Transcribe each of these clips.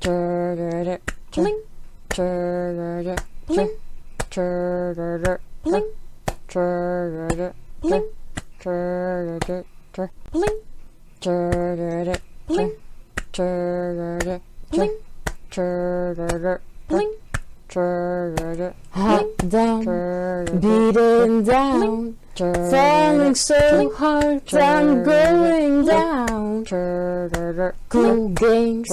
Bling. Bling. Bling. Bling. Bling. Bling. Bling. Bling. Hot down, beating down, falling so hard, I'm going down. Cool games,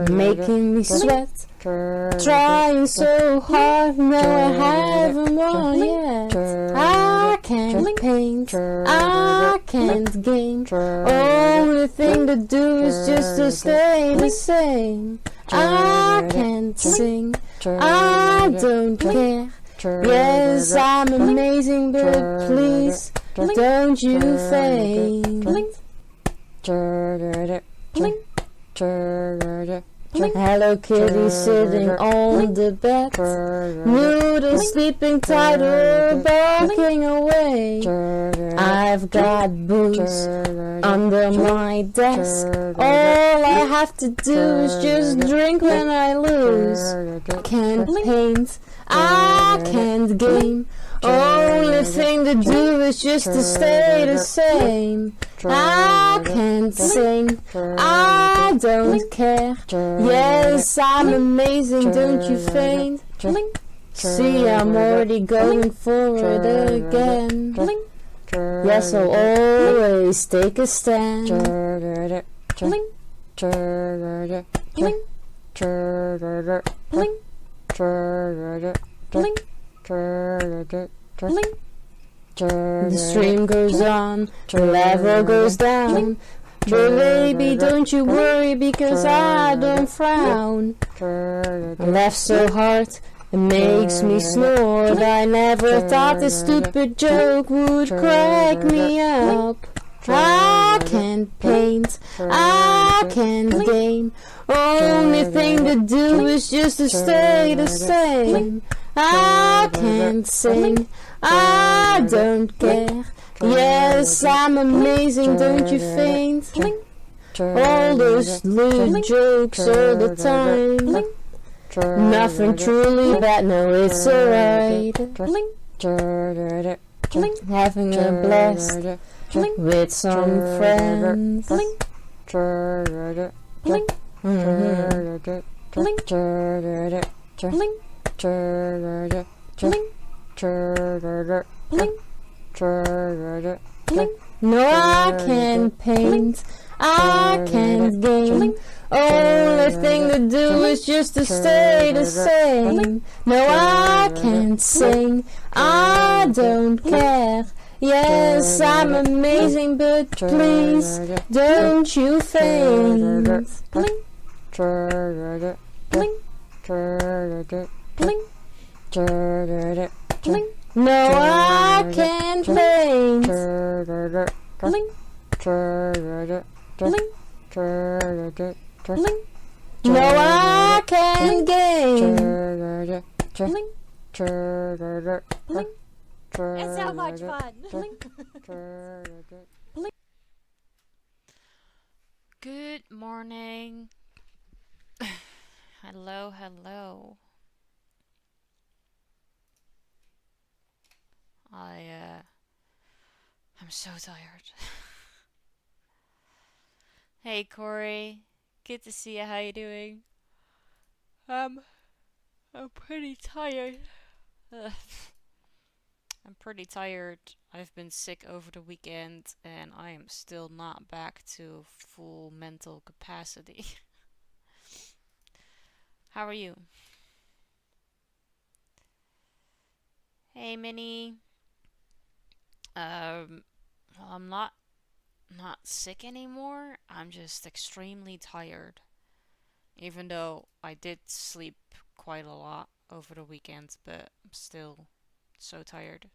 making me sweat, trying so hard, no I haven't won yet. I can't paint, I can't game, only thing to do is just to stay the same. I can't sing, I don't care. Yes, I'm amazing, but please don't you faint. Hello Kitty sitting on the bed, Noodle sleeping tight or barking away. I've got booze under my desk, all I have to do is just drink when I lose. Can't paint, I can't game, only thing to do is just to stay the same. I can't sing, I don't care. Yes, I'm amazing, don't you faint? See, I'm already going for it again. Yes, I'll always take a stand. The stream goes on, the level goes down. But baby, don't you worry because I don't frown. I laugh so hard, it makes me snort. I never thought this stupid joke would crack me up. I can't paint, I can't game, only thing to do is just to stay the same. I can't sing, I don't care. Yes, I'm amazing, don't you faint? All those little jokes all the time, nothing truly bad, no it's alright. Having a blast with some friends. No, I can't paint, I can't game, only thing to do is just to stay the same. No, I can't sing, I don't care. Yes, I'm amazing, but please don't you faint. No, I can't paint. No, I can't game. It's so much fun. Good morning. Hello, hello. I'm so tired. Hey Corey, good to see you. How you doing? I'm pretty tired. Ugh. I'm pretty tired. I've been sick over the weekend and I am still not back to full mental capacity. How are you? Hey Minnie. Well, I'm not sick anymore. I'm just extremely tired. Even though I did sleep quite a lot over the weekend, but I'm still so tired.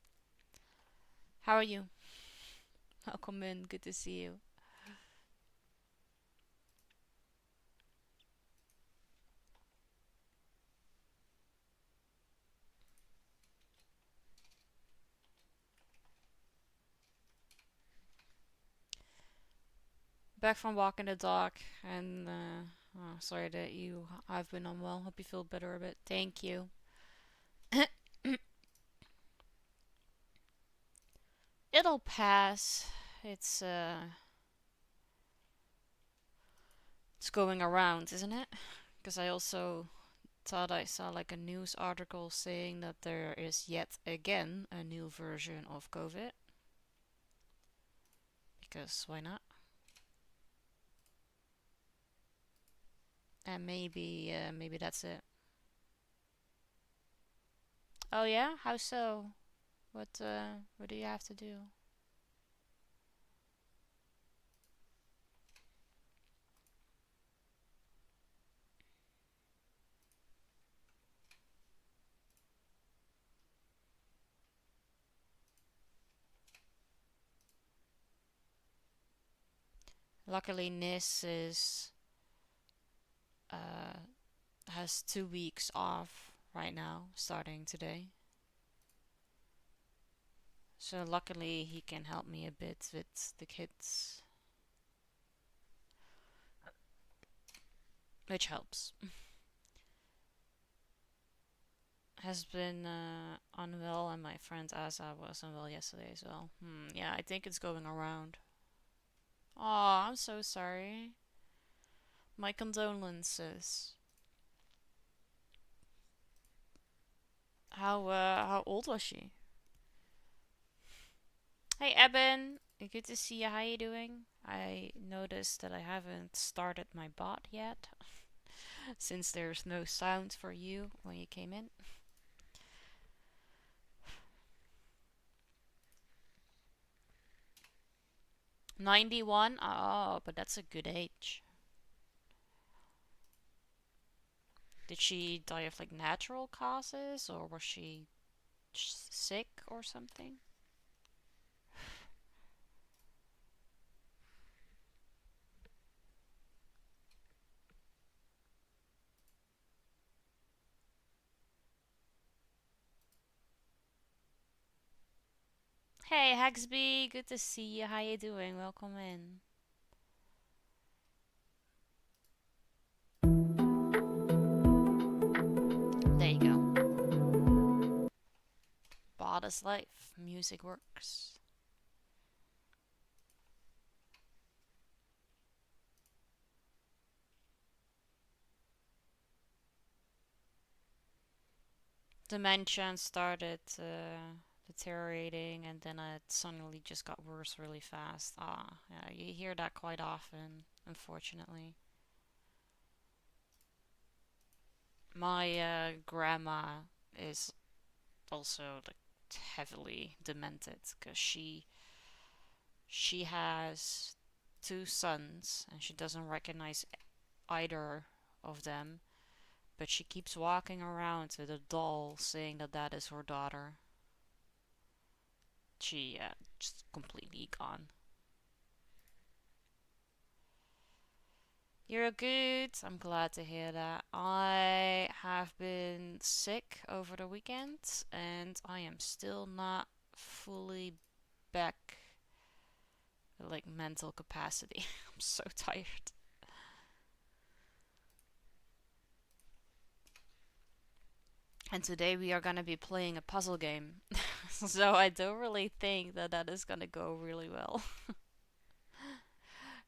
How are you? Welcome in. Good to see you. Back from walking the dog and Oh, sorry that I've been unwell. Hope you feel better a bit. Thank you. It'll pass. It's it's going around, isn't it? Because I also thought I saw like a news article saying that there is yet again a new version of COVID. Because why not? And maybe that's it. Oh yeah? How so? What do you have to do? Luckily, Nis is uh has 2 weeks off right now, starting today. So luckily he can help me a bit with the kids, which helps. Has been unwell, and my friend Asa was unwell yesterday as well. Yeah, I think it's going around. Oh, I'm so sorry. My condolences. How old was she? Hey, Eben. Good to see you. How you doing? I noticed that I haven't started my bot yet, since there's no sound for you when you came in. 91? Oh, but that's a good age. Did she die of like natural causes, or was she sick or something? Hey, Hagsby, good to see you. How you doing? Welcome in. There you go. Bot is life. Music works. Dementia started deteriorating, and then it suddenly just got worse really fast. Ah, yeah, you hear that quite often, unfortunately. My grandma is also like heavily demented because she has two sons and she doesn't recognize either of them, but she keeps walking around with a doll saying that that is her daughter. She just completely gone. You're good. I'm glad to hear that. I have been sick over the weekend and I am still not fully back, like, mental capacity. I'm so tired. And today we are gonna be playing a puzzle game. So I don't really think that that is gonna go really well.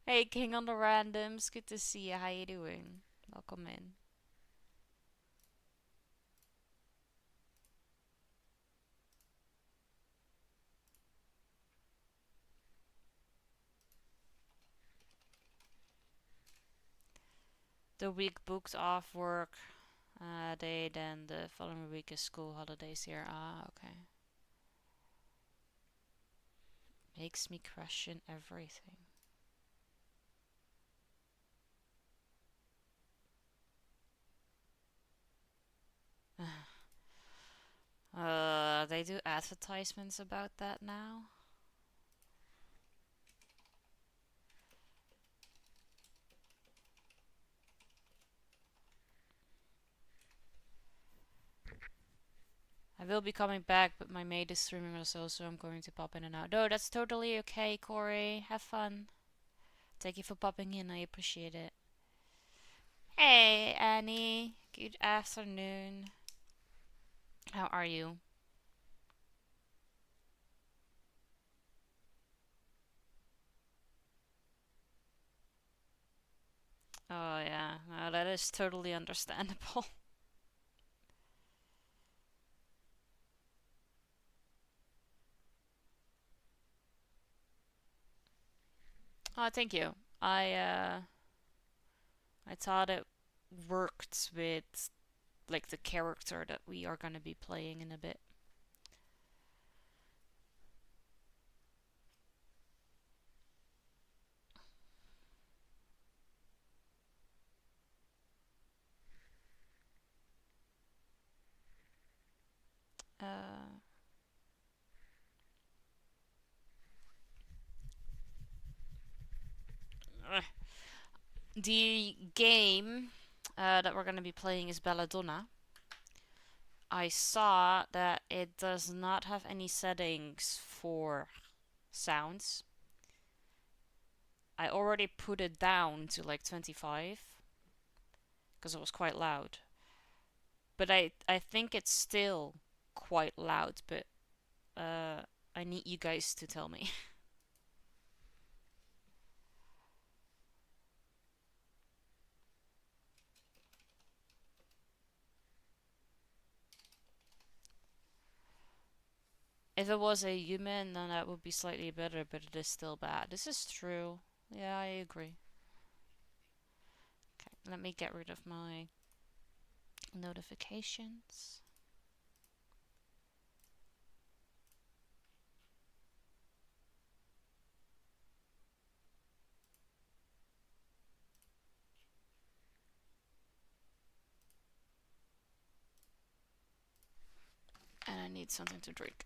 Hey, King on the Randoms, good to see you. How you doing? Welcome in. The week booked off work. Then the following week is school holidays here. Ah, okay. Makes me question everything. They do advertisements about that now. I will be coming back, but my maid is streaming also, so I'm going to pop in and out. No, that's totally okay, Corey. Have fun. Thank you for popping in. I appreciate it. Hey, Annie. Good afternoon. How are you? Oh, yeah. No, that is totally understandable. Oh, thank you. I, uh, I thought it worked with, like, the character that we are gonna be playing in a bit. Uh, the game that we're gonna be playing is Belladonna. I saw that it does not have any settings for sounds. I already put it down to like 25 because it was quite loud. But I think it's still quite loud, but uh I need you guys to tell me. If it was a human, then that would be slightly better, but it is still bad. This is true. Yeah, I agree. Okay, let me get rid of my notifications. And I need something to drink.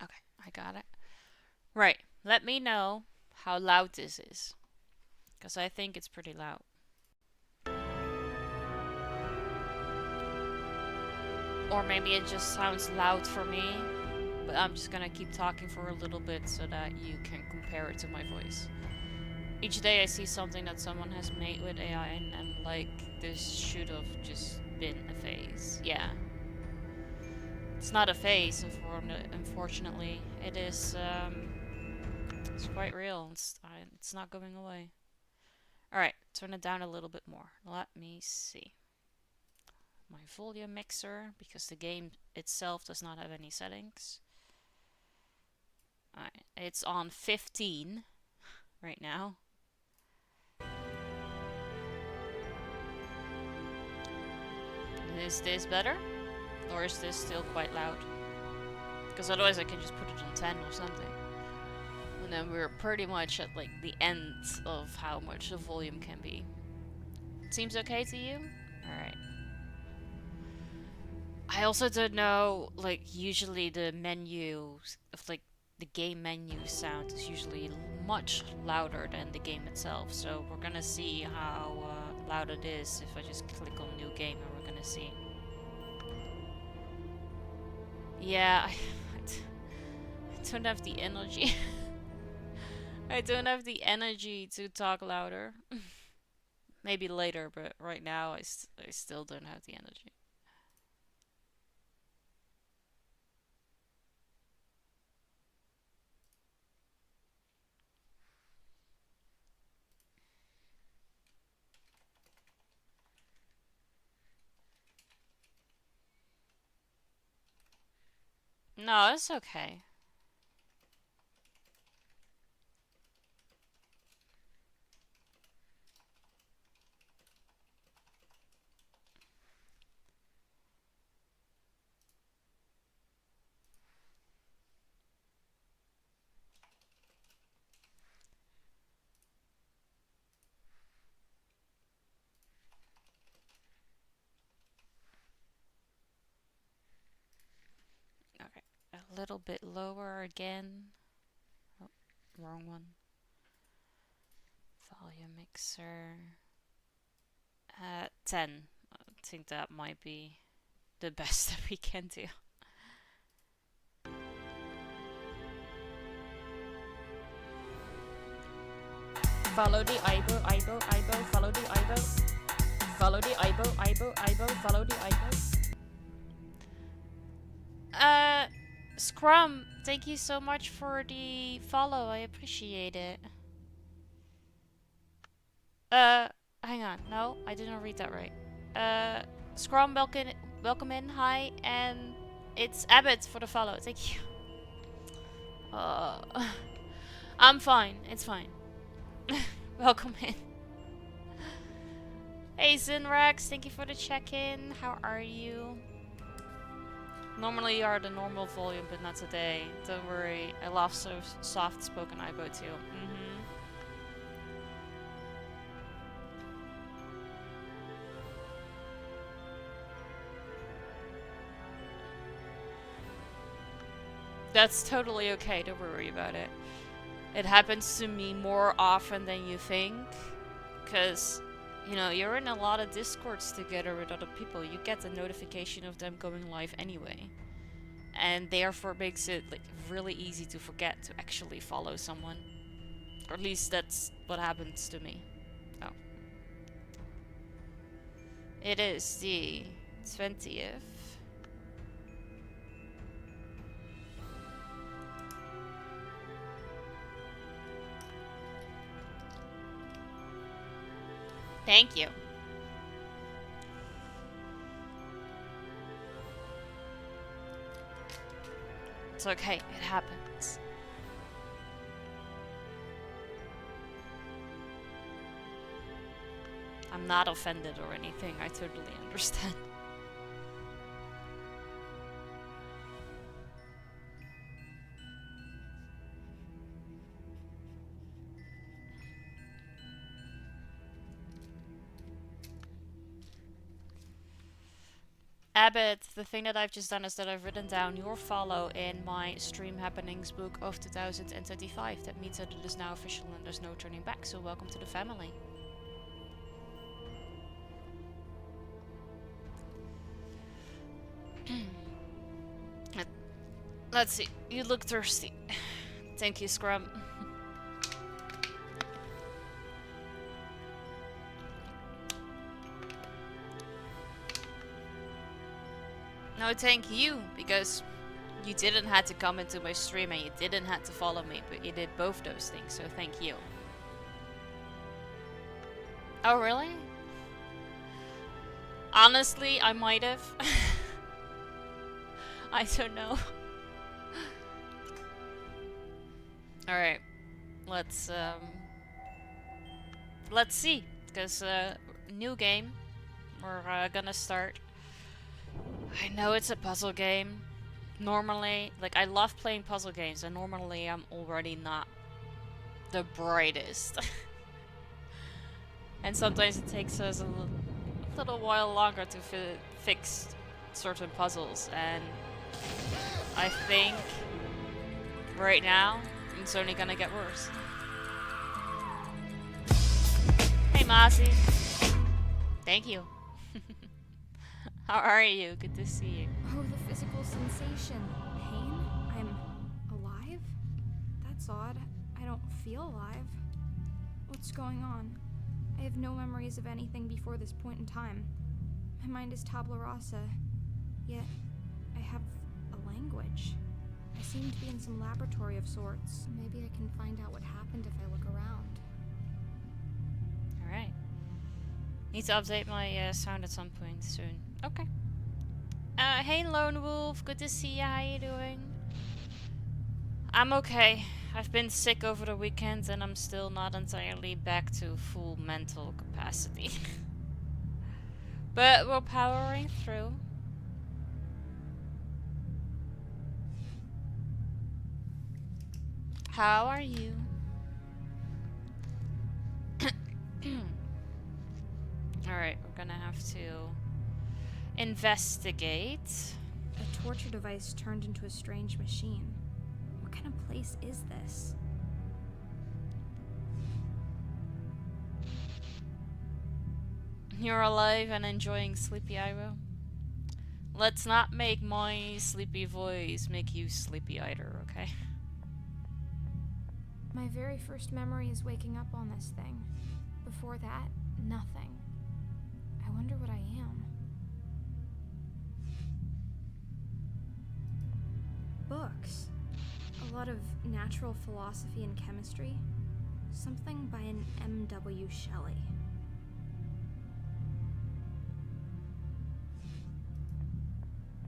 Okay, I got it. Right, let me know how loud this is. Because I think it's pretty loud. Or maybe it just sounds loud for me. But I'm just gonna keep talking for a little bit so that you can compare it to my voice. Each day I see something that someone has made with AI and I'm like, this should have just been a phase. Yeah. It's not a phase, unfortunately. It's quite real. It's not going away. Alright, turn it down a little bit more. Let me see. My volume mixer, because the game itself does not have any settings. Alright, it's on 15 right now. Is this better? Or is this still quite loud? Because otherwise I can just put it on 10 or something. And then we're pretty much at like the end of how much the volume can be. Seems okay to you? Alright. I also don't know, like, usually the menu of like the game menu sound is usually much louder than the game itself. So we're gonna see how loud it is if I just click on new game and we're gonna see. Yeah, I don't have the energy. I don't have the energy to talk louder. Maybe later, but right now I still don't have the energy. No, it's okay. Okay, a little bit lower again. wrong one. Volume mixer. 10. I think that might be the best that we can do. Follow the Ibo, follow the Ibo. Follow the Ibo, follow the Ibo. Scrum, thank you so much for the follow, I appreciate it. Hang on, no, I didn't read that right. Scrum, welcome in, hi, and it's Abbott for the follow, thank you. I'm fine, it's fine. Welcome in. Hey Zinrax, thank you for the check-in. How are you? Normally you are the normal volume, but not today. Don't worry, I love so soft-spoken Ibo too. That's totally okay, don't worry about it. It happens to me more often than you think, because, you know, you're in a lot of Discords together with other people. You get the notification of them going live anyway. And therefore makes it like really easy to forget to actually follow someone. Or at least that's what happens to me. Oh. It is the 20th. Thank you. It's okay, it happens. I'm not offended or anything, I totally understand. Abbott, the thing that I've just done is that I've written down your follow in my Stream Happenings book of 2025. That means that it is now official and there's no turning back, so welcome to the family. Let's see, you look thirsty. Thank you, Scrum. No, thank you, because you didn't have to come into my stream and you didn't have to follow me, but you did both those things, so thank you. Oh, really? Honestly, I might have. I don't know. Alright, let's see, because new game, we're gonna start. I know it's a puzzle game. Normally, like, I love playing puzzle games, and normally I'm already not the brightest. And sometimes it takes us a little while longer to fix certain puzzles, and I think right now it's only gonna get worse. Hey Masi. Thank you. How are you? Good to see you. Oh, the physical sensation. Pain? I'm alive? That's odd. I don't feel alive. What's going on? I have no memories of anything before this point in time. My mind is tabula rasa. Yet, I have a language. I seem to be in some laboratory of sorts. Maybe I can find out what happened if I look around. Alright. Need to update my sound at some point soon. Okay. Hey Lone Wolf, good to see you. How you doing? I'm okay. I've been sick over the weekend and I'm still not entirely back to full mental capacity. But we're powering through. How are you? Alright, we're gonna have to investigate. A torture device turned into a strange machine. What kind of place is this? You're alive and enjoying Sleepy Iro? Let's not make my sleepy voice make you sleepy either, okay? My very first memory is waking up on this thing. Before that, nothing. I wonder what I am. Books. A lot of natural philosophy and chemistry. Something by an M.W. Shelley.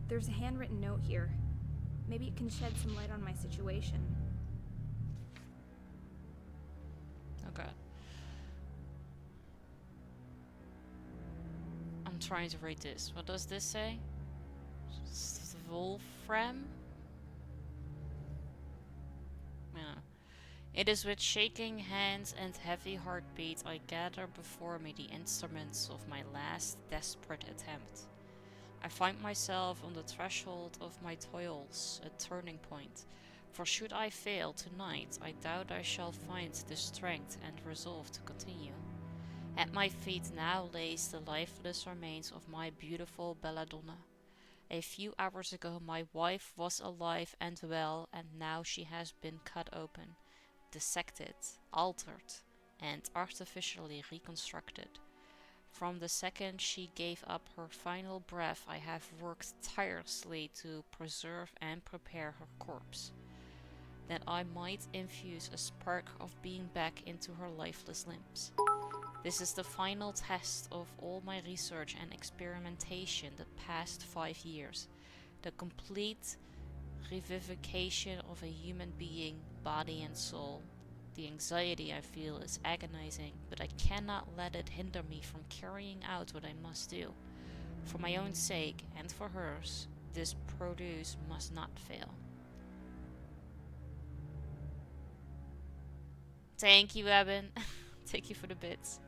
There's a handwritten note here. Maybe it can shed some light on my situation. Okay. I'm trying to read this. What does this say? Wolfram? Yeah. It is with shaking hands and heavy heartbeat I gather before me the instruments of my last desperate attempt. I find myself on the threshold of my toils, a turning point. For should I fail tonight, I doubt I shall find the strength and resolve to continue. At my feet now lays the lifeless remains of my beautiful Belladonna. A few hours ago my wife was alive and well, and now she has been cut open, dissected, altered, and artificially reconstructed. From the second she gave up her final breath, I have worked tirelessly to preserve and prepare her corpse, that I might infuse a spark of being back into her lifeless limbs. This is the final test of all my research and experimentation the past 5 years, the complete revivification of a human being, body and soul. The anxiety I feel is agonizing, but I cannot let it hinder me from carrying out what I must do. For my own sake, and for hers, this produce must not fail. Thank you, Eben. Thank you for the bits.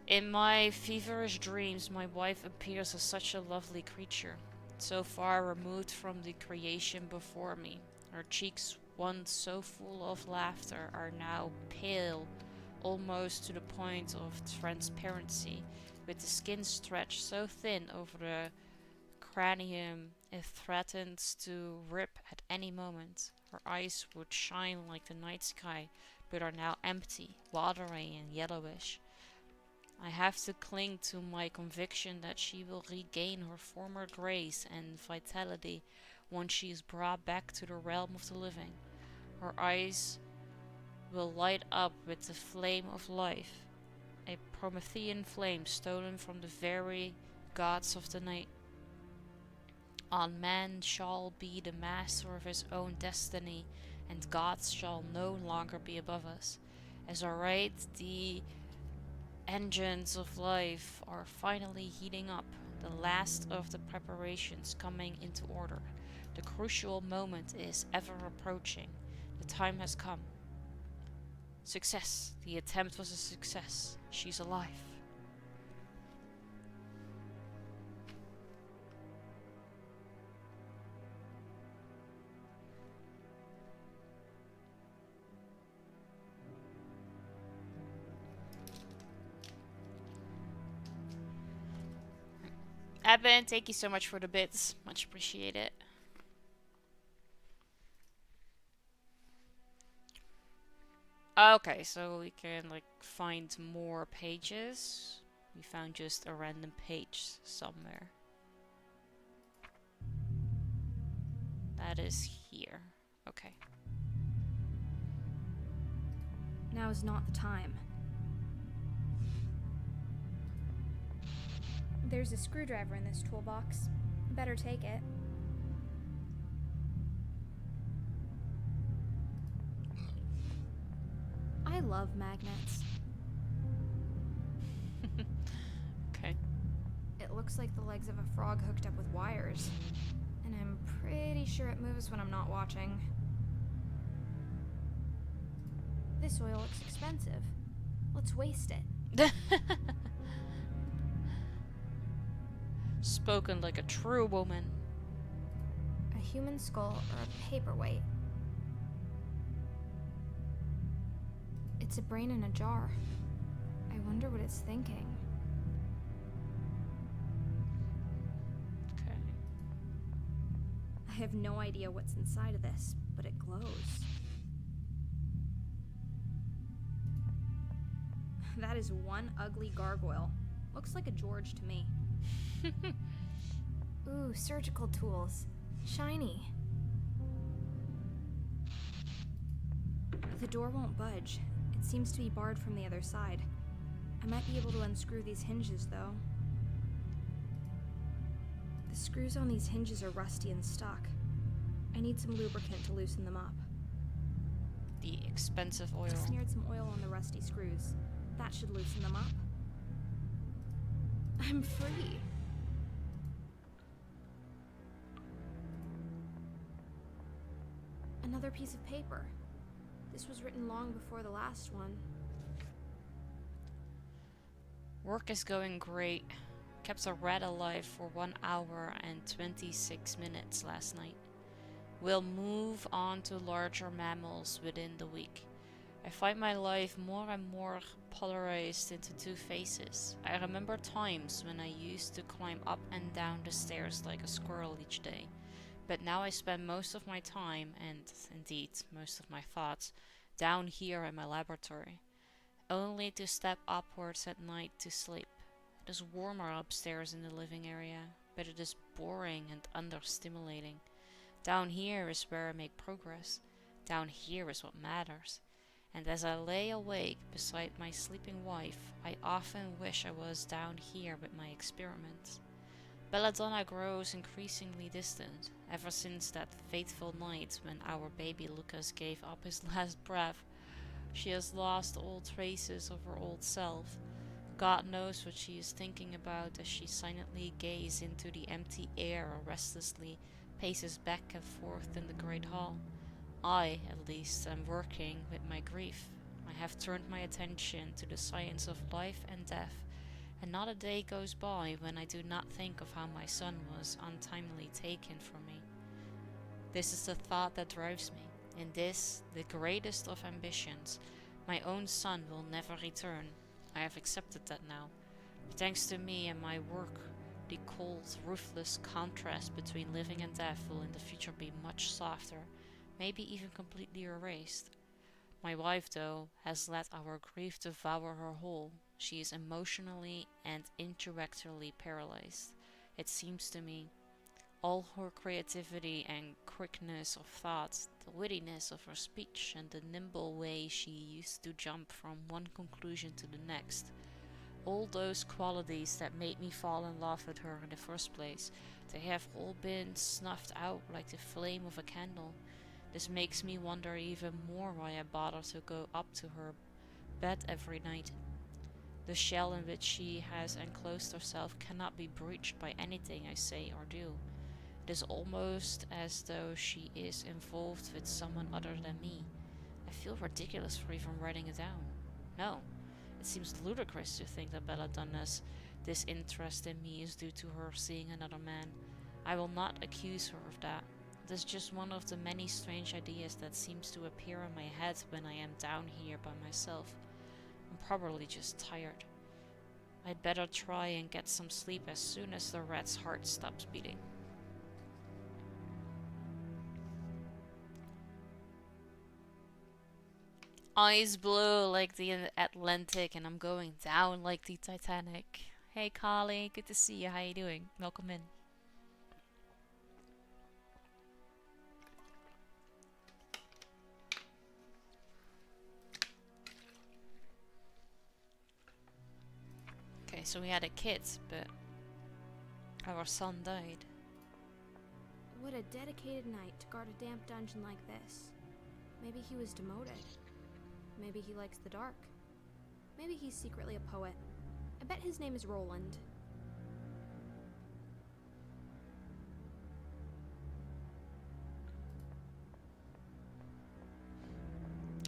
In my feverish dreams, my wife appears as such a lovely creature, so far removed from the creation before me. Her cheeks, once so full of laughter, are now pale, almost to the point of transparency, with the skin stretched so thin over the cranium it threatens to rip at any moment. Her eyes would shine like the night sky, but are now empty, watery and yellowish. I have to cling to my conviction that she will regain her former grace and vitality once she is brought back to the realm of the living. Her eyes will light up with the flame of life, a Promethean flame stolen from the very gods of the night. On man shall be the master of his own destiny, and gods shall no longer be above us. As I write, the engines of life are finally heating up, the last of the preparations coming into order. The crucial moment is ever approaching. The time has come. Success. The attempt was a success. She's alive. Eben, thank you so much for the bits. Much appreciate it. Okay, so we can like find more pages. We found just a random page somewhere. That is here. Okay. Now is not the time. There's a screwdriver in this toolbox. Better take it. I love magnets. Okay. It looks like the legs of a frog hooked up with wires. And I'm pretty sure it moves when I'm not watching. This oil looks expensive. Let's waste it. Spoken like a true woman. A human skull or a paperweight? It's a brain in a jar. I wonder what it's thinking. Okay. I have no idea what's inside of this, but it glows. That is one ugly gargoyle. Looks like a George to me. Ooh, surgical tools. Shiny. The door won't budge. It seems to be barred from the other side. I might be able to unscrew these hinges, though. The screws on these hinges are rusty and stuck. I need some lubricant to loosen them up. The expensive oil. I smeared some oil on the rusty screws. That should loosen them up. I'm free. Another piece of paper. This was written long before the last one. Work is going great. Kept a rat alive for 1 hour and 26 minutes last night. We'll move on to larger mammals within the week. I find my life more and more polarized into two phases. I remember times when I used to climb up and down the stairs like a squirrel each day. But now I spend most of my time, and indeed most of my thoughts, down here in my laboratory, only to step upwards at night to sleep. It is warmer upstairs in the living area, but it is boring and understimulating. Down here is where I make progress. Down here is what matters. And as I lay awake beside my sleeping wife, I often wish I was down here with my experiments. Belladonna grows increasingly distant, ever since that fateful night when our baby Lucas gave up his last breath. She has lost all traces of her old self. God knows what she is thinking about as she silently gazes into the empty air or restlessly paces back and forth in the great hall. I, at least, am working with my grief. I have turned my attention to the science of life and death, and not a day goes by when I do not think of how my son was untimely taken from me. This is the thought that drives me. In this, the greatest of ambitions, my own son will never return. I have accepted that now. But thanks to me and my work, the cold, ruthless contrast between living and death will in the future be much softer, maybe even completely erased. My wife, though, has let our grief devour her whole. She is emotionally and intellectually paralyzed, it seems to me. All her creativity and quickness of thought, the wittiness of her speech, and the nimble way she used to jump from one conclusion to the next, all those qualities that made me fall in love with her in the first place, they have all been snuffed out like the flame of a candle. This makes me wonder even more why I bother to go up to her bed every night. The shell in which she has enclosed herself cannot be breached by anything I say or do. It is almost as though she is involved with someone other than me. I feel ridiculous for even writing it down. No, it seems ludicrous to think that Belladonna's disinterest in me is due to her seeing another man. I will not accuse her of that. It is just one of the many strange ideas that seems to appear in my head when I am down here by myself. I'm probably just tired. I'd better try and get some sleep as soon as the rat's heart stops beating. Eyes blue like the Atlantic, and I'm going down like the Titanic. Hey Carly, good to see you. How you doing? Welcome in. Okay, so we had a kid, but our son died. What a dedicated knight to guard a damp dungeon like this. Maybe he was demoted. Maybe he likes the dark. Maybe he's secretly a poet. I bet his name is Roland.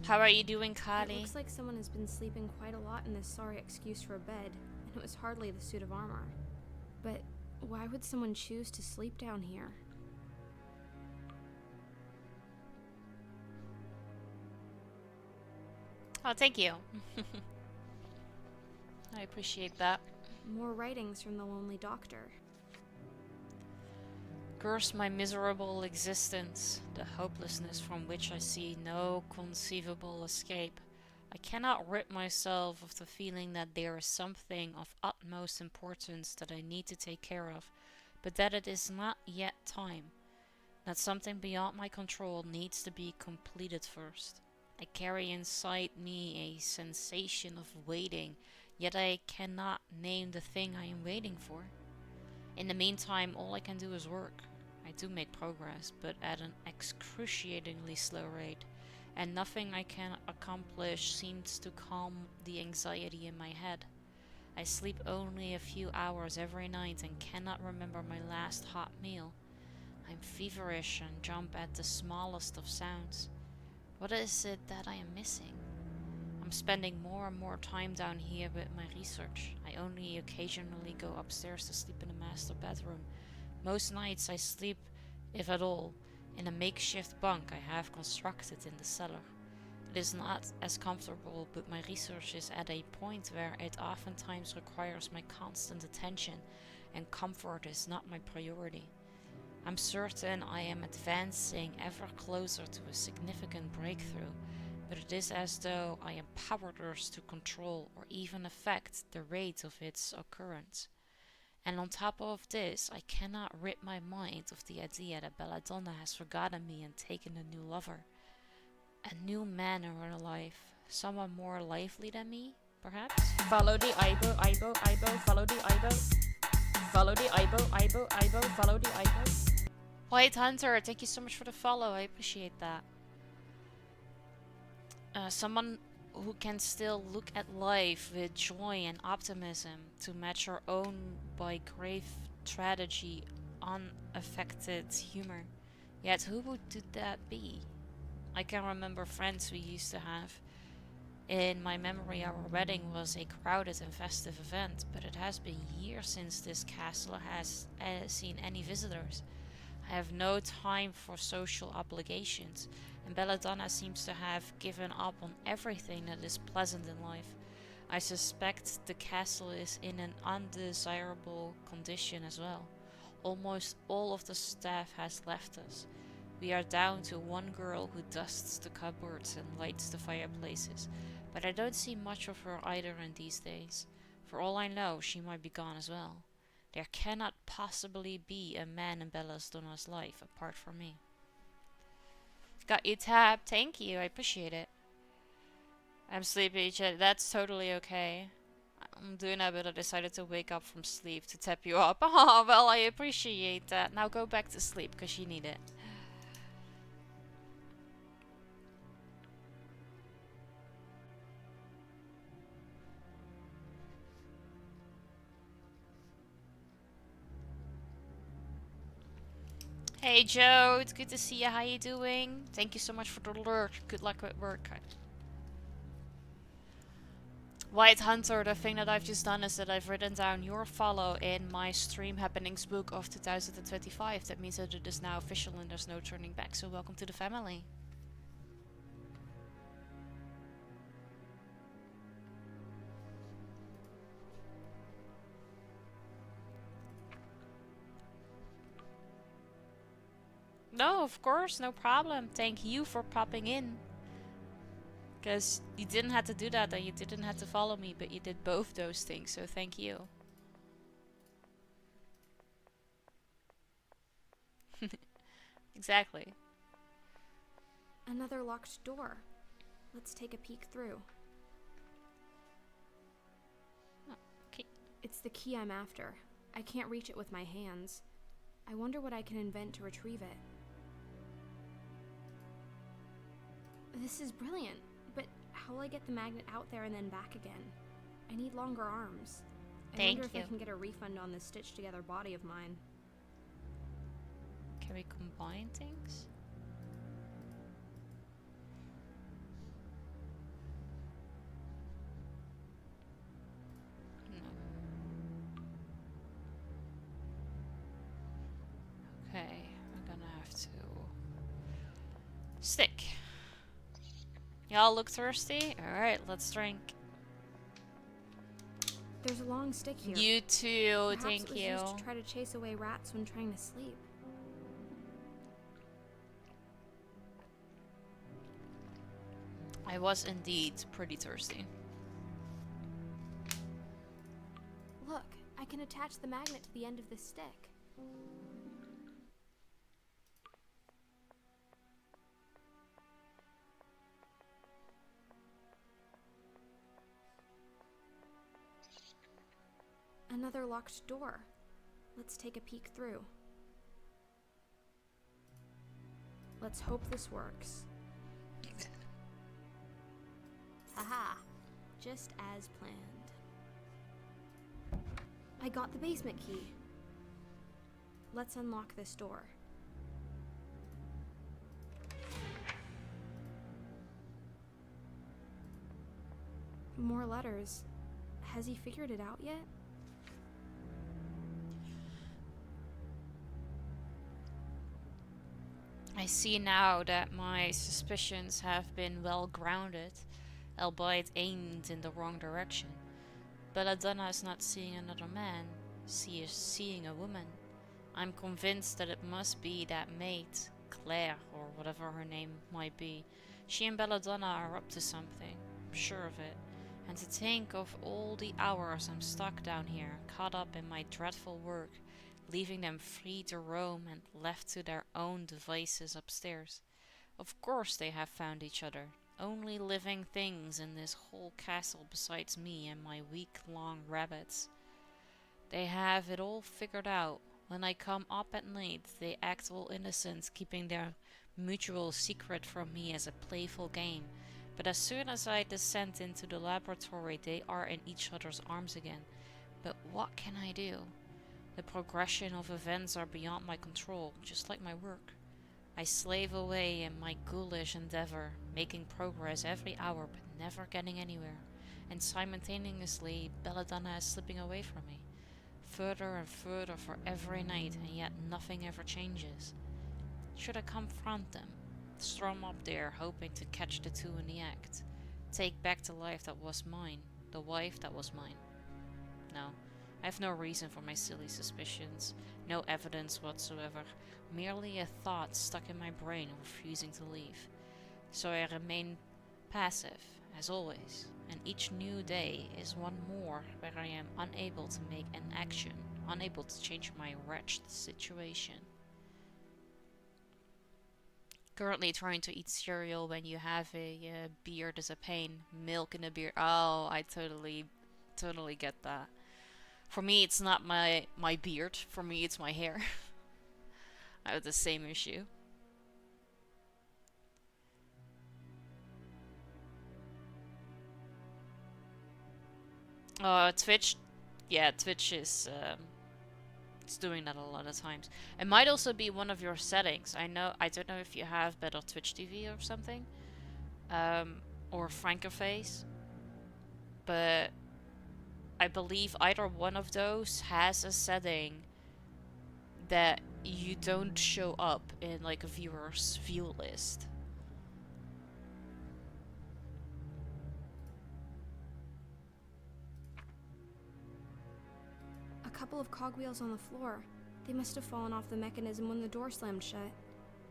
How are you doing, It Carly? looks like someone has been sleeping quite a lot in this sorry excuse for a bed, and it was hardly the suit of armor. But why would someone choose to sleep down here? Oh, thank you. I appreciate that. More writings from the lonely doctor. Curse my miserable existence, the hopelessness from which I see no conceivable escape. I cannot rid myself of the feeling that there is something of utmost importance that I need to take care of, but that it is not yet time. That something beyond my control needs to be completed first. I carry inside me a sensation of waiting, yet I cannot name the thing I am waiting for. In the meantime, all I can do is work. I do make progress, but at an excruciatingly slow rate, and nothing I can accomplish seems to calm the anxiety in my head. I sleep only a few hours every night and cannot remember my last hot meal. I'm feverish and jump at the smallest of sounds. What is it that I am missing? I'm spending more and more time down here with my research. I only occasionally go upstairs to sleep in the master bedroom. Most nights I sleep, if at all, in a makeshift bunk I have constructed in the cellar. It is not as comfortable, but my research is at a point where it oftentimes requires my constant attention, and comfort is not my priority. I'm certain I am advancing ever closer to a significant breakthrough, but it is as though I am powerless to control or even affect the rate of its occurrence. And on top of this, I cannot rid my mind of the idea that Belladonna has forgotten me and taken a new lover. A new man in her life. Someone more lively than me, perhaps? Follow the Ibo, follow the Ibo. Follow the Ibo, follow the Ibo. White Hunter, thank you so much for the follow. I appreciate that. Someone who can still look at life with joy and optimism to match her own by grave tragedy, unaffected humor. Yet who would that be? I can remember friends we used to have. In my memory, our wedding was a crowded and festive event, but it has been years since this castle has seen any visitors. I have no time for social obligations, and Belladonna seems to have given up on everything that is pleasant in life. I suspect the castle is in an undesirable condition as well. Almost all of the staff has left us. We are down to one girl who dusts the cupboards and lights the fireplaces, but I don't see much of her either in these days. For all I know, she might be gone as well. There cannot possibly be a man in Belladonna's life apart from me. Got you tapped. Thank you. I appreciate it. I'm sleepy. That's totally okay. I'm doing that, but I decided to wake up from sleep to tap you up. Oh, well, I appreciate that. Now go back to sleep because you need it. Hey Joe, it's good to see you. How you doing? Thank you so much for the alert. Good luck with work. White Hunter, the thing that I've just done is that I've written down your follow in my stream happenings book of 2025. That means that it is now official and there's no turning back. So welcome to the family. No, of course, no problem. Thank you for popping in. Because you didn't have to do that and you didn't have to follow me, but you did both those things, so thank you. Exactly. Another locked door. Let's take a peek through. Okay. It's the key I'm after. I can't reach it with my hands. I wonder what I can invent to retrieve it. This is brilliant, but how will I get the magnet out there and then back again? I need longer arms. I wonder if I can get a refund on this stitched together body of mine. Can we combine things? No. Okay, I'm gonna have to stick. Y'all look thirsty? Alright, let's drink. There's a long stick here. You too, Perhaps thank it was you. used to try to chase away rats when trying to sleep. I was indeed pretty thirsty. Look, I can attach the magnet to the end of this stick. Another locked door. Let's take a peek through. Let's hope this works. Haha, just as planned. I got the basement key. Let's unlock this door. More letters. Has he figured it out yet? I see now that my suspicions have been well grounded, albeit aimed in the wrong direction. Belladonna is not seeing another man, she is seeing a woman. I'm convinced that it must be that maid, Claire, or whatever her name might be. She and Belladonna are up to something, I'm sure of it. And to think of all the hours I'm stuck down here, caught up in my dreadful work, leaving them free to roam and left to their own devices upstairs. Of course they have found each other, only living things in this whole castle besides me and my week-long rabbits. They have it all figured out. When I come up at night, they act all innocent, keeping their mutual secret from me as a playful game. But as soon as I descend into the laboratory, they are in each other's arms again. But what can I do? The progression of events are beyond my control, just like my work. I slave away in my ghoulish endeavor, making progress every hour but never getting anywhere. And simultaneously, Belladonna is slipping away from me. Further and further for every night, and yet nothing ever changes. Should I confront them? Storm up there, hoping to catch the two in the act. Take back the life that was mine, the wife that was mine. No, I have no reason for my silly suspicions, no evidence whatsoever, merely a thought stuck in my brain refusing to leave. So I remain passive, as always, and each new day is one more where I am unable to make an action, unable to change my wretched situation. Currently trying to eat cereal when you have a beard is a pain. Milk in a beard. Oh, I totally get that. For me, it's not my beard. For me, it's my hair. I have the same issue. Twitch. Yeah, Twitch is it's doing that a lot of times. It might also be one of your settings. I don't know if you have better Twitch TV or something, or Frankerface, but I believe either one of those has a setting that you don't show up in like a viewer's view list. A couple of cogwheels on the floor. They must have fallen off the mechanism when the door slammed shut.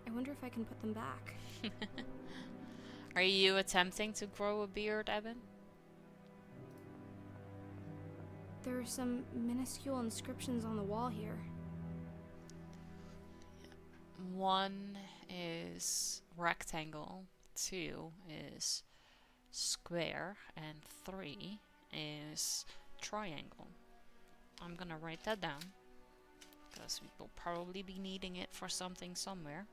I wonder if I can put them back. Are you attempting to grow a beard, Evan? There are some minuscule inscriptions on the wall here. One is rectangle, 2 is square, and 3 is triangle. I'm gonna write that down, because we will probably be needing it for something somewhere.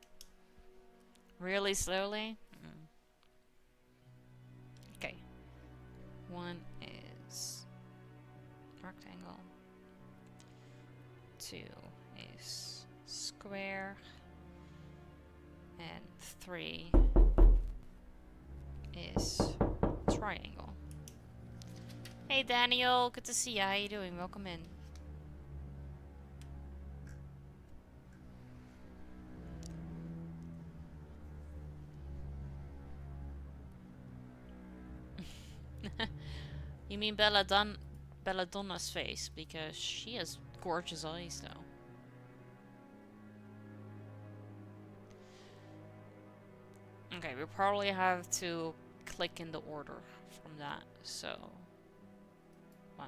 Really slowly? Okay. 1 is rectangle, 2 is square, and 3 is triangle. Hey Daniel, good to see you. How you doing? Welcome in. You mean Belladonna Belladonna's face, because she has gorgeous eyes though. Okay, we probably have to click in the order from that, so... 1.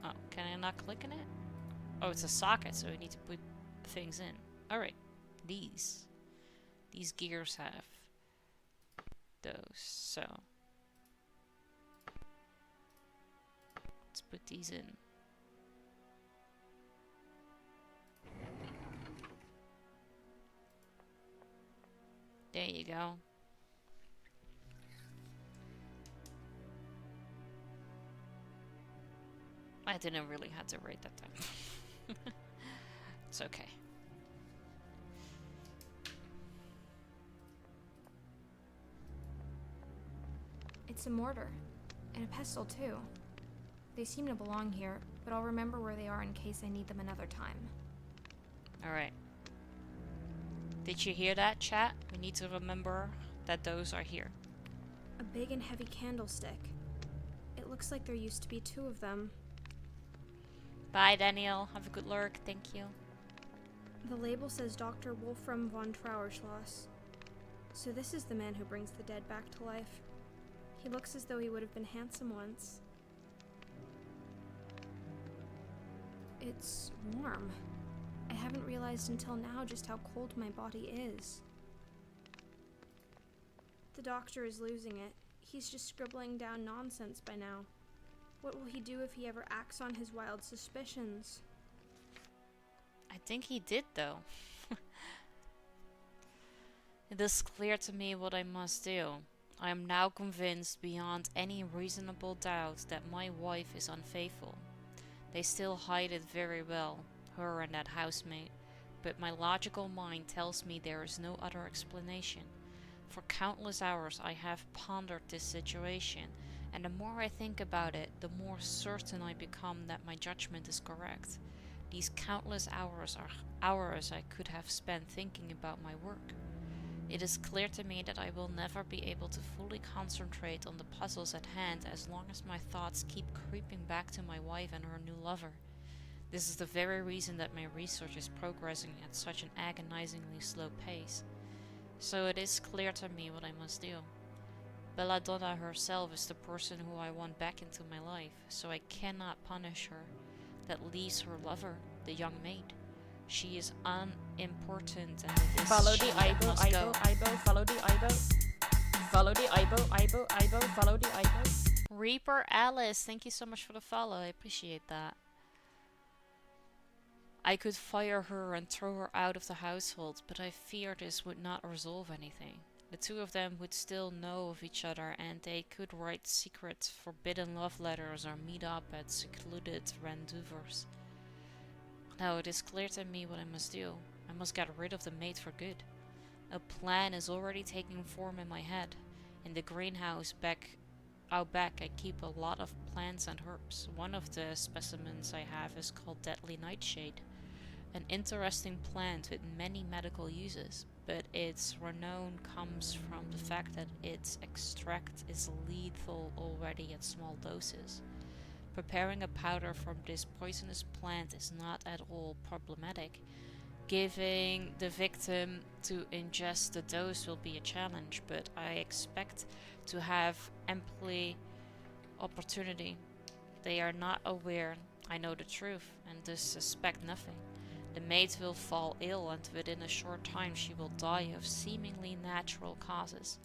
Oh, can I not click in it? Oh, it's a socket, so we need to put things in. Alright, these. These gears have those, so... let's put these in. There you go. I didn't really have to write that down. It's okay. It's a mortar. And a pestle, too. They seem to belong here, but I'll remember where they are in case I need them another time. Alright. Did you hear that, chat? We need to remember that those are here. A big and heavy candlestick. It looks like there used to be 2 of them. Bye, Daniel. Have a good lurk. Thank you. The label says Dr. Wolfram von Trauerschloss. So this is the man who brings the dead back to life. He looks as though he would have been handsome once. It's warm. I haven't realized until now just how cold my body is. The doctor is losing it. He's just scribbling down nonsense by now. What will he do if he ever acts on his wild suspicions? I think he did, though. It is clear to me what I must do. I am now convinced beyond any reasonable doubt that my wife is unfaithful. They still hide it very well, her and that housemate, but my logical mind tells me there is no other explanation. For countless hours I have pondered this situation, and the more I think about it, the more certain I become that my judgment is correct. These countless hours are hours I could have spent thinking about my work. It is clear to me that I will never be able to fully concentrate on the puzzles at hand as long as my thoughts keep creeping back to my wife and her new lover. This is the very reason that my research is progressing at such an agonizingly slow pace. So it is clear to me what I must do. Belladonna herself is the person who I want back into my life, so I cannot punish her. That leaves her lover, the young maid. She is unimportant and it is Follow she the that Ibo, must Ibo, go. Ibo, follow the Ibo. Follow the Ibo, Ibo, Ibo, follow the Ibo. Reaper Alice, thank you so much for the follow, I appreciate that. I could fire her and throw her out of the household, but I fear this would not resolve anything. The 2 of them would still know of each other, and they could write secret, forbidden love letters or meet up at secluded rendezvous. Now it is clear to me what I must do. I must get rid of the maid for good. A plan is already taking form in my head. In the greenhouse out back I keep a lot of plants and herbs. One of the specimens I have is called Deadly Nightshade, an interesting plant with many medical uses, but its renown comes from the fact that its extract is lethal already at small doses. Preparing a powder from this poisonous plant is not at all problematic. Giving the victim to ingest the dose will be a challenge, but I expect to have amply opportunity. They are not aware I know the truth, and thus suspect nothing. The maid will fall ill, and within a short time she will die of seemingly natural causes.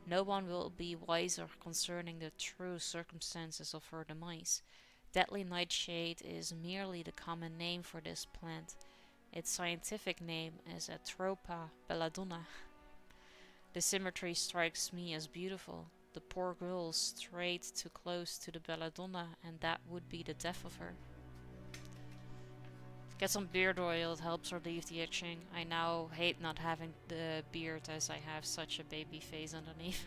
No one will be wiser concerning the true circumstances of her demise. Deadly Nightshade is merely the common name for this plant. Its scientific name is Atropa belladonna. The symmetry strikes me as beautiful. The poor girl strayed too close to the belladonna, and that would be the death of her. Get some beard oil, it helps relieve the itching. I now hate not having the beard as I have such a baby face underneath.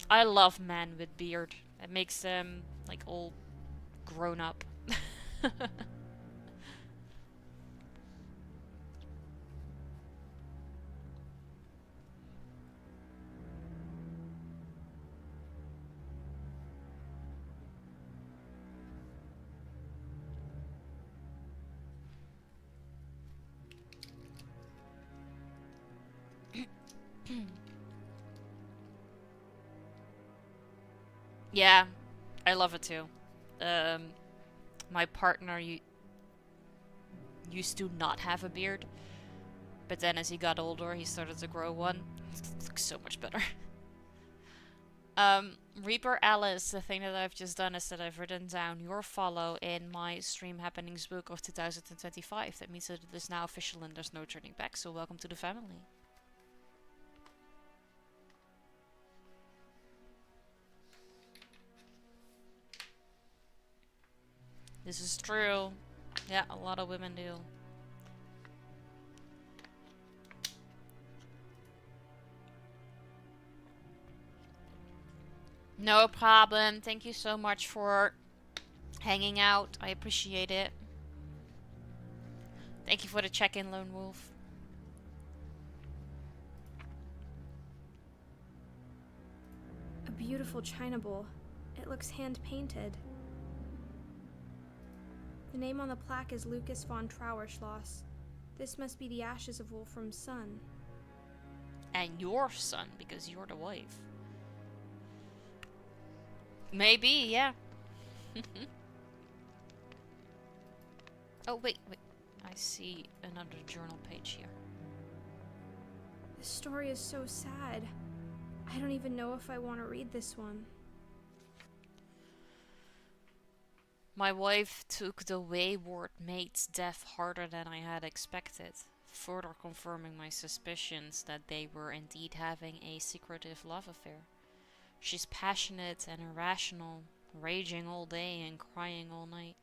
I love men with beard. It makes them like all grown up. Yeah, I love it too. My partner used to not have a beard, but then as he got older, he started to grow one. It looks so much better. Reaper Alice, the thing that I've just done is that I've written down your follow in my Stream Happenings book of 2025. That means that it is now official and there's no turning back, so welcome to the family. This is true. Yeah, a lot of women do. No problem. Thank you so much for hanging out. I appreciate it. Thank you for the check-in, Lone Wolf. A beautiful china bowl. It looks hand-painted. The name on the plaque is Lucas von Trauerschloss. This must be the ashes of Wolfram's son. And your son, because you're the wife. Maybe, yeah. Oh, wait. I see another journal page here. The story is so sad. I don't even know if I want to read this one. My wife took the wayward maid's death harder than I had expected, further confirming my suspicions that they were indeed having a secretive love affair. She's passionate and irrational, raging all day and crying all night.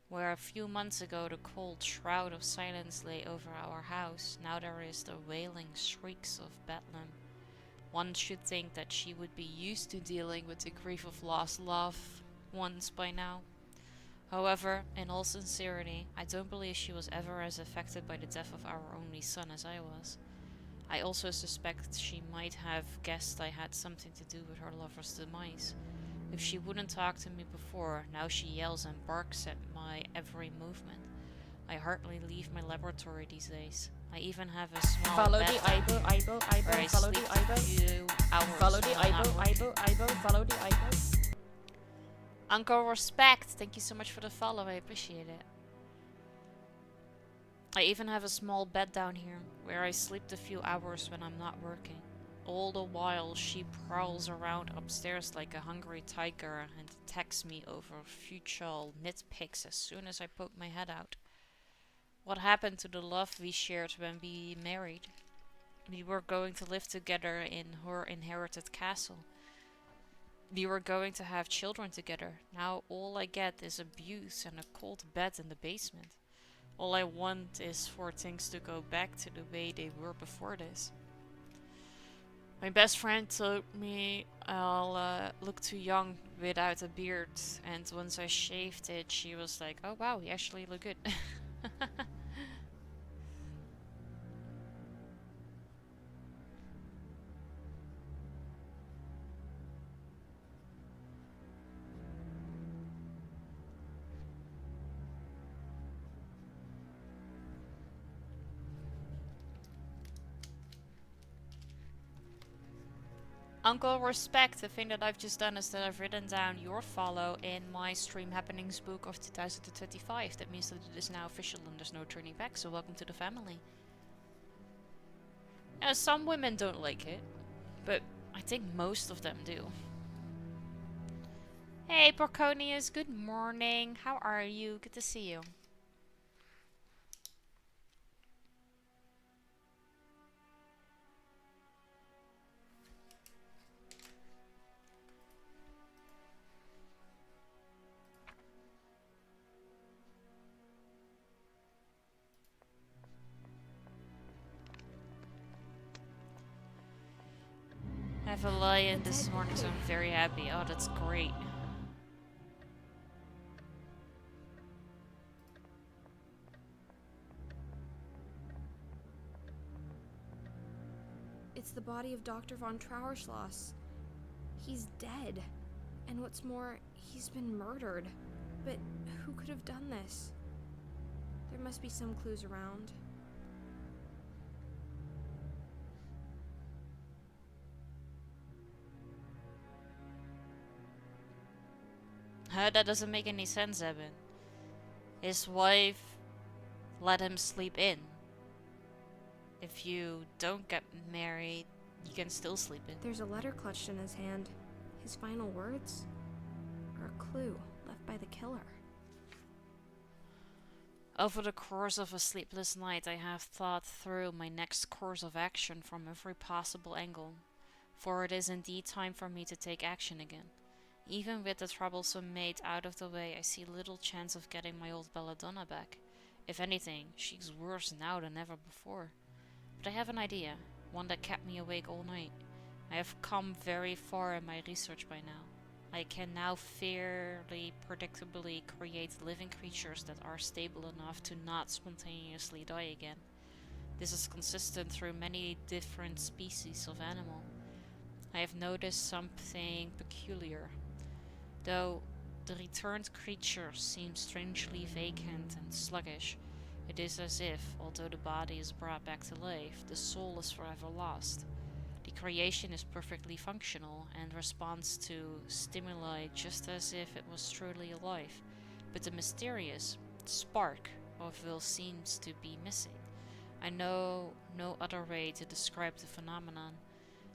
Where a few months ago the cold shroud of silence lay over our house, now there is the wailing shrieks of bedlam. One should think that she would be used to dealing with the grief of lost love ones by now. However, in all sincerity, I don't believe she was ever as affected by the death of our only son as I was. I also suspect she might have guessed I had something to do with her lover's demise. If she wouldn't talk to me before, now she yells and barks at my every movement. I hardly leave my laboratory these days. I even have a small Follow bed the Ibo, where I follow sleep the a Ibo. few hours Follow the when I'm not working. Ibo, follow the Ibo. Uncle Respect, thank you so much for the follow, I appreciate it. I even have a small bed down here, where I sleep a few hours when I'm not working. All the while she prowls around upstairs like a hungry tiger and attacks me over futile nitpicks as soon as I poke my head out. What happened to the love we shared when we married? We were going to live together in her inherited castle. We were going to have children together. Now all I get is abuse and a cold bed in the basement. All I want is for things to go back to the way they were before this. My best friend told me I'll look too young without a beard, and once I shaved it, she was like, "Oh wow, you actually look good." Uncle Respect, the thing that I've just done is that I've written down your follow in my Stream Happenings book of 2025. That means that it is now official and there's no turning back, so welcome to the family. Now, some women don't like it, but I think most of them do. Hey, Porconius, good morning. How are you? Good to see you. I have a lion this morning, so I'm very happy. Oh, that's great. It's the body of Dr. von Trauerschloss. He's dead. And what's more, he's been murdered. But who could have done this? There must be some clues around. That doesn't make any sense, Evan. His wife let him sleep in. If you don't get married, you can still sleep in. There's a letter clutched in his hand. His final words are a clue left by the killer. Over the course of a sleepless night, I have thought through my next course of action from every possible angle, for it is indeed time for me to take action again. Even with the troublesome maid out of the way, I see little chance of getting my old Belladonna back. If anything, she's worse now than ever before. But I have an idea, one that kept me awake all night. I have come very far in my research by now. I can now fairly predictably create living creatures that are stable enough to not spontaneously die again. This is consistent through many different species of animal. I have noticed something peculiar. Though the returned creatures seem strangely vacant and sluggish, it is as if, although the body is brought back to life, the soul is forever lost. The creation is perfectly functional and responds to stimuli just as if it was truly alive, but the mysterious spark of will seems to be missing. I know no other way to describe the phenomenon.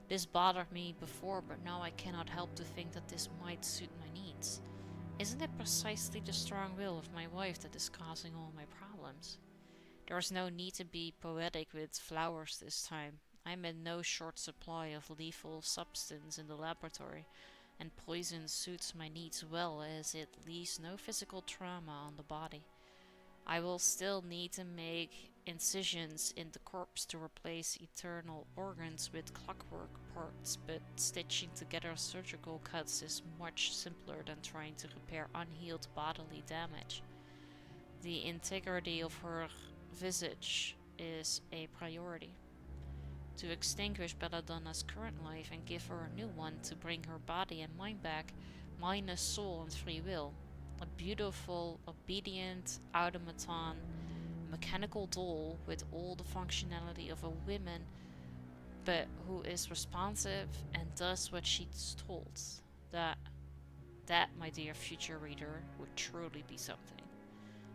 This bothered me before, but now I cannot help to think that this might suit my needs. Isn't it precisely the strong will of my wife that is causing all my problems? There is no need to be poetic with flowers this time. I'm in no short supply of lethal substance in the laboratory, and poison suits my needs well as it leaves no physical trauma on the body. I will still need to make incisions in the corpse to replace eternal organs with clockwork parts, but stitching together surgical cuts is much simpler than trying to repair unhealed bodily damage. The integrity of her visage is a priority. To extinguish Belladonna's current life and give her a new one to bring her body and mind back, minus soul and free will. A beautiful, obedient automaton, mechanical doll with all the functionality of a woman, but who is responsive and does what she's told. That, my dear future reader, would truly be something.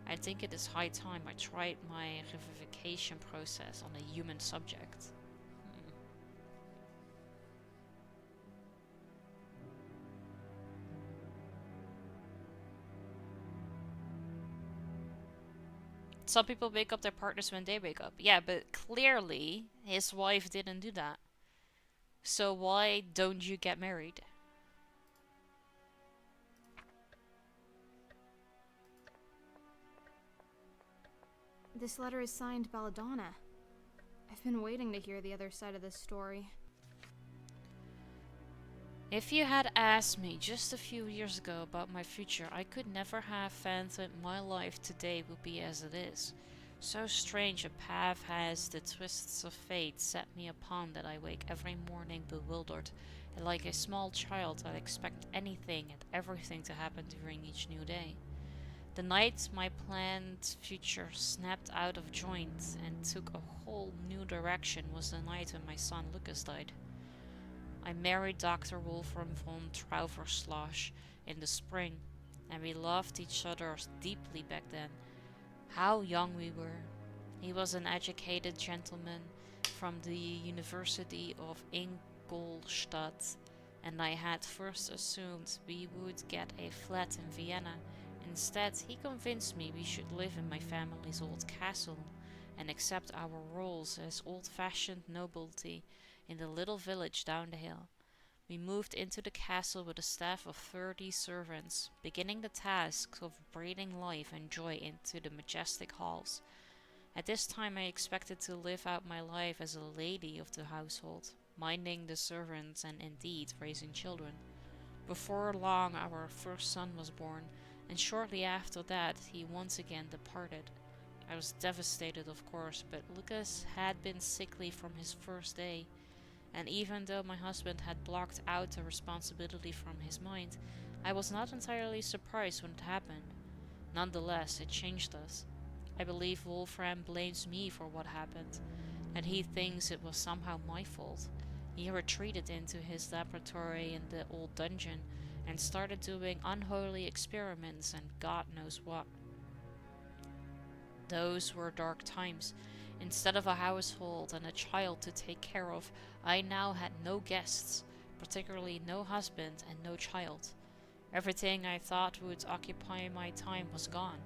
I think it is high time I tried my revivification process on a human subject. Some people wake up their partners when they wake up. Yeah, but clearly his wife didn't do that. So why don't you get married? This letter is signed Belladonna. I've been waiting to hear the other side of this story. If you had asked me just a few years ago about my future, I could never have fathomed my life today would be as it is. So strange a path has the twists of fate set me upon that I wake every morning bewildered, and like a small child I expect anything and everything to happen during each new day. The night my planned future snapped out of joint and took a whole new direction was the night when my son Lucas died. I married Dr. Wolfram von Trauverslosh in the spring, and we loved each other deeply back then. How young we were. He was an educated gentleman from the University of Ingolstadt, and I had first assumed we would get a flat in Vienna. Instead, he convinced me we should live in my family's old castle and accept our roles as old-fashioned nobility in the little village down the hill. We moved into the castle with a staff of 30 servants, beginning the task of breathing life and joy into the majestic halls. At this time I expected to live out my life as a lady of the household, minding the servants and indeed raising children. Before long our first son was born, and shortly after that he once again departed. I was devastated, of course, but Lucas had been sickly from his first day, and even though my husband had blocked out the responsibility from his mind, I was not entirely surprised when it happened. Nonetheless, it changed us. I believe Wolfram blames me for what happened, and he thinks it was somehow my fault. He retreated into his laboratory in the old dungeon, and started doing unholy experiments and God knows what. Those were dark times. Instead of a household and a child to take care of, I now had no guests, particularly no husband and no child. Everything I thought would occupy my time was gone,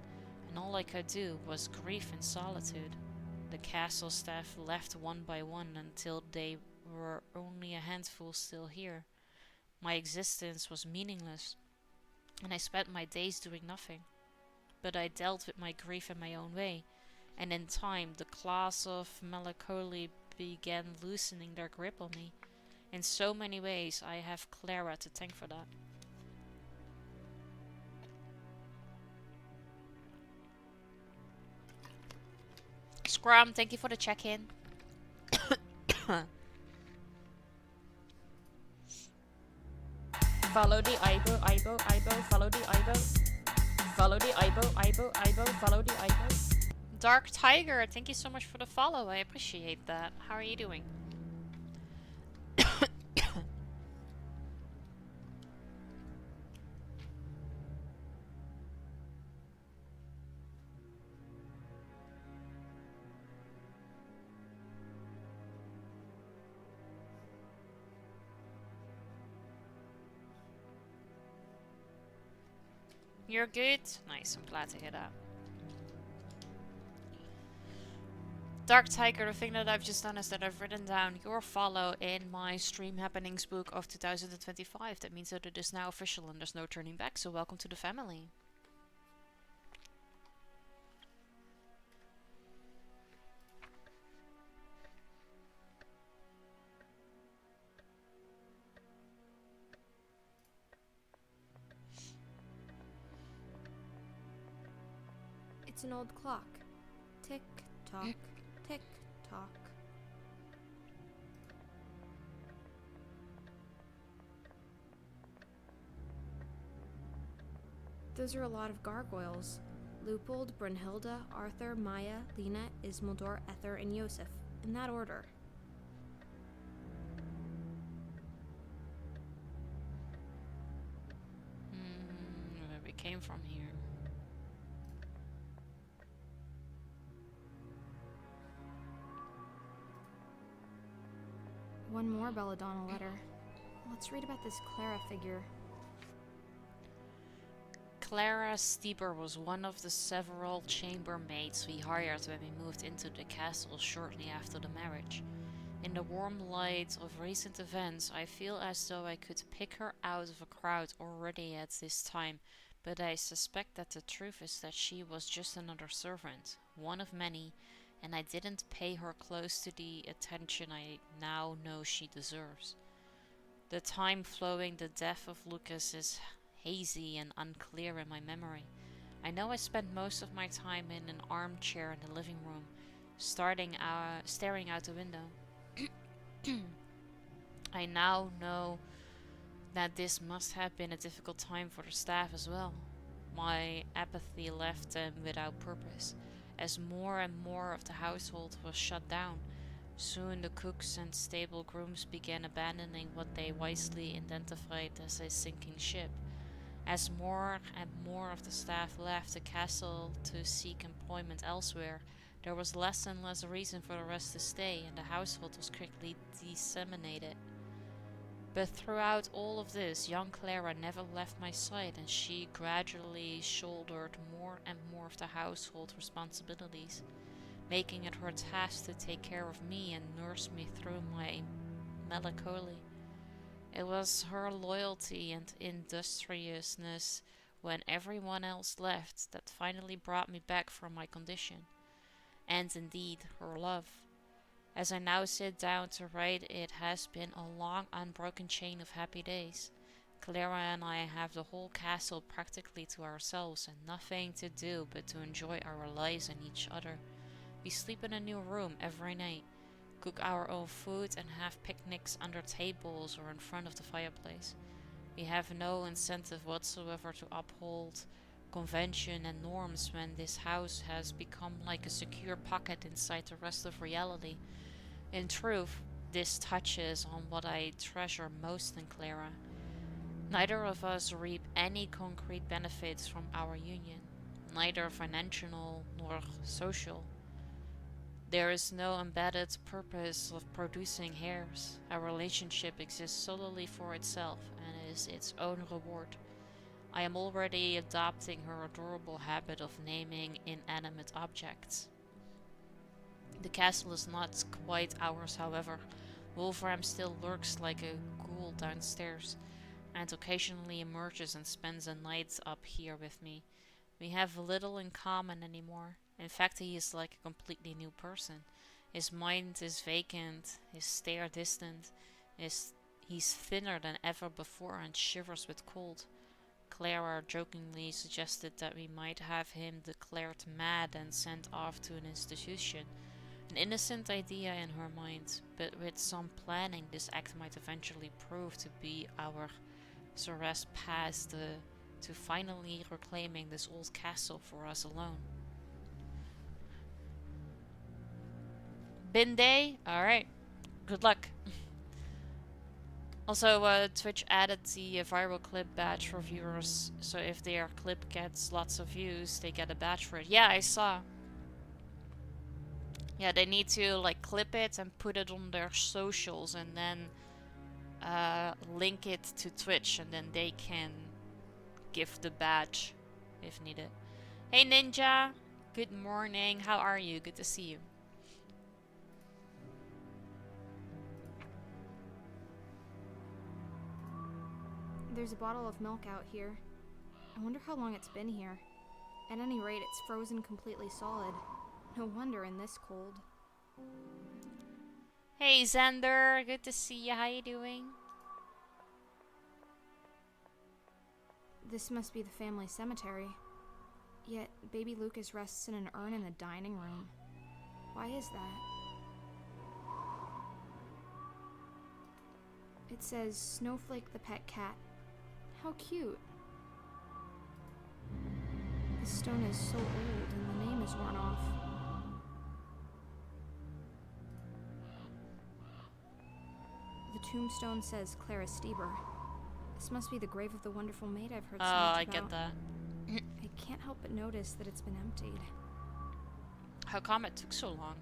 and all I could do was grief and solitude. The castle staff left one by one until they were only a handful still here. My existence was meaningless, and I spent my days doing nothing. But I dealt with my grief in my own way, and in time the claws of melancholy began loosening their grip on me. In so many ways I have Clara to thank for that. Scrum, thank you for the check-in. Follow the Ibo, follow the Ibo. Follow the Ibo, follow the Ibo. Dark Tiger, thank you so much for the follow. I appreciate that. How are you doing? You're good? Nice, I'm glad to hear that. Dark Tiger, the thing that I've just done is that I've written down your follow in my Stream Happenings book of 2025. That means that it is now official and there's no turning back, so welcome to the family. It's an old clock. Tick tock, tick tock. Those are a lot of gargoyles. Leupold, Brunhilde, Arthur, Maya, Lena, Ismildor, Ether, and Yosef. In that order. Where we came from here. One more Belladonna letter. Let's read about this Clara figure. Clara Steeper was one of the several chambermaids we hired when we moved into the castle shortly after the marriage. In the warm light of recent events, I feel as though I could pick her out of a crowd already at this time, but I suspect that the truth is that she was just another servant, one of many, and I didn't pay her close to the attention I now know she deserves. The time following the death of Lucas is hazy and unclear in my memory. I know I spent most of my time in an armchair in the living room, staring out the window. I now know that this must have been a difficult time for the staff as well. My apathy left them without purpose, as more and more of the household was shut down. Soon the cooks and stable grooms began abandoning what they wisely identified as a sinking ship. As more and more of the staff left the castle to seek employment elsewhere, there was less and less reason for the rest to stay, and the household was quickly disseminated. But throughout all of this, young Clara never left my side, and she gradually shouldered more and more of the household responsibilities, making it her task to take care of me and nurse me through my melancholy. It was her loyalty and industriousness when everyone else left that finally brought me back from my condition, and indeed her love. As I now sit down to write, it has been a long, unbroken chain of happy days. Clara and I have the whole castle practically to ourselves and nothing to do but to enjoy our lives and each other. We sleep in a new room every night, cook our own food, and have picnics under tables or in front of the fireplace. We have no incentive whatsoever to uphold convention and norms when this house has become like a secure pocket inside the rest of reality. In truth, this touches on what I treasure most in Clara. Neither of us reap any concrete benefits from our union, neither financial nor social. There is no embedded purpose of producing heirs. Our relationship exists solely for itself and is its own reward. I am already adopting her adorable habit of naming inanimate objects. The castle is not quite ours, however. Wolfram still lurks like a ghoul downstairs, and occasionally emerges and spends a night up here with me. We have little in common anymore. In fact, he is like a completely new person. His mind is vacant, his stare distant, he's thinner than ever before and shivers with cold. Clara jokingly suggested that we might have him declared mad and sent off to an institution. An innocent idea in her mind, but with some planning this act might eventually prove to be our Ceres path to finally reclaiming this old castle for us alone. Bin day? Alright. Good luck. Also, Twitch added the viral clip badge for viewers, so if their clip gets lots of views, they get a badge for it. Yeah, I saw. Yeah, they need to like clip it and put it on their socials and then link it to Twitch, and then they can give the badge if needed. Hey Ninja! Good morning, how are you? Good to see you. There's a bottle of milk out here. I wonder how long it's been here. At any rate, it's frozen completely solid. No wonder in this cold. Hey Xander, good to see you. How you doing? This must be the family cemetery. Yet, baby Lucas rests in an urn in the dining room. Why is that? It says, Snowflake the pet cat. How cute. The stone is so old and the name is worn off. The tombstone says Clara Stieber. This must be the grave of the wonderful maid I've heard so much about. I get that. I can't help but notice that it's been emptied. How come it took so long?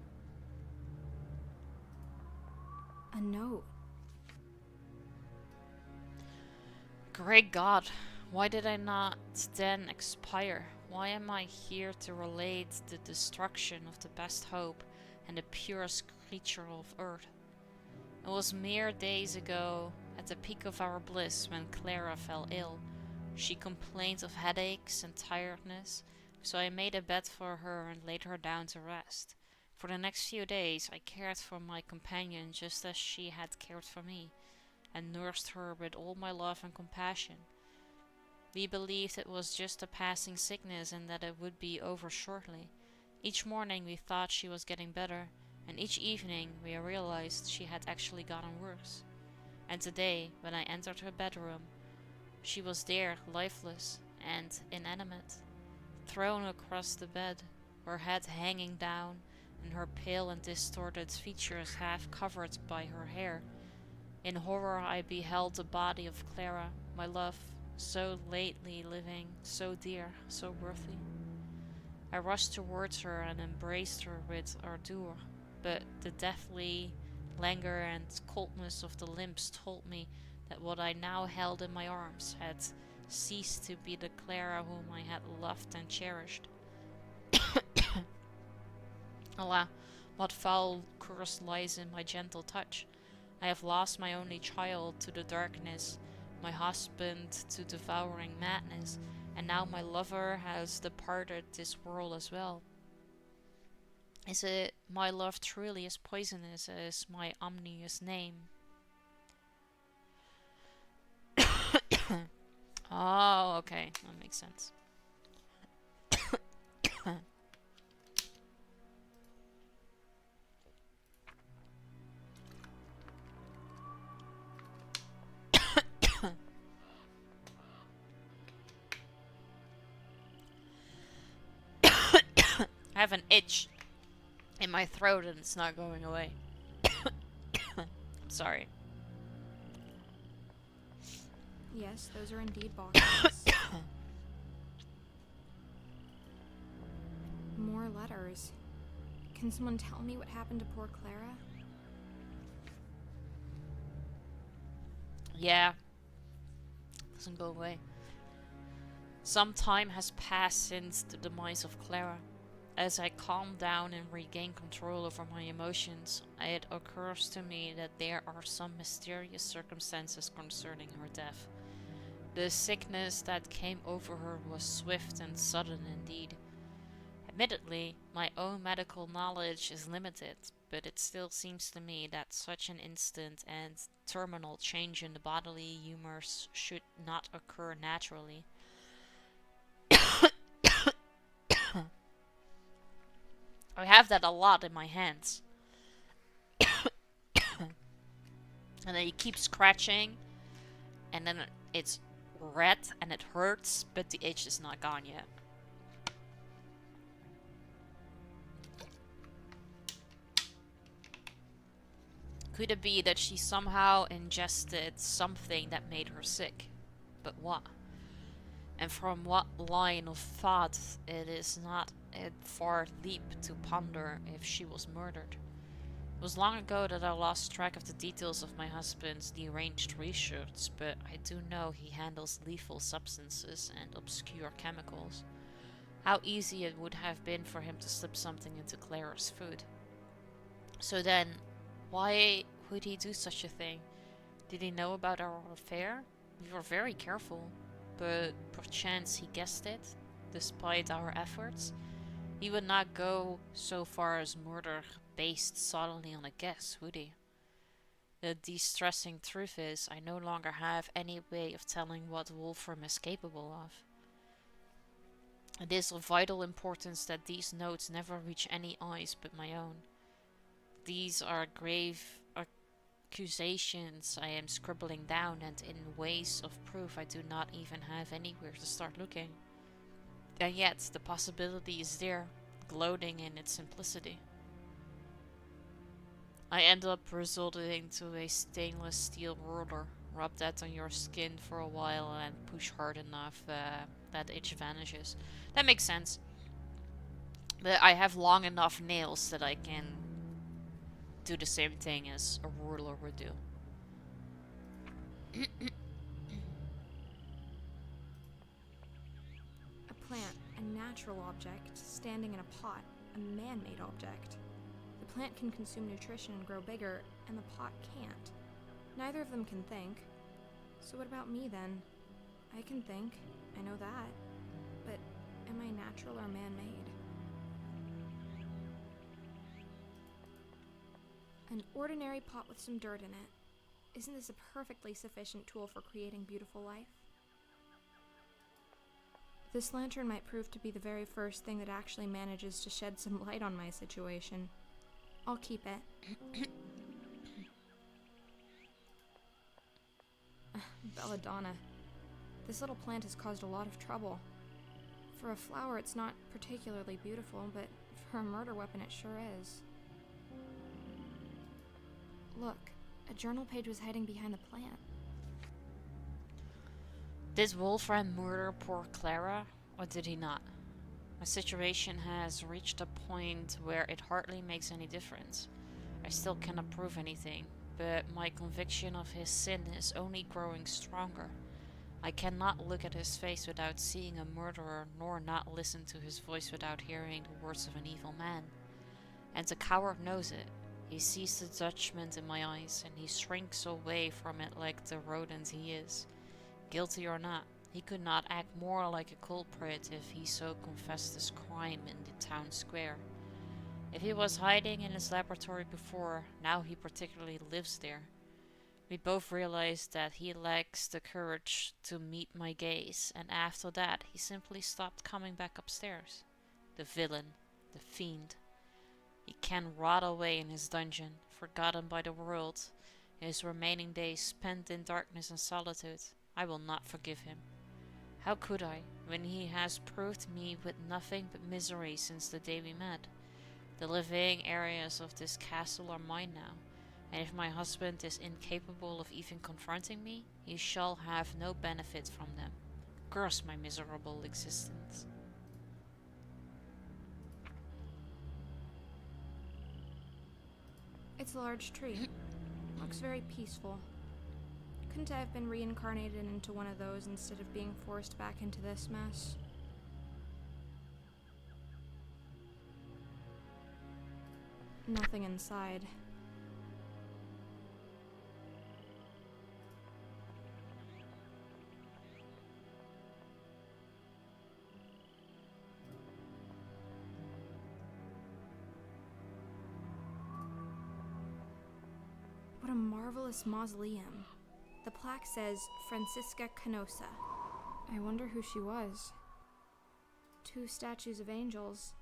A note. Great God, why did I not then expire? Why am I here to relate the destruction of the best hope and the purest creature of earth? It was mere days ago, at the peak of our bliss, when Clara fell ill. She complained of headaches and tiredness, so I made a bed for her and laid her down to rest. For the next few days I cared for my companion just as she had cared for me, and nursed her with all my love and compassion. We believed it was just a passing sickness and that it would be over shortly. Each morning we thought she was getting better, and each evening we realized she had actually gotten worse. And today, when I entered her bedroom, she was there, lifeless and inanimate, thrown across the bed, her head hanging down, and her pale and distorted features half covered by her hair. In horror I beheld the body of Clara, my love, so lately living, so dear, so worthy. I rushed towards her and embraced her with ardor, but the deathly languor and coldness of the limbs told me that what I now held in my arms had ceased to be the Clara whom I had loved and cherished. Alas, what foul curse lies in my gentle touch? I have lost my only child to the darkness, my husband to devouring madness, and now my lover has departed this world as well. Is it my love truly as poisonous as my ominous name? Oh, okay, that makes sense. I have an itch in my throat and it's not going away. Sorry. Yes, those are indeed boxes. More letters. Can someone tell me what happened to poor Clara? Yeah. Doesn't go away. Some time has passed since the demise of Clara. As I calm down and regain control over my emotions, it occurs to me that there are some mysterious circumstances concerning her death. The sickness that came over her was swift and sudden indeed. Admittedly, my own medical knowledge is limited, but it still seems to me that such an instant and terminal change in the bodily humours should not occur naturally. I have that a lot in my hands. And then you keep scratching, and then it's red and it hurts, but the itch is not gone yet. Could it be that she somehow ingested something that made her sick? But what? And from what line of thought? It is not a far leap to ponder if she was murdered. It was long ago that I lost track of the details of my husband's deranged research, but I do know he handles lethal substances and obscure chemicals. How easy it would have been for him to slip something into Clara's food. So then, why would he do such a thing? Did he know about our affair? We were very careful, but perchance he guessed it, despite our efforts. He would not go so far as murder based solely on a guess, would he? The distressing truth is, I no longer have any way of telling what Wolfram is capable of. It is of vital importance that these notes never reach any eyes but my own. These are grave accusations I am scribbling down, and in ways of proof I do not even have anywhere to start looking. And yet, the possibility is there, gloating in its simplicity. I end up resorting to a stainless steel ruler. Rub that on your skin for a while and push hard enough that itch vanishes. That makes sense. But I have long enough nails that I can do the same thing as a ruler would do. A plant, a natural object, standing in a pot, a man-made object. The plant can consume nutrition and grow bigger, and the pot can't. Neither of them can think. So what about me then? I can think, I know that. But am I natural or man-made? An ordinary pot with some dirt in it. Isn't this a perfectly sufficient tool for creating beautiful life? This lantern might prove to be the very first thing that actually manages to shed some light on my situation. I'll keep it. Belladonna. This little plant has caused a lot of trouble. For a flower, it's not particularly beautiful, but for a murder weapon, it sure is. Look, a journal page was hiding behind the plant. Did Wolfram murder poor Clara, or did he not? My situation has reached a point where it hardly makes any difference. I still cannot prove anything, but my conviction of his sin is only growing stronger. I cannot look at his face without seeing a murderer, nor not listen to his voice without hearing the words of an evil man. And the coward knows it. He sees the judgment in my eyes, and he shrinks away from it like the rodent he is. Guilty or not, he could not act more like a culprit if he so confessed his crime in the town square. If he was hiding in his laboratory before, now he particularly lives there. We both realized that he lacks the courage to meet my gaze, and after that he simply stopped coming back upstairs. The villain, the fiend. He can rot away in his dungeon, forgotten by the world, his remaining days spent in darkness and solitude. I will not forgive him. How could I, when he has proved me with nothing but misery since the day we met? The living areas of this castle are mine now, and if my husband is incapable of even confronting me, he shall have no benefit from them. Curse my miserable existence. It's a large tree. Looks very peaceful. Couldn't I have been reincarnated into one of those instead of being forced back into this mess? Nothing inside. What a marvelous mausoleum. The plaque says Francisca Canosa. I wonder who she was. 2 statues of angels.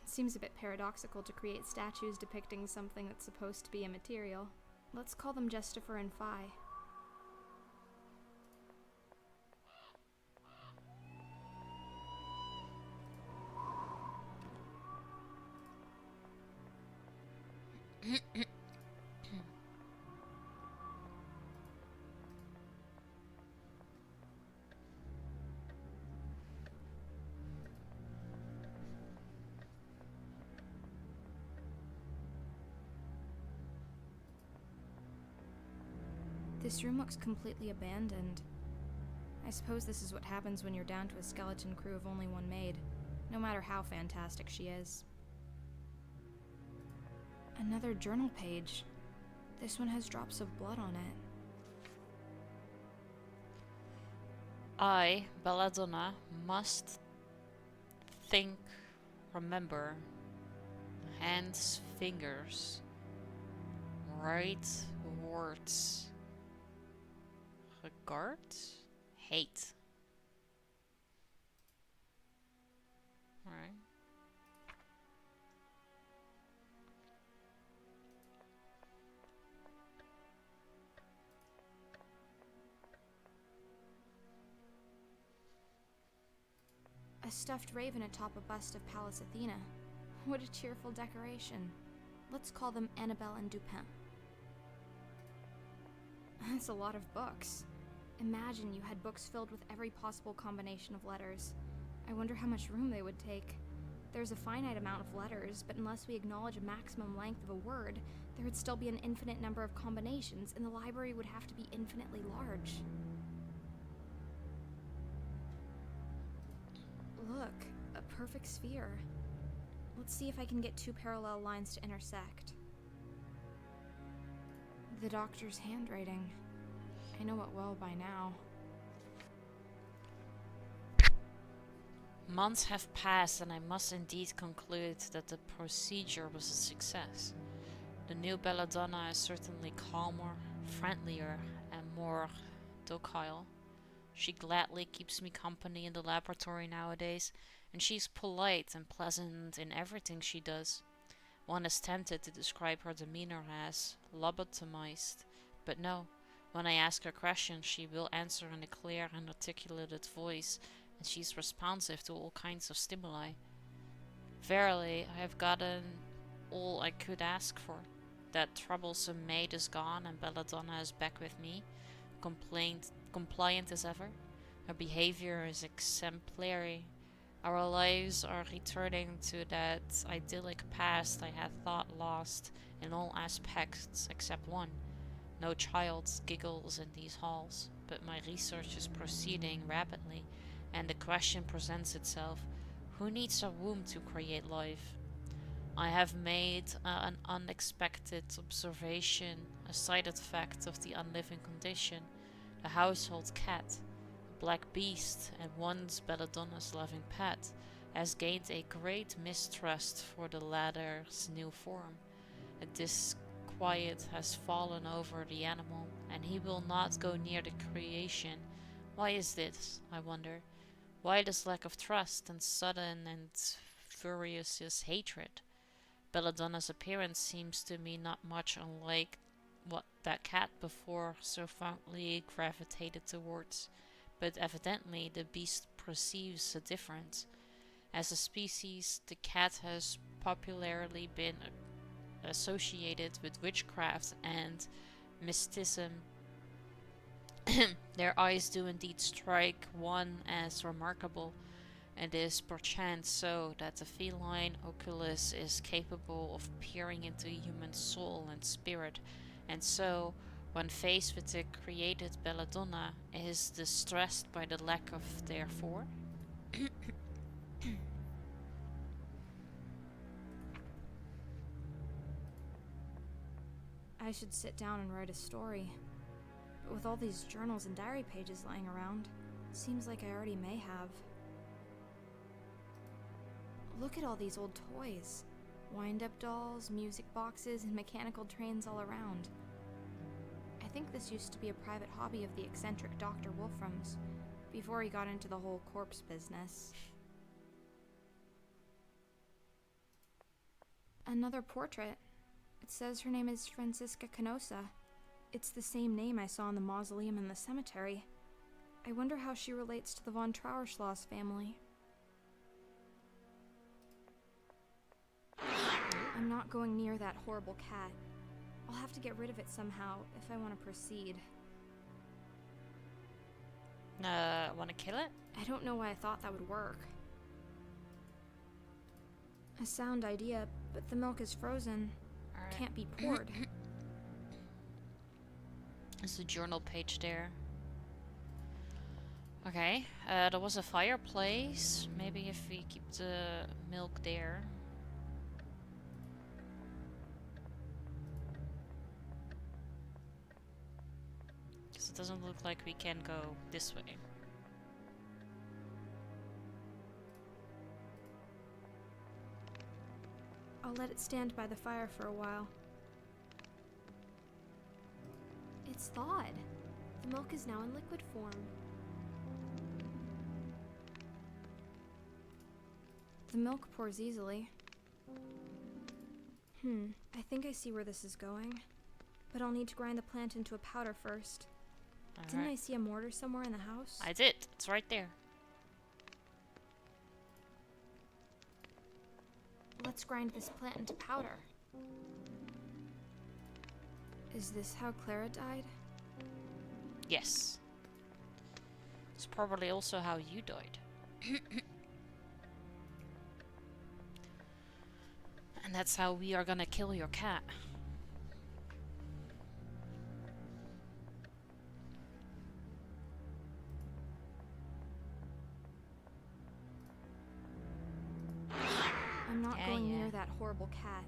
It seems a bit paradoxical to create statues depicting something that's supposed to be immaterial. Let's call them Justifer and Phi. This room looks completely abandoned. I suppose this is what happens when you're down to a skeleton crew of only one maid, no matter how fantastic she is. Another journal page. This one has drops of blood on it. I, Belladonna, must think, remember, hands, fingers, right words, regard, hate. Alright. A stuffed raven atop a bust of Pallas Athena. What a cheerful decoration. Let's call them Annabelle and Dupin. That's a lot of books. Imagine you had books filled with every possible combination of letters. I wonder how much room they would take. There's a finite amount of letters, but unless we acknowledge a maximum length of a word, there would still be an infinite number of combinations, and the library would have to be infinitely large. Look, a perfect sphere. Let's see if I can get 2 parallel lines to intersect. The doctor's handwriting. I know it well by now. Months have passed and I must indeed conclude that the procedure was a success. The new Belladonna is certainly calmer, friendlier, and more docile. She gladly keeps me company in the laboratory nowadays, and she's polite and pleasant in everything she does. One is tempted to describe her demeanor as lobotomized, but no. When I ask her questions, she will answer in a clear and articulated voice, and she's responsive to all kinds of stimuli. Verily, I have gotten all I could ask for. That troublesome maid is gone, and Belladonna is back with me, compliant as ever. Her behavior is exemplary. Our lives are returning to that idyllic past I had thought lost in all aspects except one. No child giggles in these halls, but my research is proceeding rapidly, and the question presents itself: who needs a womb to create life? I have made an unexpected observation, a side effect of the unliving condition. The household cat, a black beast and once Belladonna's loving pet, has gained a great mistrust for the latter's new form. A disquiet has fallen over the animal, and he will not go near the creation. Why is this, I wonder? Why this lack of trust and sudden and furious hatred? Belladonna's appearance seems to me not much unlike what that cat before so fondly gravitated towards, but evidently the beast perceives a difference. As a species, the cat has popularly been associated with witchcraft and mysticism. Their eyes do indeed strike one as remarkable, and is perchance so that the feline oculus is capable of peering into a human soul and spirit, and so, when faced with the created Belladonna, is distressed by the lack of therefore. I should sit down and write a story. But with all these journals and diary pages lying around, seems like I already may have. Look at all these old toys. Wind-up dolls, music boxes, and mechanical trains all around. I think this used to be a private hobby of the eccentric Dr. Wolfram's, before he got into the whole corpse business. Another portrait. It says her name is Francisca Canosa. It's the same name I saw in the mausoleum in the cemetery. I wonder how she relates to the von Trauerschloss family. I'm not going near that horrible cat. I'll have to get rid of it somehow if I want to proceed. Want to kill it? I don't know why I thought that would work. A sound idea, but the milk is frozen. Alright. Can't be poured. There's a journal page there. Okay, there was a fireplace. Maybe if we keep the milk there. Because it doesn't look like we can go this way. I'll let it stand by the fire for a while. It's thawed. The milk is now in liquid form. The milk pours easily. I think I see where this is going. But I'll need to grind the plant into a powder first. Didn't I see a mortar somewhere in the house? I did. It's right there. Let's grind this plant into powder. Is this how Clara died? Yes. It's probably also how you died. And that's how we are gonna kill your cat. I'm not going near that horrible cat.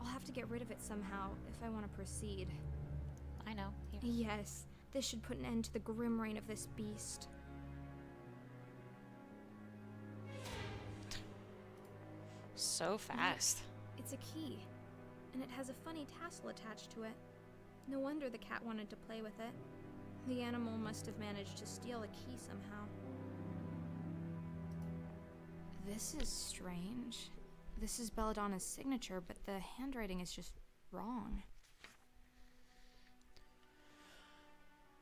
I'll have to get rid of it somehow if I want to proceed. I know. Here. Yes, this should put an end to the grim reign of this beast. So fast. It's a key, and it has a funny tassel attached to it. No wonder the cat wanted to play with it. The animal must have managed to steal a key somehow. This is strange. This is Belladonna's signature, but the handwriting is just wrong.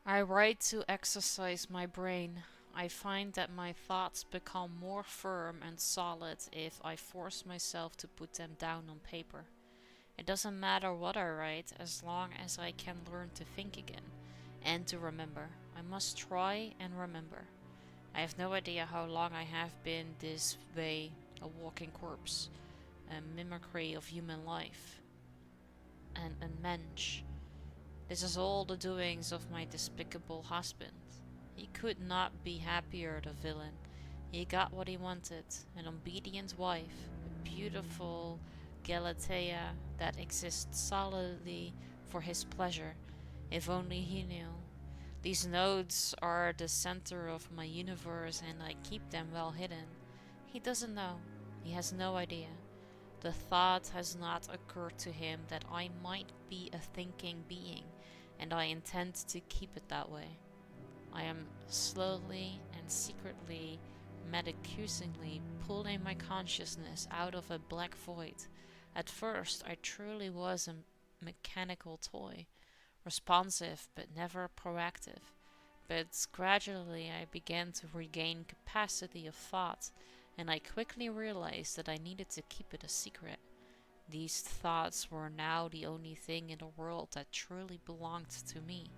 I write to exercise my brain. I find that my thoughts become more firm and solid if I force myself to put them down on paper. It doesn't matter what I write, as long as I can learn to think again and to remember. I must try and remember. I have no idea how long I have been this way, a walking corpse, a mimicry of human life, and a mensch. This is all the doings of my despicable husband. He could not be happier, the villain. He got what he wanted, an obedient wife, a beautiful Galatea that exists solely for his pleasure, if only he knew. These notes are the center of my universe and I keep them well hidden. He doesn't know. He has no idea. The thought has not occurred to him that I might be a thinking being, and I intend to keep it that way. I am slowly and secretly, meditatingly pulling my consciousness out of a black void. At first, I truly was a mechanical toy, responsive but never proactive. But gradually I began to regain capacity of thought, and I quickly realized that I needed to keep it a secret. These thoughts were now the only thing in the world that truly belonged to me.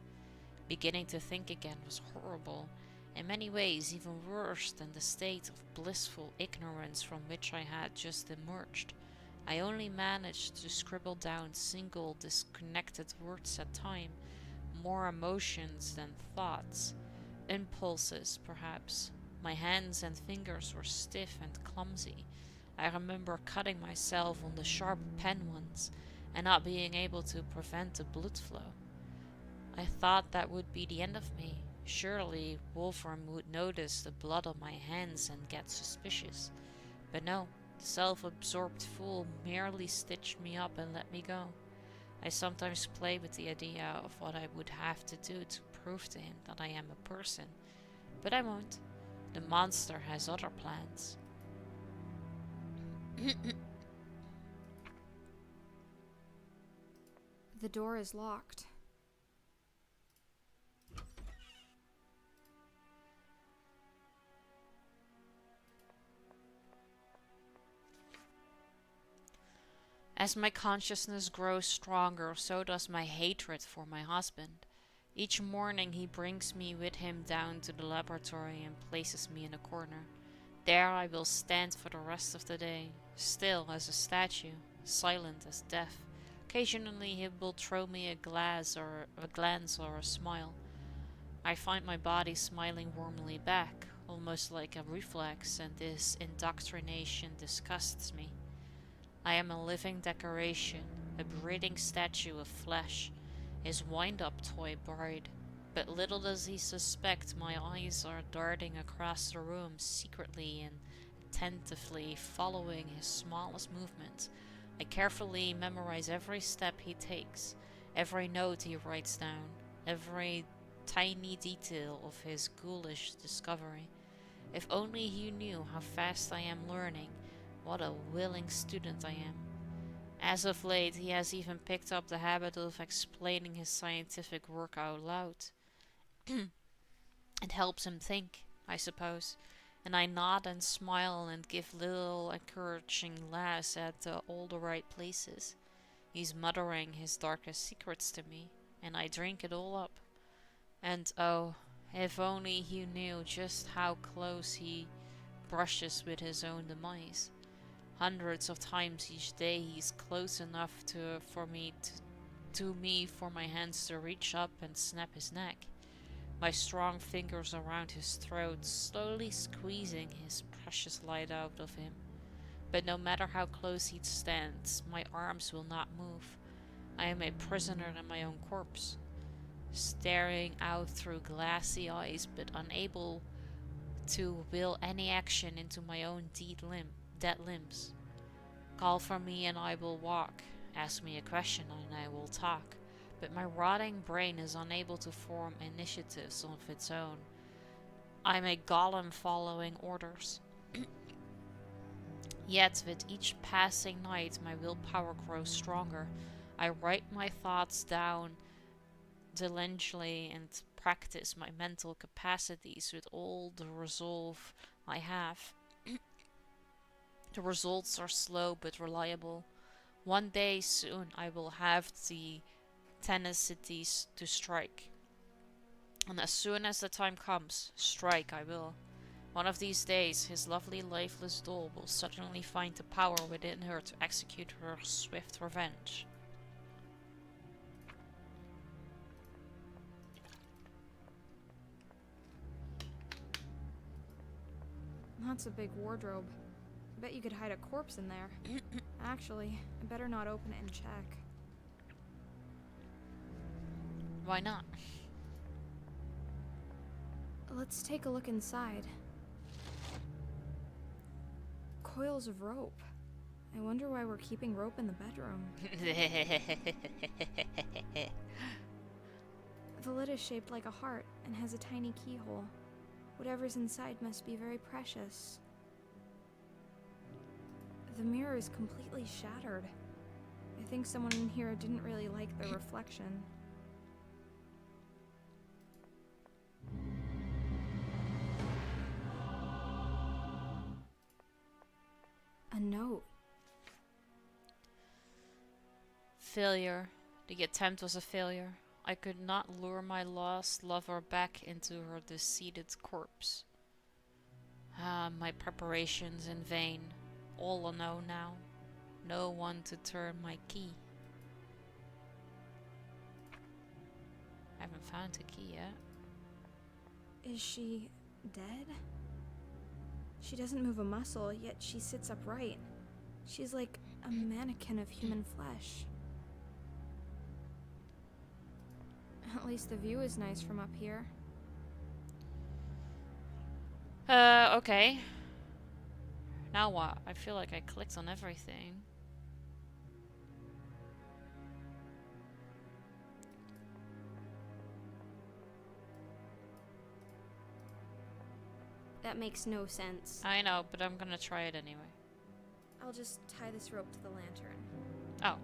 Beginning to think again was horrible, in many ways even worse than the state of blissful ignorance from which I had just emerged. I only managed to scribble down single disconnected words at a time, more emotions than thoughts, impulses perhaps. My hands and fingers were stiff and clumsy. I remember cutting myself on the sharp pen once and not being able to prevent the blood flow. I thought that would be the end of me. Surely Wolfram would notice the blood on my hands and get suspicious. But no, the self-absorbed fool merely stitched me up and let me go. I sometimes play with the idea of what I would have to do to prove to him that I am a person. But I won't. The monster has other plans. The door is locked. As my consciousness grows stronger, so does my hatred for my husband. Each morning he brings me with him down to the laboratory and places me in a corner. There I will stand for the rest of the day, still as a statue, silent as death. Occasionally he will throw me a glance or a smile. I find my body smiling warmly back, almost like a reflex, and this indoctrination disgusts me. I am a living decoration, a breathing statue of flesh, his wind-up toy bride. But little does he suspect my eyes are darting across the room secretly and attentively following his smallest movements. I carefully memorize every step he takes, every note he writes down, every tiny detail of his ghoulish discovery. If only he knew how fast I am learning, what a willing student I am. As of late, he has even picked up the habit of explaining his scientific work out loud. It helps him think, I suppose, and I nod and smile and give little encouraging laughs at all the right places. He's muttering his darkest secrets to me, and I drink it all up. And oh, if only he knew just how close he brushes with his own demise. Hundreds of times each day he's close enough for my hands to reach up and snap his neck. My strong fingers around his throat, slowly squeezing his precious light out of him. But no matter how close he stands, my arms will not move. I am a prisoner in my own corpse, staring out through glassy eyes, but unable to will any action into my own dead limbs. Call for me and I will walk. Ask me a question and I will talk. But my rotting brain is unable to form initiatives of its own. I'm a golem following orders. Yet with each passing night my willpower grows stronger. I write my thoughts down diligently and practice my mental capacities with all the resolve I have. The results are slow but reliable. One day soon I will have the tenacity to strike. And as soon as the time comes, strike I will. One of these days, his lovely lifeless doll will suddenly find the power within her to execute her swift revenge. That's a big wardrobe. I bet you could hide a corpse in there. Actually, I better not open it and check. Why not? Let's take a look inside. Coils of rope. I wonder why we're keeping rope in the bedroom. The lid is shaped like a heart and has a tiny keyhole. Whatever's inside must be very precious. The mirror is completely shattered. I think someone in here didn't really like the reflection. A note. failure. The attempt was a failure. I could not lure my lost lover back into her deceded corpse. Ah, my preparations in vain. All alone now. No one to turn my key. I haven't found the key yet. Is she dead? She doesn't move a muscle, yet she sits upright. She's like a mannequin of human flesh. At least the view is nice from up here. Okay. Now what? I feel like I clicked on everything. That makes no sense. I know, but I'm gonna try it anyway. I'll just tie this rope to the lantern. Oh.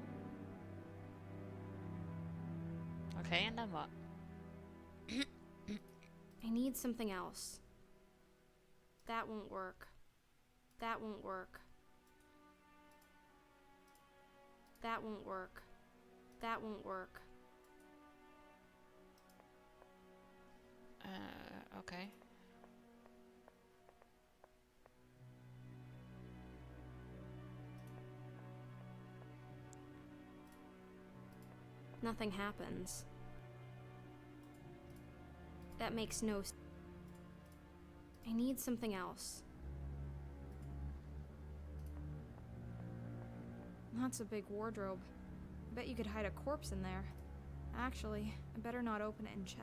Okay, and then what? I need something else. That won't work. That won't work. That won't work. That won't work. Okay. Nothing happens. That makes no sense. I need something else. That's a big wardrobe. I bet you could hide a corpse in there. Actually, I better not open it and check.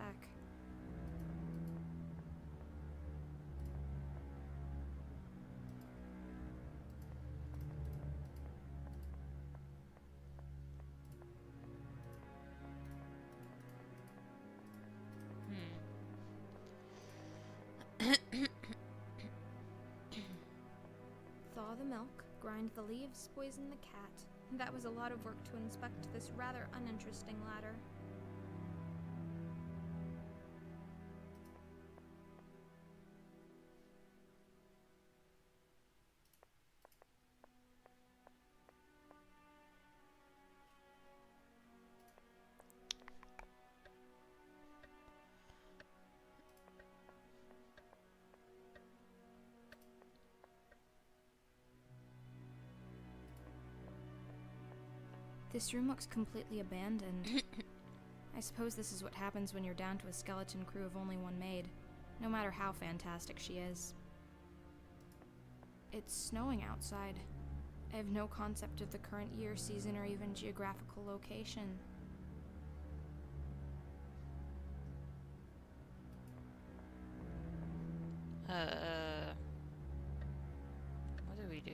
Thaw the milk, grind the leaves, poison the cat. That was a lot of work to inspect this rather uninteresting ladder. This room looks completely abandoned. I suppose this is what happens when you're down to a skeleton crew of only one maid, no matter how fantastic she is. It's snowing outside. I have no concept of the current year, season, or even geographical location. What do we do?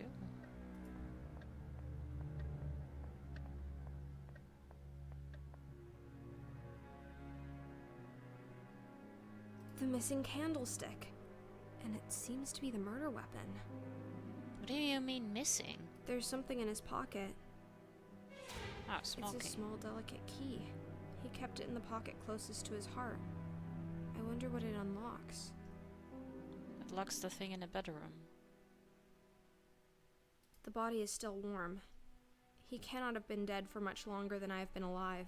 The missing candlestick. And it seems to be the murder weapon. What do you mean missing? There's something in his pocket. Oh, smoking. It's a small, delicate key. He kept it in the pocket closest to his heart. I wonder what it unlocks. It locks the thing in the bedroom. The body is still warm. He cannot have been dead for much longer than I have been alive.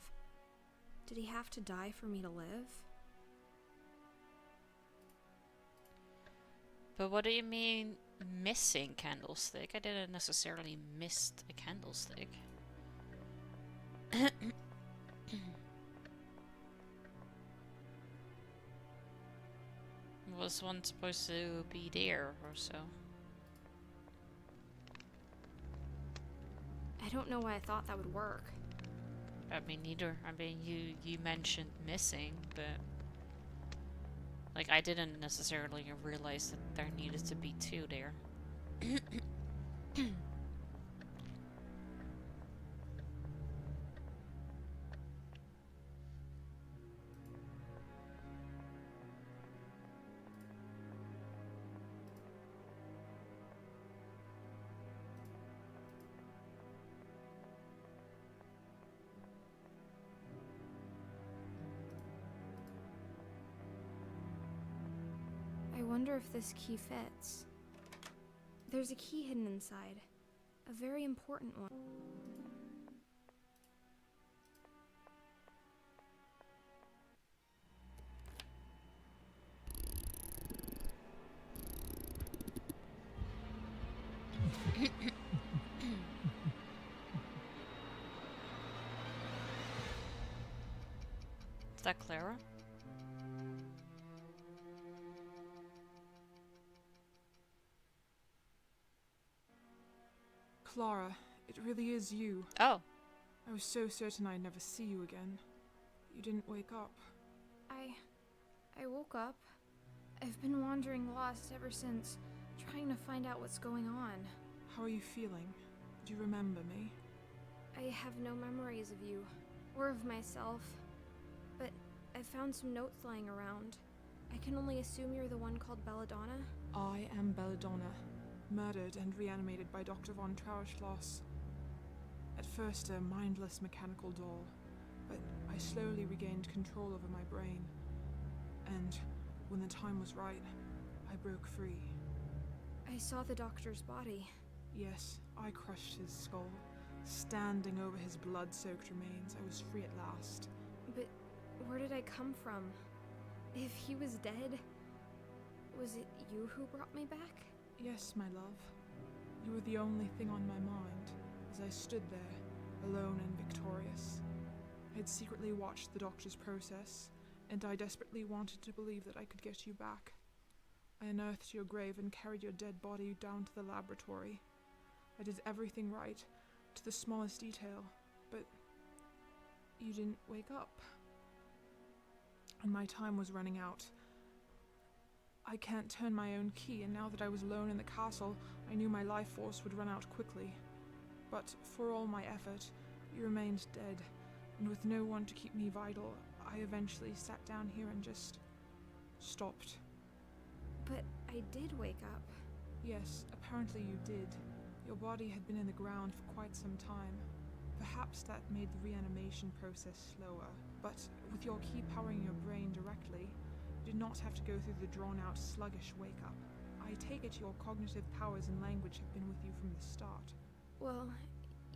Did he have to die for me to live? But what do you mean missing candlestick? I didn't necessarily miss a candlestick. Was one supposed to be there or so? I don't know why I thought that would work. I mean, neither. I mean, you mentioned missing, but like I didn't necessarily realize that there needed to be two there. I wonder if this key fits. There's a key hidden inside. A very important one. Is that Clara? Clara, it really is you. Oh. I was so certain I'd never see you again. You didn't wake up. I woke up. I've been wandering lost ever since, trying to find out what's going on. How are you feeling? Do you remember me? I have no memories of you, or of myself, but I found some notes lying around. I can only assume you're the one called Belladonna? I am Belladonna, murdered and reanimated by Dr. von Trauerschloss. At first a mindless mechanical doll, but I slowly regained control over my brain. And when the time was right, I broke free. I saw the doctor's body. Yes, I crushed his skull. Standing over his blood-soaked remains, I was free at last. But where did I come from? If he was dead, was it you who brought me back? Yes, my love. You were the only thing on my mind as I stood there, alone and victorious. I had secretly watched the doctor's process, and I desperately wanted to believe that I could get you back. I unearthed your grave and carried your dead body down to the laboratory. I did everything right, to the smallest detail, but you didn't wake up. And my time was running out. I can't turn my own key, and now that I was alone in the castle, I knew my life force would run out quickly. But for all my effort, you remained dead, and with no one to keep me vital, I eventually sat down here and just stopped. But I did wake up. Yes, apparently you did. Your body had been in the ground for quite some time. Perhaps that made the reanimation process slower, but with your key powering your brain directly, you did not have to go through the drawn-out, sluggish wake-up. I take it your cognitive powers and language have been with you from the start. Well,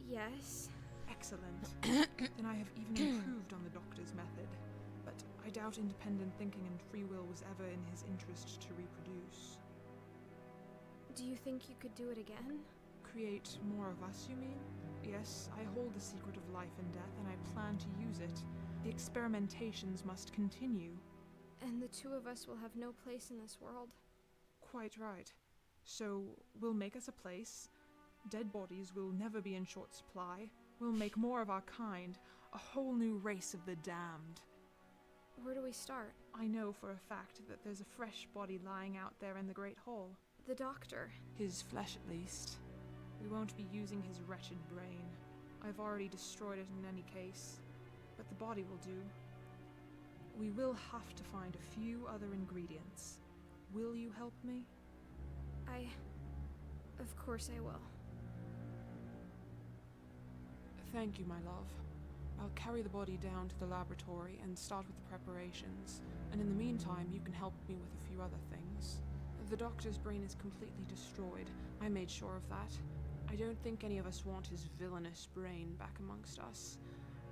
yes. Excellent. Then I have even improved on the doctor's method, but I doubt independent thinking and free will was ever in his interest to reproduce. Do you think you could do it again? Create more of us, you mean? Yes, I hold the secret of life and death, and I plan to use it. The experimentations must continue. And the two of us will have no place in this world. Quite right. So, we'll make us a place. Dead bodies will never be in short supply. We'll make more of our kind, a whole new race of the damned. Where do we start? I know for a fact that there's a fresh body lying out there in the Great Hall. The doctor. His flesh, at least. We won't be using his wretched brain. I've already destroyed it in any case. But the body will do. We will have to find a few other ingredients. Will you help me? Of course I will. Thank you, my love. I'll carry the body down to the laboratory and start with the preparations. And in the meantime, you can help me with a few other things. The doctor's brain is completely destroyed. I made sure of that. I don't think any of us want his villainous brain back amongst us.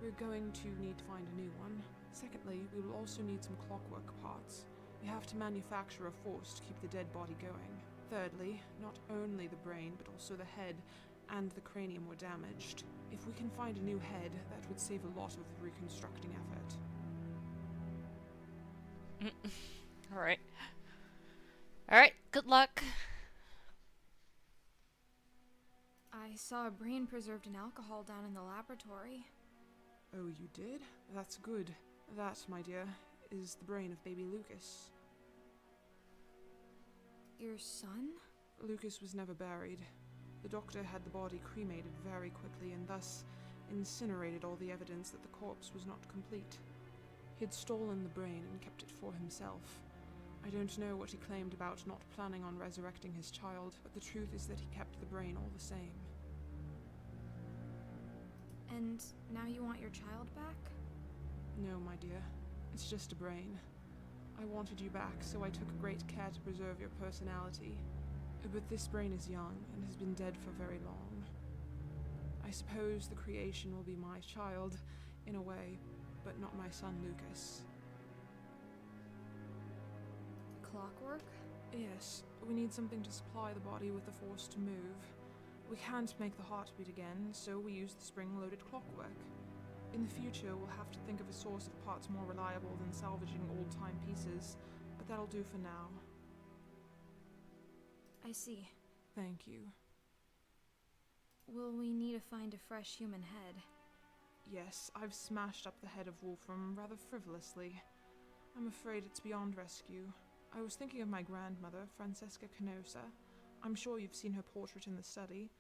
We're going to need to find a new one. Secondly, we will also need some clockwork parts. We have to manufacture a force to keep the dead body going. Thirdly, not only the brain, but also the head and the cranium were damaged. If we can find a new head, that would save a lot of the reconstructing effort. Alright. Alright, good luck. I saw a brain preserved in alcohol down in the laboratory. Oh, you did? That's good. That, my dear, is the brain of baby Lucas. Your son? Lucas was never buried. The doctor had the body cremated very quickly and thus incinerated all the evidence that the corpse was not complete. He'd stolen the brain and kept it for himself. I don't know what he claimed about not planning on resurrecting his child, but the truth is that he kept the brain all the same. And now you want your child back? No, my dear. It's just a brain. I wanted you back, so I took great care to preserve your personality. But this brain is young and has been dead for very long. I suppose the creation will be my child, in a way, but not my son Lucas. Clockwork? Yes, we need something to supply the body with the force to move. We can't make the heart beat again, so we use the spring-loaded clockwork. In the future, we'll have to think of a source of parts more reliable than salvaging old-time pieces, but that'll do for now. I see. Thank you. Will we need to find a fresh human head? Yes, I've smashed up the head of Wolfram rather frivolously. I'm afraid it's beyond rescue. I was thinking of my grandmother, Francesca Canosa. I'm sure you've seen her portrait in the study.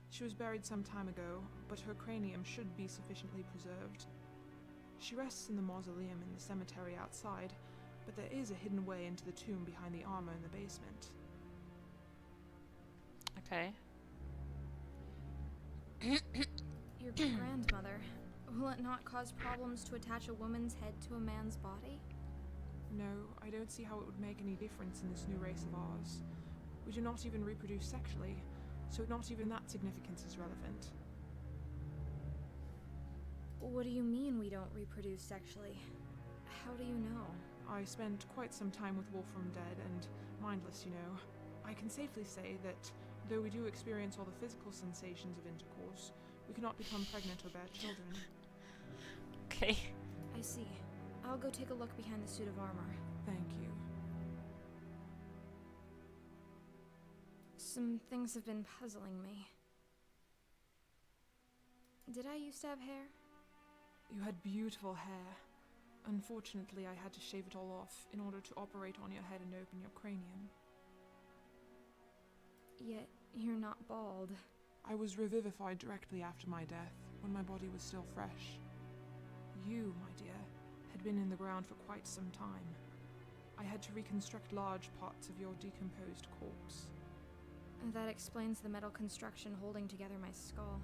She was buried some time ago, but her cranium should be sufficiently preserved. She rests in the mausoleum in the cemetery outside, but there is a hidden way into the tomb behind the armor in the basement. Okay. Your grandmother. Will it not cause problems to attach a woman's head to a man's body? No, I don't see how it would make any difference in this new race of ours. We do not even reproduce sexually, so not even that significance is relevant. What do you mean we don't reproduce sexually? How do you know? I spent quite some time with Wolfram dead and mindless, you know. I can safely say that, though we do experience all the physical sensations of intercourse, we cannot become pregnant or bear children. Okay. I see. I'll go take a look behind the suit of armor. Thank you. Some things have been puzzling me. Did I used to have hair? You had beautiful hair. Unfortunately, I had to shave it all off in order to operate on your head and open your cranium. Yet you're not bald. I was revivified directly after my death, when my body was still fresh. You, my dear, had been in the ground for quite some time. I had to reconstruct large parts of your decomposed corpse. That explains the metal construction holding together my skull.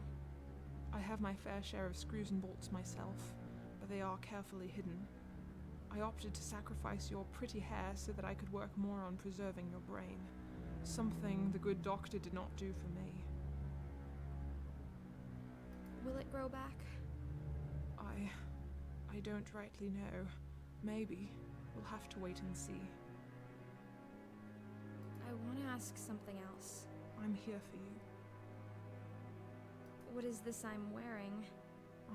I have my fair share of screws and bolts myself, but they are carefully hidden. I opted to sacrifice your pretty hair so that I could work more on preserving your brain. Something the good doctor did not do for me. Will it grow back? I don't rightly know. Maybe. We'll have to wait and see. I want to ask something else. I'm here for you. What is this I'm wearing?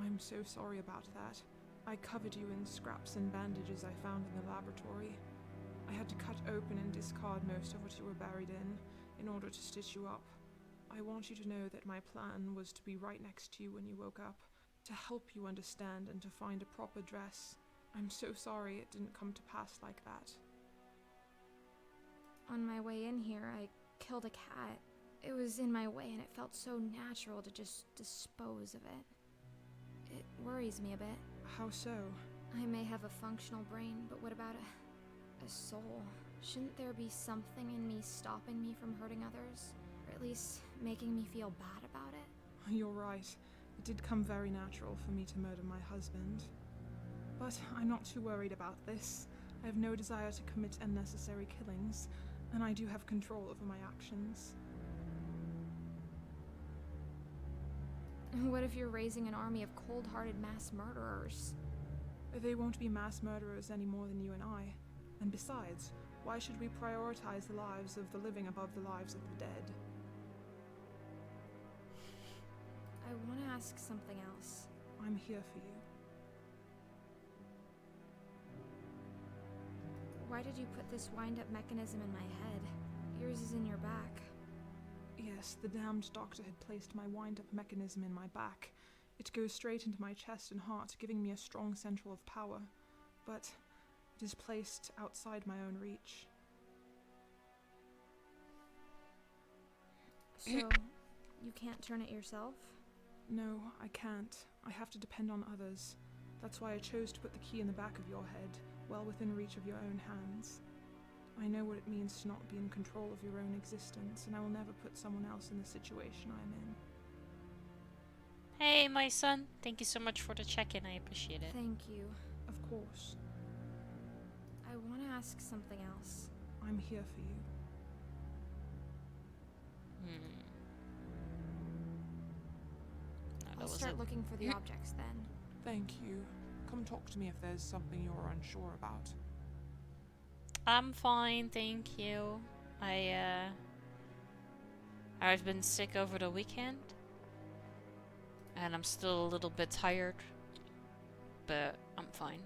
I'm so sorry about that. I covered you in scraps and bandages I found in the laboratory. I had to cut open and discard most of what you were buried in order to stitch you up. I want you to know that my plan was to be right next to you when you woke up, to help you understand and to find a proper dress. I'm so sorry it didn't come to pass like that. On my way in here, I killed a cat. It was in my way and it felt so natural to just dispose of it. It worries me a bit. How so? I may have a functional brain, but what about a soul? Shouldn't there be something in me stopping me from hurting others? Or at least making me feel bad about it? You're right. It did come very natural for me to murder my husband. But I'm not too worried about this. I have no desire to commit unnecessary killings, and I do have control over my actions. What if you're raising an army of cold-hearted mass murderers? They won't be mass murderers any more than you and I. And besides, why should we prioritize the lives of the living above the lives of the dead? I want to ask something else. I'm here for you. Why did you put this wind-up mechanism in my head? Yours is in your back. Yes, the damned doctor had placed my wind-up mechanism in my back. It goes straight into my chest and heart, giving me a strong central of power. But it is placed outside my own reach. So, you can't turn it yourself? No, I can't. I have to depend on others. That's why I chose to put the key in the back of your head, well within reach of your own hands. I know what it means to not be in control of your own existence, and I will never put someone else in the situation I'm in. Hey, my son. Thank you so much for the check-in. I appreciate it. Thank you. Of course. I want to ask something else. I'm here for you. No, that I'll was start it. looking for the objects then. Thank you. Come talk to me if there's something you're unsure about. I'm fine, thank you. I've been sick over the weekend, and I'm still a little bit tired, but I'm fine.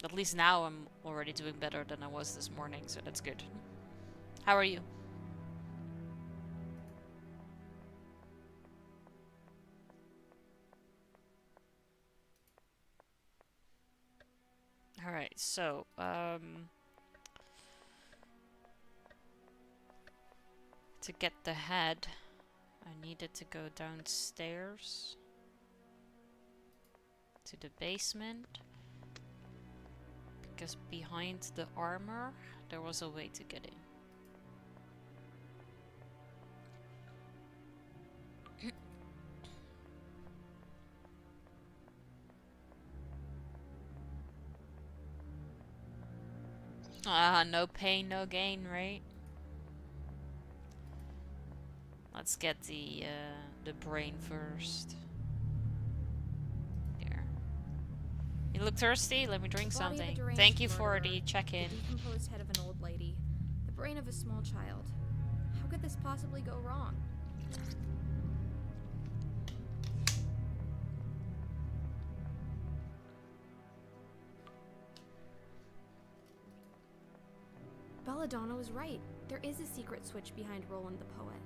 At least now I'm already doing better than I was this morning, so that's good. How are you? Alright, so, to get the head, I needed to go downstairs to the basement, because behind the armor there was a way to get in. No pain, no gain, right? Let's get the brain first. There. You look thirsty? Let me drink The body of a something. deranged Thank you for murderer, the check-in. The decomposed head of an old lady. The brain of a small child. How could this possibly go wrong? Belladonna was right. There is a secret switch behind Roland the poet.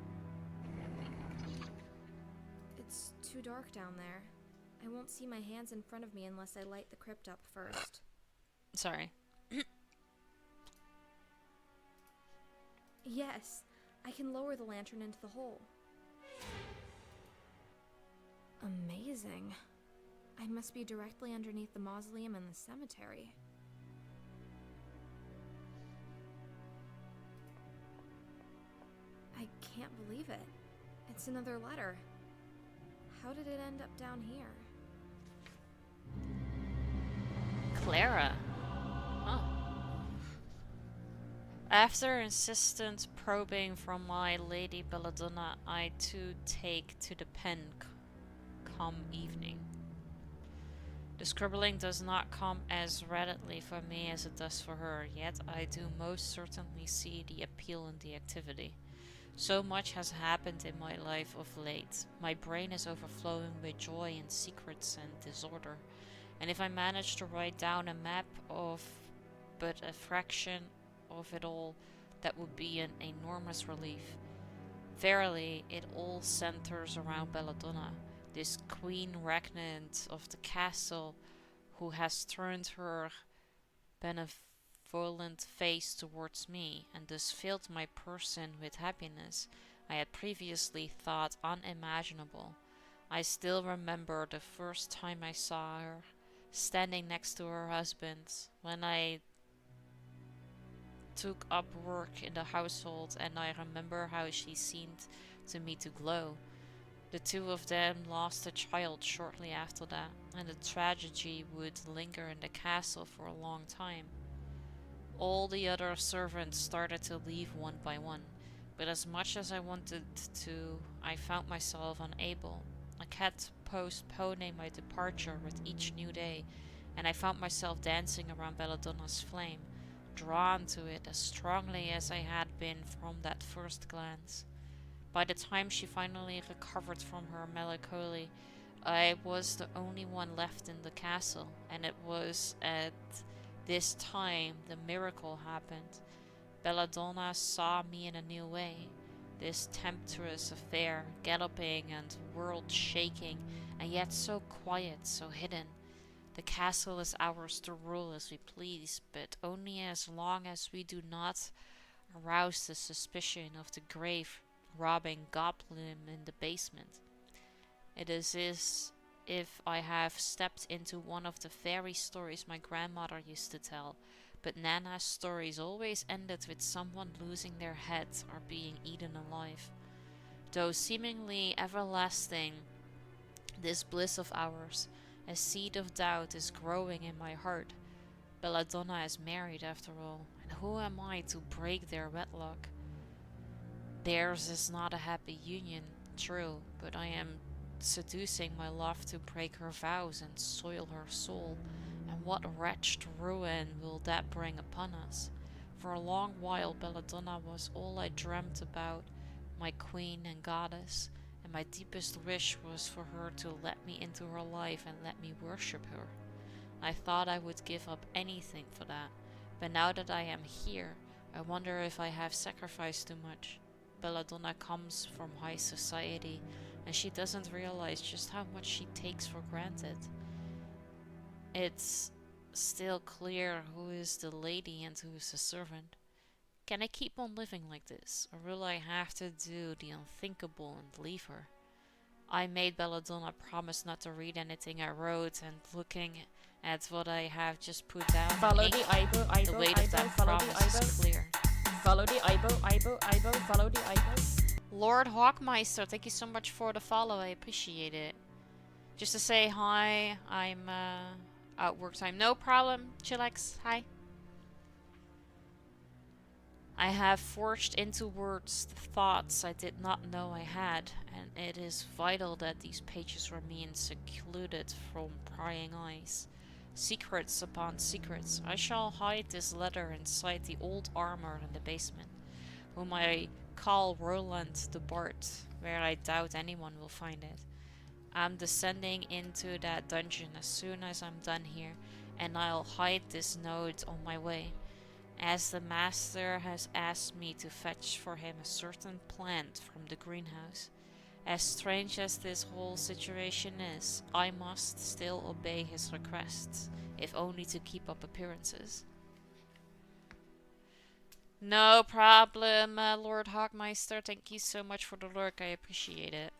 It's too dark down there. I won't see my hands in front of me unless I light the crypt up first. Sorry. Yes, I can lower the lantern into the hole. Amazing. I must be directly underneath the mausoleum in the cemetery. I can't believe it. It's another letter. How did it end up down here? Clara. Huh. After insistent probing from my Lady Belladonna, I too take to the pen come evening. The scribbling does not come as readily for me as it does for her, yet I do most certainly see the appeal in the activity. So much has happened in my life of late. My brain is overflowing with joy and secrets and disorder. And if I manage to write down a map of but a fraction of it all, that would be an enormous relief. Verily, it all centers around Belladonna, this queen regnant of the castle who has turned her benevolent face towards me, and thus filled my person with happiness I had previously thought unimaginable. I still remember the first time I saw her, standing next to her husband, when I took up work in the household, and I remember how she seemed to me to glow. The two of them lost a child shortly after that, and the tragedy would linger in the castle for a long time. All the other servants started to leave one by one, but as much as I wanted to, I found myself unable. I kept postponing my departure with each new day, and I found myself dancing around Belladonna's flame, drawn to it as strongly as I had been from that first glance. By the time she finally recovered from her melancholy, I was the only one left in the castle, and it was at this time the miracle happened. Belladonna saw me in a new way. This tempestuous affair, galloping and world-shaking, and yet so quiet, so hidden. The castle is ours to rule as we please, but only as long as we do not arouse the suspicion of the grave robbing goblin in the basement. It is as if I have stepped into one of the fairy stories my grandmother used to tell, but Nana's stories always ended with someone losing their heads or being eaten alive. Though seemingly everlasting, this bliss of ours, a seed of doubt, is growing in my heart. Belladonna is married after all, and who am I to break their wedlock? Theirs is not a happy union, true, but I am seducing my love to break her vows and soil her soul, and what wretched ruin will that bring upon us? For a long while Belladonna was all I dreamt about. my queen and goddess, and my deepest wish was for her to let me into her life and let me worship her. I thought I would give up anything for that, but now that I am here, I wonder if I have sacrificed too much. Belladonna comes from high society, and she doesn't realize just how much she takes for granted. It's still clear who is the lady and who is the servant. Can I keep on living like this, or will I have to do the unthinkable and leave her? I made Belladonna promise not to read anything I wrote, and looking at what I have just put down in Follow ink, the eyeball, the weight of that follow the promise is clear. Follow the eyeball, follow the eyeball. Lord Hawkmeister, thank you so much for the follow, I appreciate it. Just to say hi, I'm at work time. No problem, Chillax, hi. I have forged into words the thoughts I did not know I had, and it is vital that these pages remain secluded from prying eyes. Secrets upon secrets. I shall hide this letter inside the old armor in the basement, whom I call Roland the Bard, where I doubt anyone will find it. I'm descending into that dungeon as soon as I'm done here, and I'll hide this note on my way, as the master has asked me to fetch for him a certain plant from the greenhouse. As strange as this whole situation is, I must still obey his requests, if only to keep up appearances. No problem, Lord Hawkmeister. Thank you so much for the lurk. I appreciate it.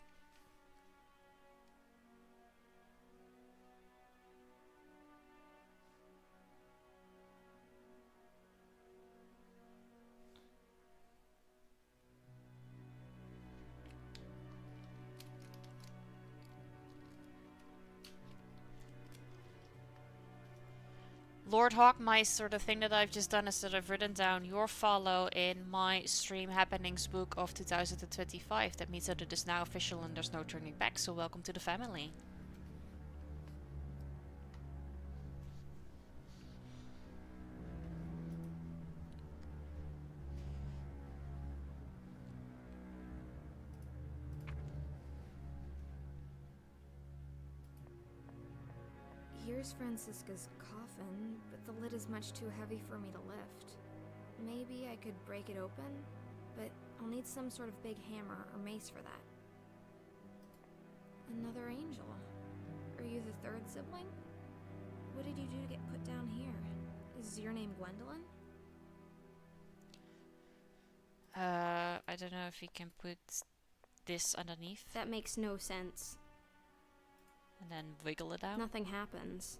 Lord Hawkmeister, the thing that I've just done is that I've written down your follow in my stream happenings book of 2025. That means that it is now official and there's no turning back, so welcome to the family. Here's Francisca's coffin, but the lid is much too heavy for me to lift. Maybe I could break it open, but I'll need some sort of big hammer or mace for that. Another angel. Are you the third sibling? What did you do to get put down here? Is your name Gwendolyn? I don't know if you can put this underneath That makes no sense. and then wiggle it out. Nothing happens.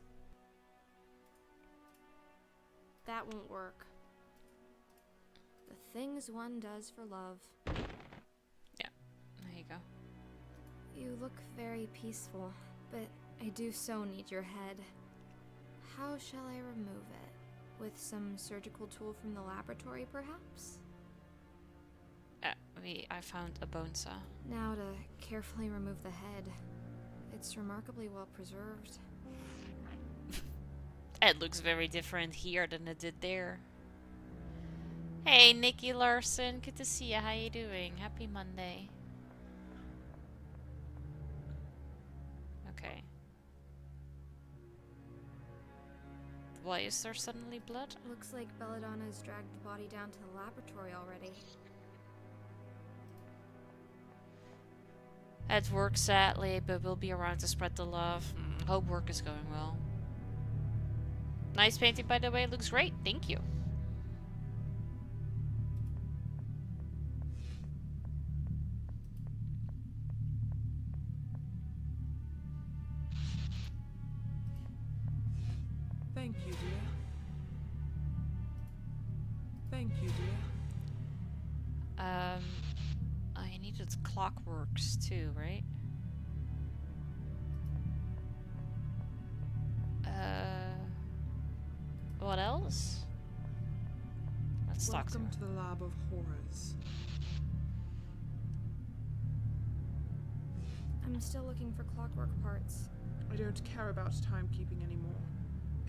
That won't work. The things one does for love. Yeah, there you go. You look very peaceful, but I do so need your head. How shall I remove it? With some surgical tool from the laboratory, perhaps? I found a bone saw. Now to carefully remove the head. It's remarkably well preserved. It looks very different here than it did there. Hey, Nikki Larson, good to see you. How you doing? Happy Monday. Okay. Why is there suddenly blood? Looks like Belladonna's dragged the body down to the laboratory already. At work, sadly, but we'll be around to spread the love. Hope work is going well. Nice painting, by the way. Looks great. Thank you. Thank you, dear. Thank you, dear. I needed clockworks too, right? What else? Let's talk to her. Welcome to the Lab of Horrors. I'm still looking for clockwork parts. I don't care about timekeeping anymore.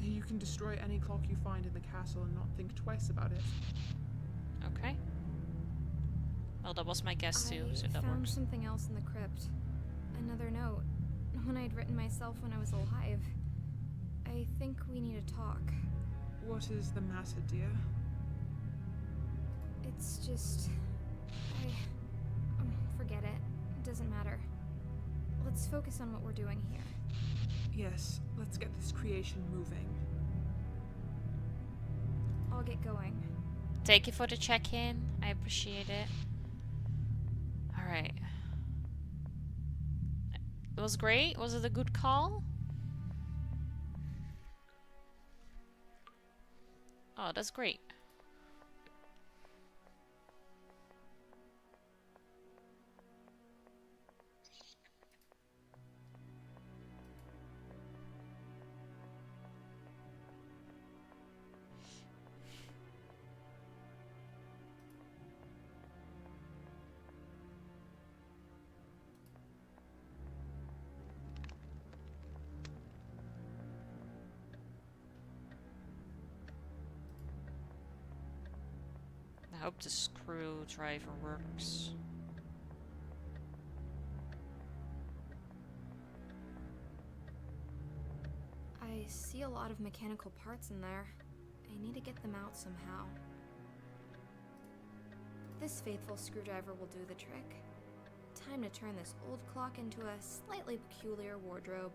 You can destroy any clock you find in the castle and not think twice about it. Okay. Well, that was my guess too, so I that found works. something else in the crypt. Another note. One I'd written myself when I was alive. I think we need to talk. What is the matter, dear? It's just... forget it. It doesn't matter. Let's focus on what we're doing here. Yes, let's get this creation moving. I'll get going. Thank you for the check-in. I appreciate it. Alright. It was great. Was it a good call? Oh, that's great. I hope the screwdriver works. I see a lot of mechanical parts in there. I need to get them out somehow. This faithful screwdriver will do the trick. Time to turn this old clock into a slightly peculiar wardrobe.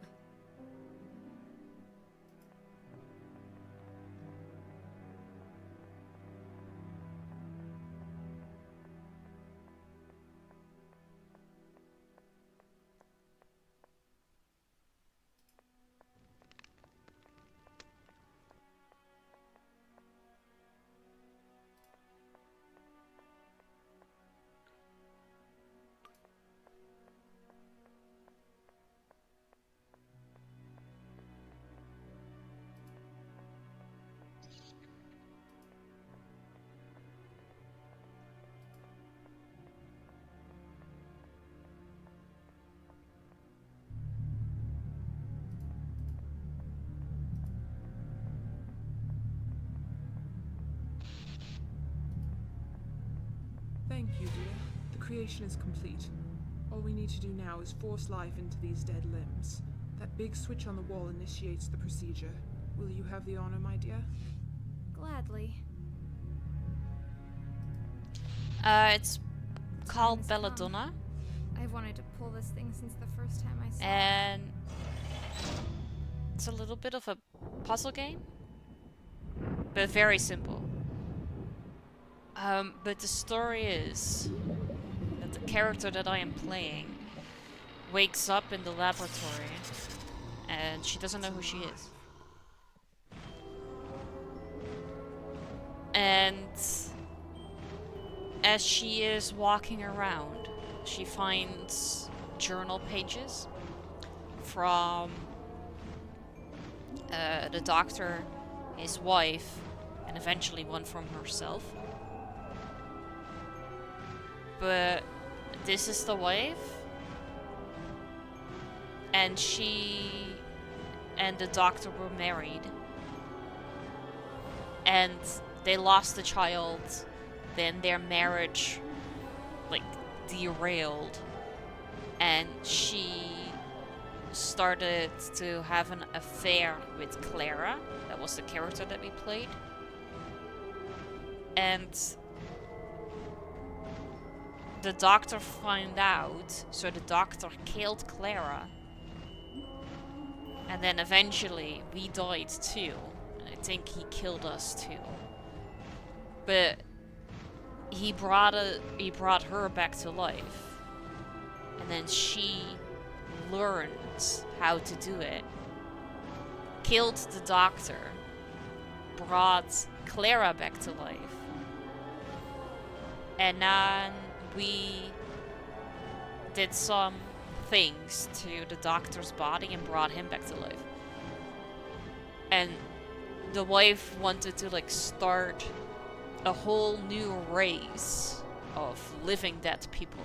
Thank you, dear. The creation is complete. All we need to do now is force life into these dead limbs. That big switch on the wall initiates the procedure. Will you have the honor, my dear? Gladly. It's The called time has come. Belladonna, I've wanted to pull this thing since the first time I saw it. and it's a little bit of a puzzle game, but very simple. But the story is that the character that I am playing wakes up in the laboratory and she doesn't know who she is. And as she is walking around, she finds journal pages from the doctor, his wife, and eventually one from herself. But this is the wife, and she and the doctor were married, and they lost a child. Then their marriage like derailed, and she started to have an affair with Clara. That was the character that we played. And the doctor found out, so the doctor killed Clara. And then eventually we died too. I think he killed us too. But he brought her back to life. And then she learned how to do it. Killed the doctor. Brought Clara back to life. And then we did some things to the doctor's body and brought him back to life. And the wife wanted to like start a whole new race of living dead people.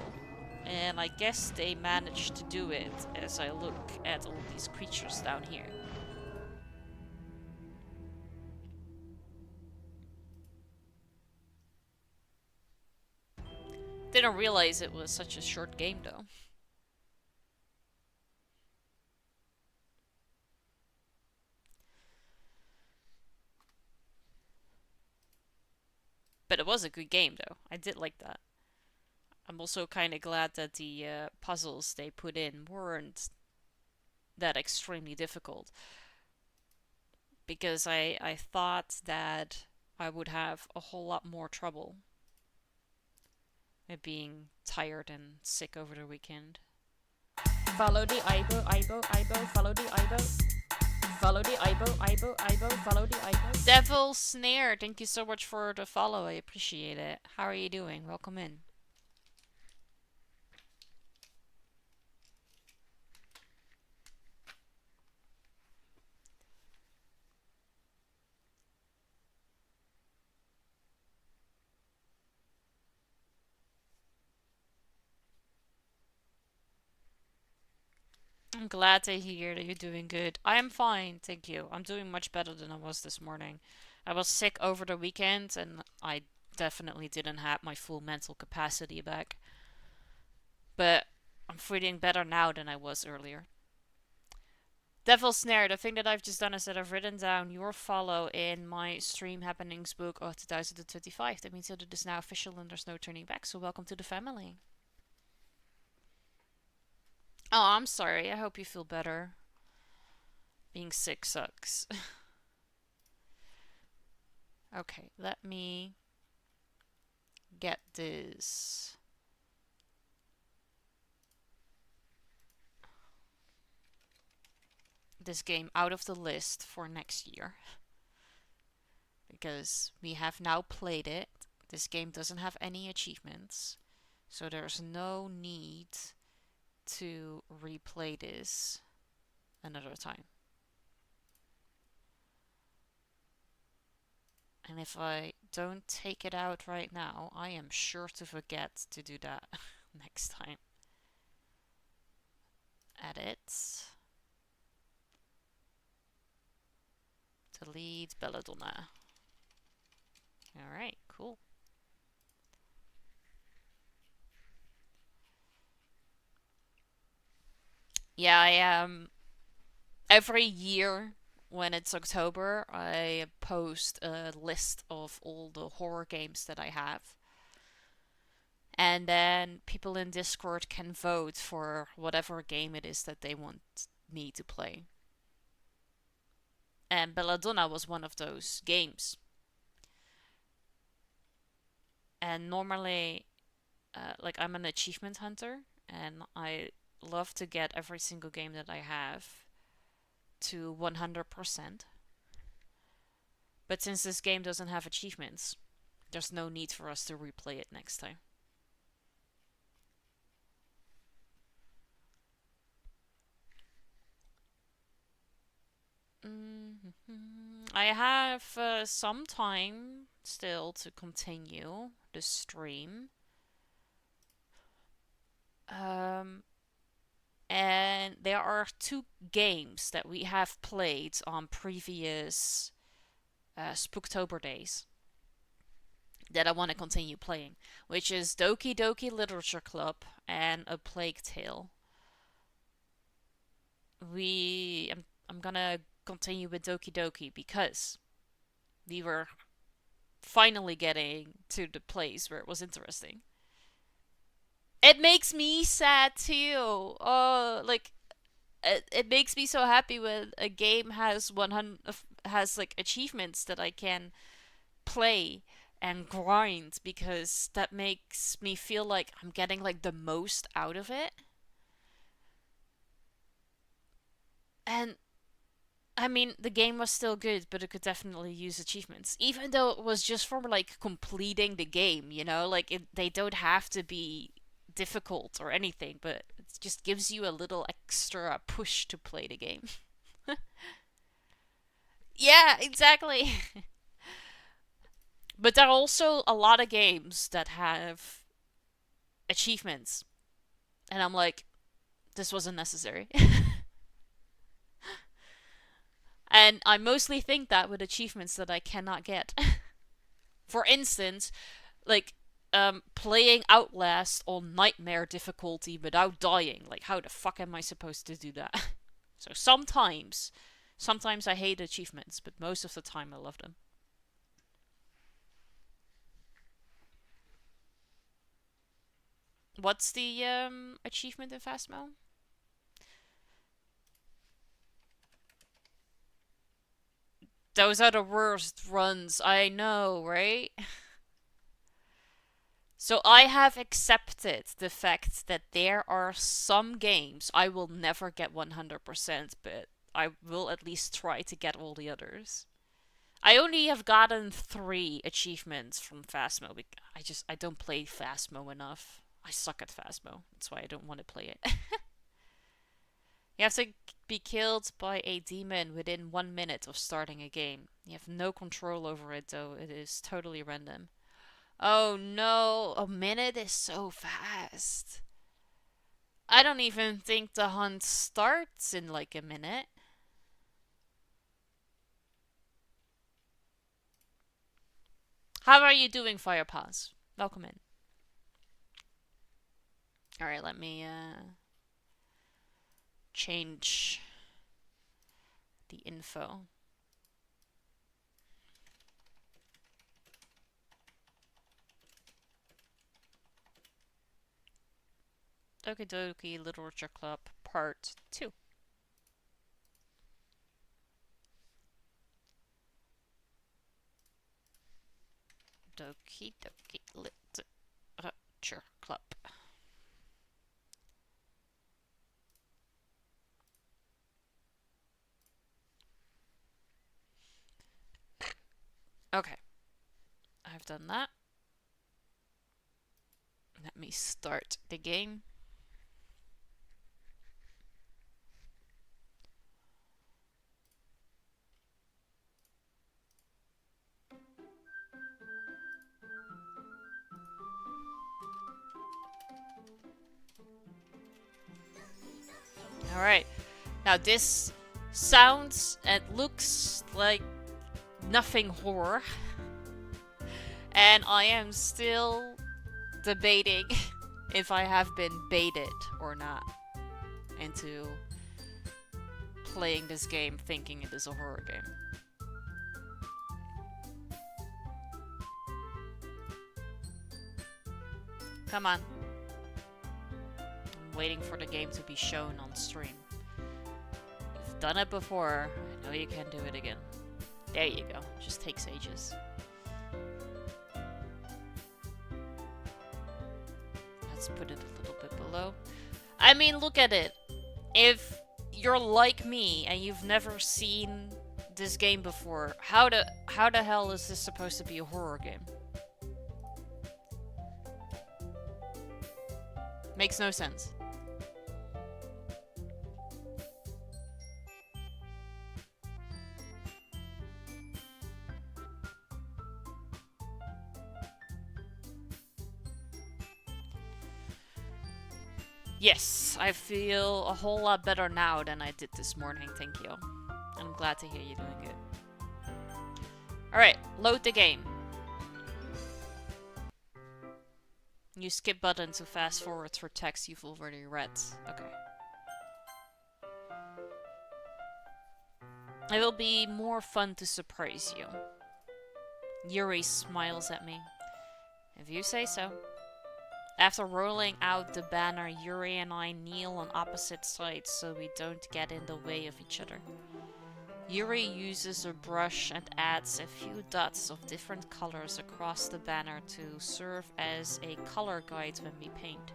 And I guess they managed to do it as I look at all these creatures down here. Didn't realize it was such a short game though. But it was a good game though. I did like that. I'm also kind of glad that the puzzles they put in weren't that extremely difficult. Because I thought that I would have a whole lot more trouble at being tired and sick over the weekend. Follow the Ibo, follow the Ibo. Follow the Ibo, follow the Ibo. Devil Snare, thank you so much for the follow. I appreciate it. How are you doing? Welcome in. I'm glad to hear that you're doing good. I am fine, thank you. I'm doing much better than I was this morning. I was sick over the weekend and I definitely didn't have my full mental capacity back. But I'm feeling better now than I was earlier. Devil Snare, the thing that I've just done is that I've written down your follow in my Stream Happenings book of 2025. That means that it is now official and there's no turning back, so welcome to the family. Oh, I'm sorry. I hope you feel better. Being sick sucks. Okay, let me get this game out of the list for next year. Because we have now played it. This game doesn't have any achievements. So there's no need to replay this another time. And if I don't take it out right now, I am sure to forget to do that next time. Edit. Delete Belladonna. Alright, cool. Yeah, I every year when it's October, I post a list of all the horror games that I have. And then people in Discord can vote for whatever game it is that they want me to play. And Belladonna was one of those games. And normally, like, I'm an achievement hunter, and I love to get every single game that I have to 100%. But since this game doesn't have achievements, there's no need for us to replay it next time. I have some time still to continue the stream. And there are 2 games that we have played on previous Spooktober days that I want to continue playing, which is Doki Doki Literature Club and A Plague Tale. I'm gonna continue with Doki Doki because we were finally getting to the place where it was interesting. It makes me sad too. Oh, like it makes me so happy when a game has 100 has like achievements that I can play and grind, because that makes me feel like I'm getting like the most out of it. And I mean, the game was still good, but it could definitely use achievements. Even though it was just for like completing the game, you know? Like they don't have to be difficult or anything, but it just gives you a little extra push to play the game. Yeah, exactly. But there are also a lot of games that have achievements. And I'm like, this wasn't necessary. And I mostly think that with achievements that I cannot get. For instance, like, playing Outlast on nightmare difficulty without dying. Like, how the fuck am I supposed to do that? So sometimes I hate achievements, but most of the time I love them. What's the achievement in Phasmo? Those are the worst runs, I know, right? So I have accepted the fact that there are some games I will never get 100%, but I will at least try to get all the others. I only have gotten 3 achievements from Phasmo. I don't play Phasmo enough. I suck at Phasmo. That's why I don't want to play it. You have to be killed by a demon within 1 minute of starting a game. You have no control over it though. It is totally random. Oh no, a minute is so fast. I don't even think the hunt starts in like a minute. How are you doing, Firepaws? Welcome in. Alright, let me change the info. Doki Doki Literature Club Part 2. Doki Doki Literature Club. Okay. I've done that. Let me start the game. Alright. Now this sounds and looks like nothing horror. And I am still debating if I have been baited or not into playing this game thinking it is a horror game. Come on. I'm waiting for the game to be shown on stream. You've done it before. I know you can do it again. There you go. Just takes ages. Let's put it a little bit below. I mean, look at it. If you're like me and you've never seen this game before, how the hell is this supposed to be a horror game? Makes no sense. Yes, I feel a whole lot better now than I did this morning, thank you. I'm glad to hear you're doing good. Alright, load the game. Use skip button to fast forward for text you've already read. Okay. It will be more fun to surprise you. Yuri smiles at me. If you say so. After rolling out the banner, Yuri and I kneel on opposite sides so we don't get in the way of each other. Yuri uses a brush and adds a few dots of different colors across the banner to serve as a color guide when we paint.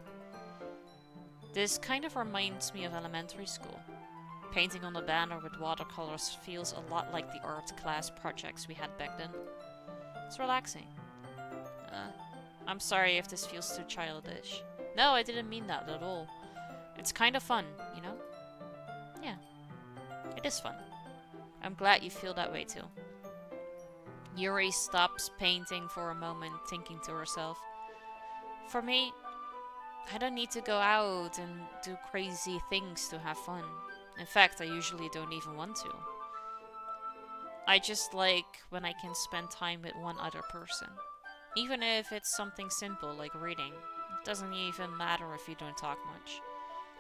This kind of reminds me of elementary school. Painting on the banner with watercolors feels a lot like the art class projects we had back then. It's relaxing. I'm sorry if this feels too childish. No, I didn't mean that at all. It's kind of fun, you know? Yeah, it is fun. I'm glad you feel that way too. Yuri stops painting for a moment, thinking to herself. For me, I don't need to go out and do crazy things to have fun. In fact, I usually don't even want to. I just like when I can spend time with one other person. Even if it's something simple like reading. It doesn't even matter if you don't talk much.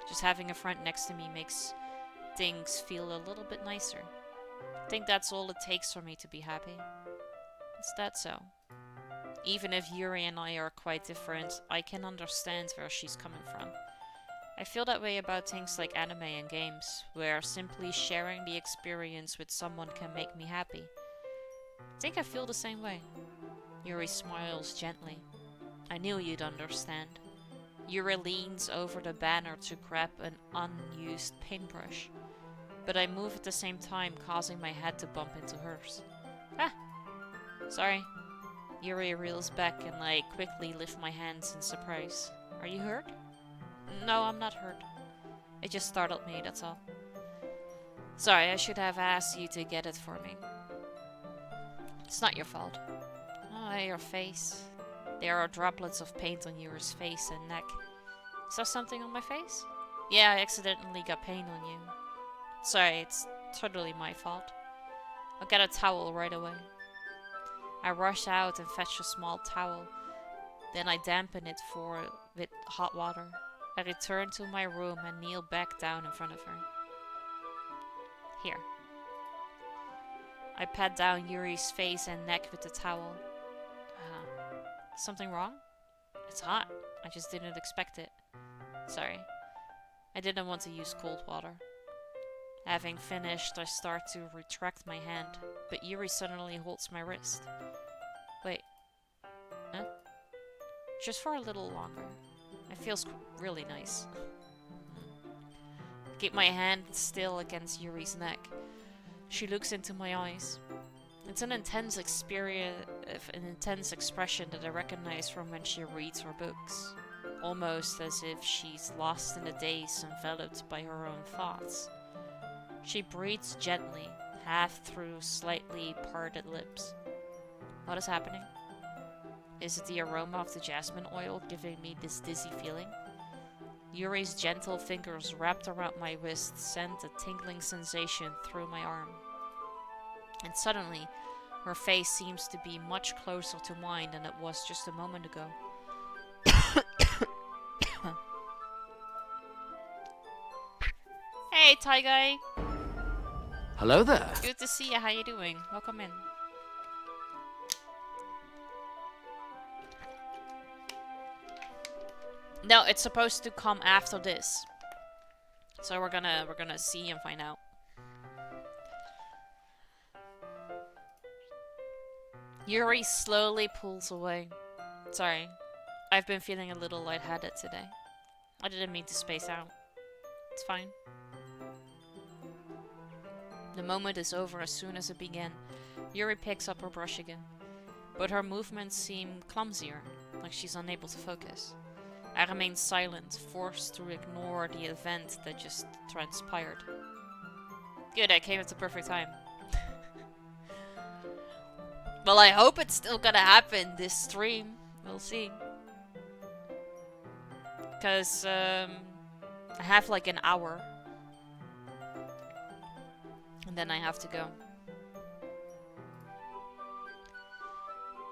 Just having a friend next to me makes things feel a little bit nicer. I think that's all it takes for me to be happy. Is that so? Even if Yuri and I are quite different, I can understand where she's coming from. I feel that way about things like anime and games, where simply sharing the experience with someone can make me happy. I think I feel the same way. Yuri smiles gently. I knew you'd understand. Yuri leans over the banner to grab an unused paintbrush, but I move at the same time, causing my head to bump into hers. Ah! Sorry. Yuri reels back and I quickly lift my hands in surprise. Are you hurt? No, I'm not hurt. It just startled me, that's all. Sorry, I should have asked you to get it for me. It's not your fault. Oh, your face. There are droplets of paint on Yuri's face and neck. Is there something on my face? Yeah, I accidentally got paint on you. Sorry, it's totally my fault. I'll get a towel right away. I rush out and fetch a small towel. Then I dampen it with hot water. I return to my room and kneel back down in front of her. Here. I pat down Yuri's face and neck with the towel. Something wrong? It's hot. I just didn't expect it. Sorry. I didn't want to use cold water. Having finished, I start to retract my hand, but Yuri suddenly holds my wrist. Wait. Huh? Just for a little longer. It feels really nice. Keep my hand still against Yuri's neck. She looks into my eyes. It's an intense expression that I recognize from when she reads her books. Almost as if she's lost in a daze, enveloped by her own thoughts. She breathes gently, half through slightly parted lips. What is happening? Is it the aroma of the jasmine oil giving me this dizzy feeling? Yuri's gentle fingers wrapped around my wrist sent a tingling sensation through my arm. And suddenly, her face seems to be much closer to mine than it was just a moment ago. Hey, Thai guy! Hello there. Good to see you. How you doing? Welcome in. No, it's supposed to come after this. So we're gonna see and find out. Yuri slowly pulls away. Sorry. I've been feeling a little lightheaded today. I didn't mean to space out. It's fine. The moment is over as soon as it began. Yuri picks up her brush again. But her movements seem clumsier, like she's unable to focus. I remain silent, forced to ignore the event that just transpired. Good, I came at the perfect time. Well, I hope it's still gonna happen this stream. We'll see. Because, I have like an hour. And then I have to go.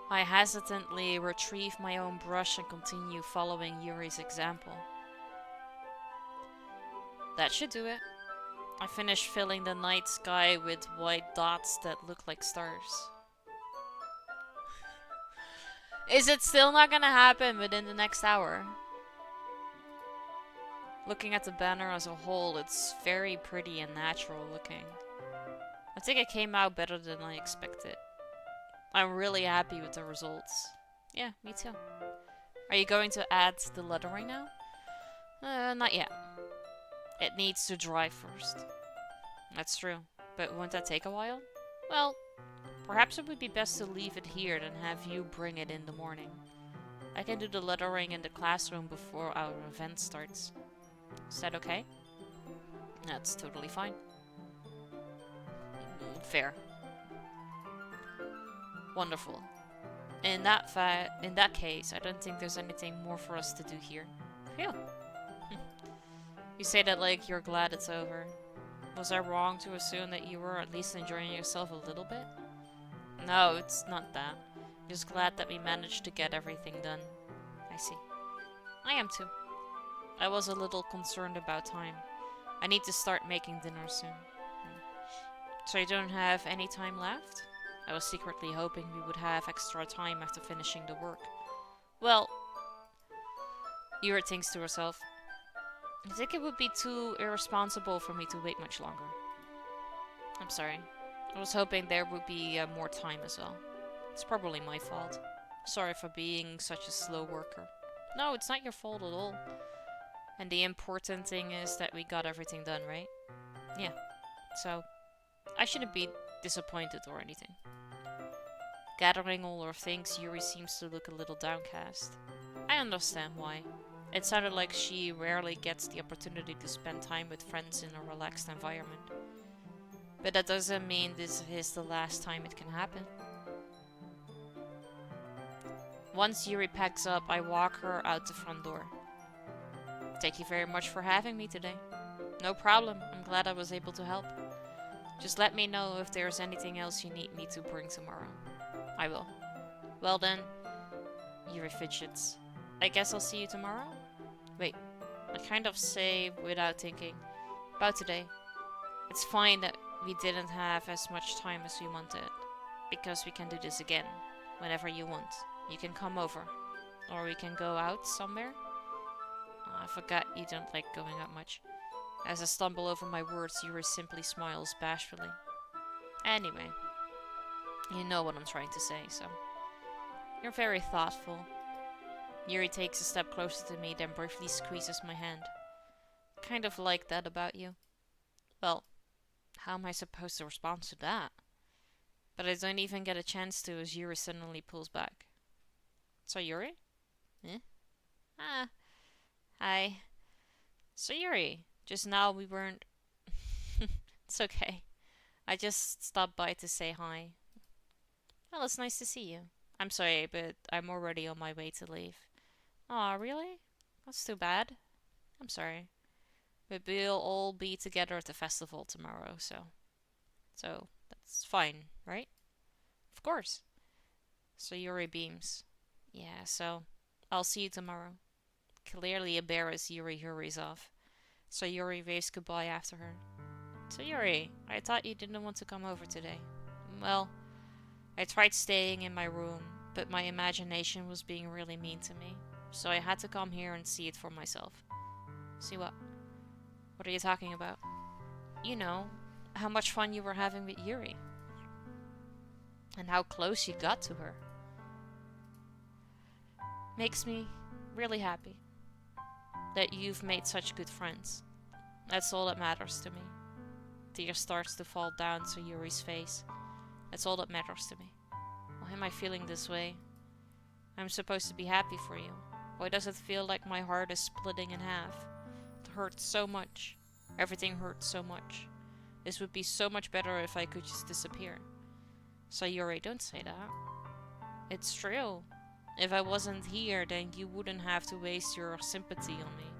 I hesitantly retrieve my own brush and continue following Yuri's example. That should do it. I finish filling the night sky with white dots that look like stars. Is it still not gonna happen within the next hour? Looking at the banner as a whole, it's very pretty and natural looking. I think it came out better than I expected. I'm really happy with the results. Yeah, me too. Are you going to add the lettering now? Not yet. It needs to dry first. That's true. But won't that take a while? Well, perhaps it would be best to leave it here than have you bring it in the morning. I can do the lettering in the classroom before our event starts. Is that okay? That's totally fine. Fair. Wonderful. In that case, I don't think there's anything more for us to do here. Phew. You say that like you're glad it's over. Was I wrong to assume that you were at least enjoying yourself a little bit? No, it's not that. Just glad that we managed to get everything done. I see. I am too. I was a little concerned about time. I need to start making dinner soon. So you don't have any time left? I was secretly hoping we would have extra time after finishing the work. Well, Yuri thinks to herself, I think it would be too irresponsible for me to wait much longer. I'm sorry. I was hoping there would be more time as well. It's probably my fault. Sorry for being such a slow worker. No, it's not your fault at all. And the important thing is that we got everything done, right? Yeah. So, I shouldn't be disappointed or anything. Gathering all her things, Yuri seems to look a little downcast. I understand why. It sounded like she rarely gets the opportunity to spend time with friends in a relaxed environment. But that doesn't mean this is the last time it can happen. Once Yuri packs up, I walk her out the front door. Thank you very much for having me today. No problem, I'm glad I was able to help. Just let me know if there's anything else you need me to bring tomorrow. I will. Well then, Yuri fidgets. I guess I'll see you tomorrow? Wait, I kind of say without thinking. About today. It's fine that we didn't have as much time as we wanted. Because we can do this again. Whenever you want. You can come over. Or we can go out somewhere. Oh, I forgot you don't like going out much. As I stumble over my words, Yuri simply smiles bashfully. Anyway. You know what I'm trying to say, so. You're very thoughtful. Yuri takes a step closer to me, then briefly squeezes my hand. Kind of like that about you. Well, how am I supposed to respond to that? But I don't even get a chance to as Yuri suddenly pulls back. So Yuri? Eh? Ah. Hi. So Yuri, just now we weren't... It's okay. I just stopped by to say hi. Well, it's nice to see you. I'm sorry, but I'm already on my way to leave. Aw, really? That's too bad. I'm sorry. But we'll all be together at the festival tomorrow, so that's fine, right? Of course. So Yuri beams. Yeah, so I'll see you tomorrow. Clearly embarrassed, Yuri hurries off. So Yuri waves goodbye after her. So Yuri, I thought you didn't want to come over today. Well, I tried staying in my room, but my imagination was being really mean to me. So I had to come here and see it for myself. See what? What are you talking about? You know, how much fun you were having with Yuri. And how close you got to her. Makes me really happy that you've made such good friends. That's all that matters to me. Tear starts to fall down to Yuri's face. That's all that matters to me. Why am I feeling this way? I'm supposed to be happy for you. Why does it feel like my heart is splitting in half? It hurts so much. Everything hurts so much. This would be so much better if I could just disappear. Sayuri, don't say that. It's true. If I wasn't here, then you wouldn't have to waste your sympathy on me.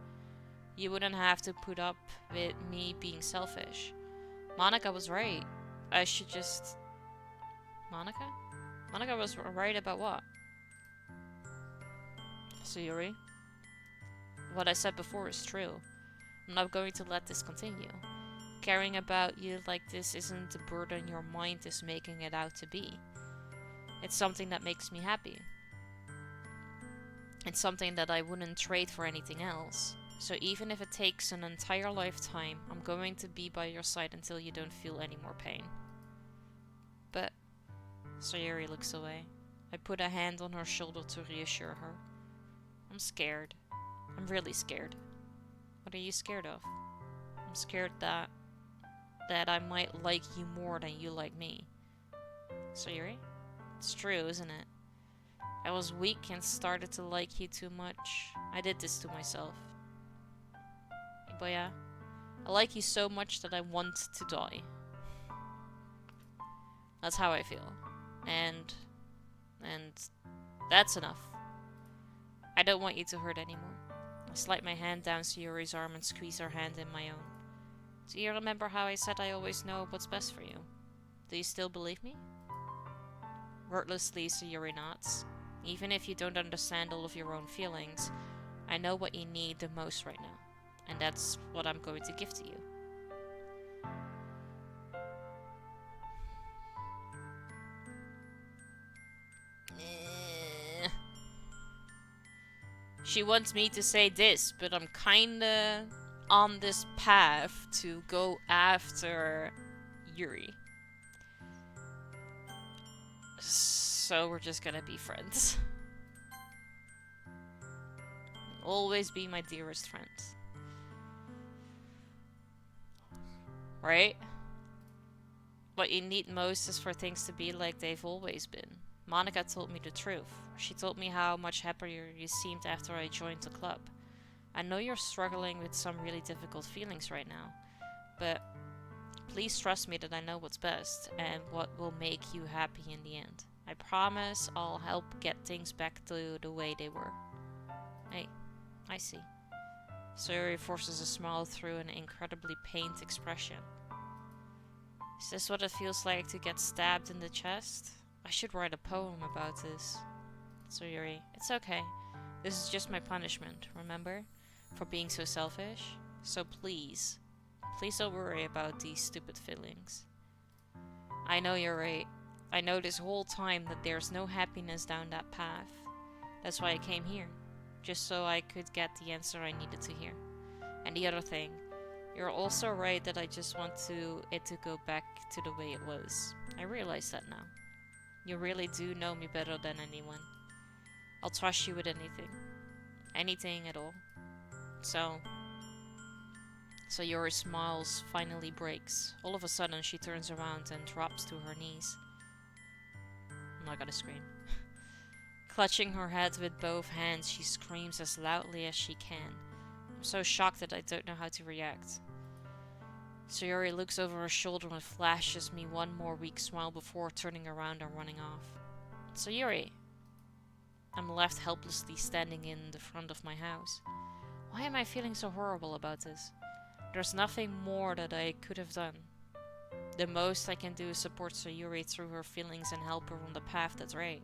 You wouldn't have to put up with me being selfish. Monica was right. I should just... Monica? Monica was right about what? Sayuri, what I said before is true. I'm not going to let this continue. Caring about you like this isn't the burden your mind is making it out to be. It's something that makes me happy. It's something that I wouldn't trade for anything else. So even if it takes an entire lifetime, I'm going to be by your side until you don't feel any more pain. But... Sayuri looks away. I put a hand on her shoulder to reassure her. I'm scared. I'm really scared. What are you scared of? I'm scared that I might like you more than you like me. Sayuri? It's true, isn't it? I was weak and started to like you too much. I did this to myself. But yeah, I like you so much that I want to die. That's how I feel. And that's enough. I don't want you to hurt anymore. I slide my hand down Sayuri's arm and squeeze her hand in my own. Do you remember how I said I always know what's best for you? Do you still believe me? Wordlessly, Sayuri nods. Even if you don't understand all of your own feelings, I know what you need the most right now. And that's what I'm going to give to you. She wants me to say this, but I'm kinda on this path to go after Yuri. So we're just gonna be friends. Always be my dearest friend. Right? What you need most is for things to be like they've always been. Monica told me the truth. She told me how much happier you seemed after I joined the club. I know you're struggling with some really difficult feelings right now, but please trust me that I know what's best and what will make you happy in the end. I promise I'll help get things back to the way they were. Hey, I see. Sayuri forces a smile through an incredibly pained expression. Is this what it feels like to get stabbed in the chest? I should write a poem about this. Sayuri, it's okay. This is just my punishment, remember? For being so selfish. So please don't worry about these stupid feelings. I know you're right. I know this whole time that there's no happiness down that path. That's why I came here. Just so I could get the answer I needed to hear. And the other thing, you're also right that I just want it to go back to the way it was. I realize that now. You really do know me better than anyone. I'll trust you with anything. Anything at all. So Yuri's smile finally breaks. All of a sudden she turns around and drops to her knees. I'm not gonna scream. Clutching her head with both hands, she screams as loudly as she can. I'm so shocked that I don't know how to react. Sayuri looks over her shoulder and flashes me one more weak smile before turning around and running off. Sayuri! I'm left helplessly standing in the front of my house. Why am I feeling so horrible about this? There's nothing more that I could have done. The most I can do is support Sayuri through her feelings and help her on the path that's right.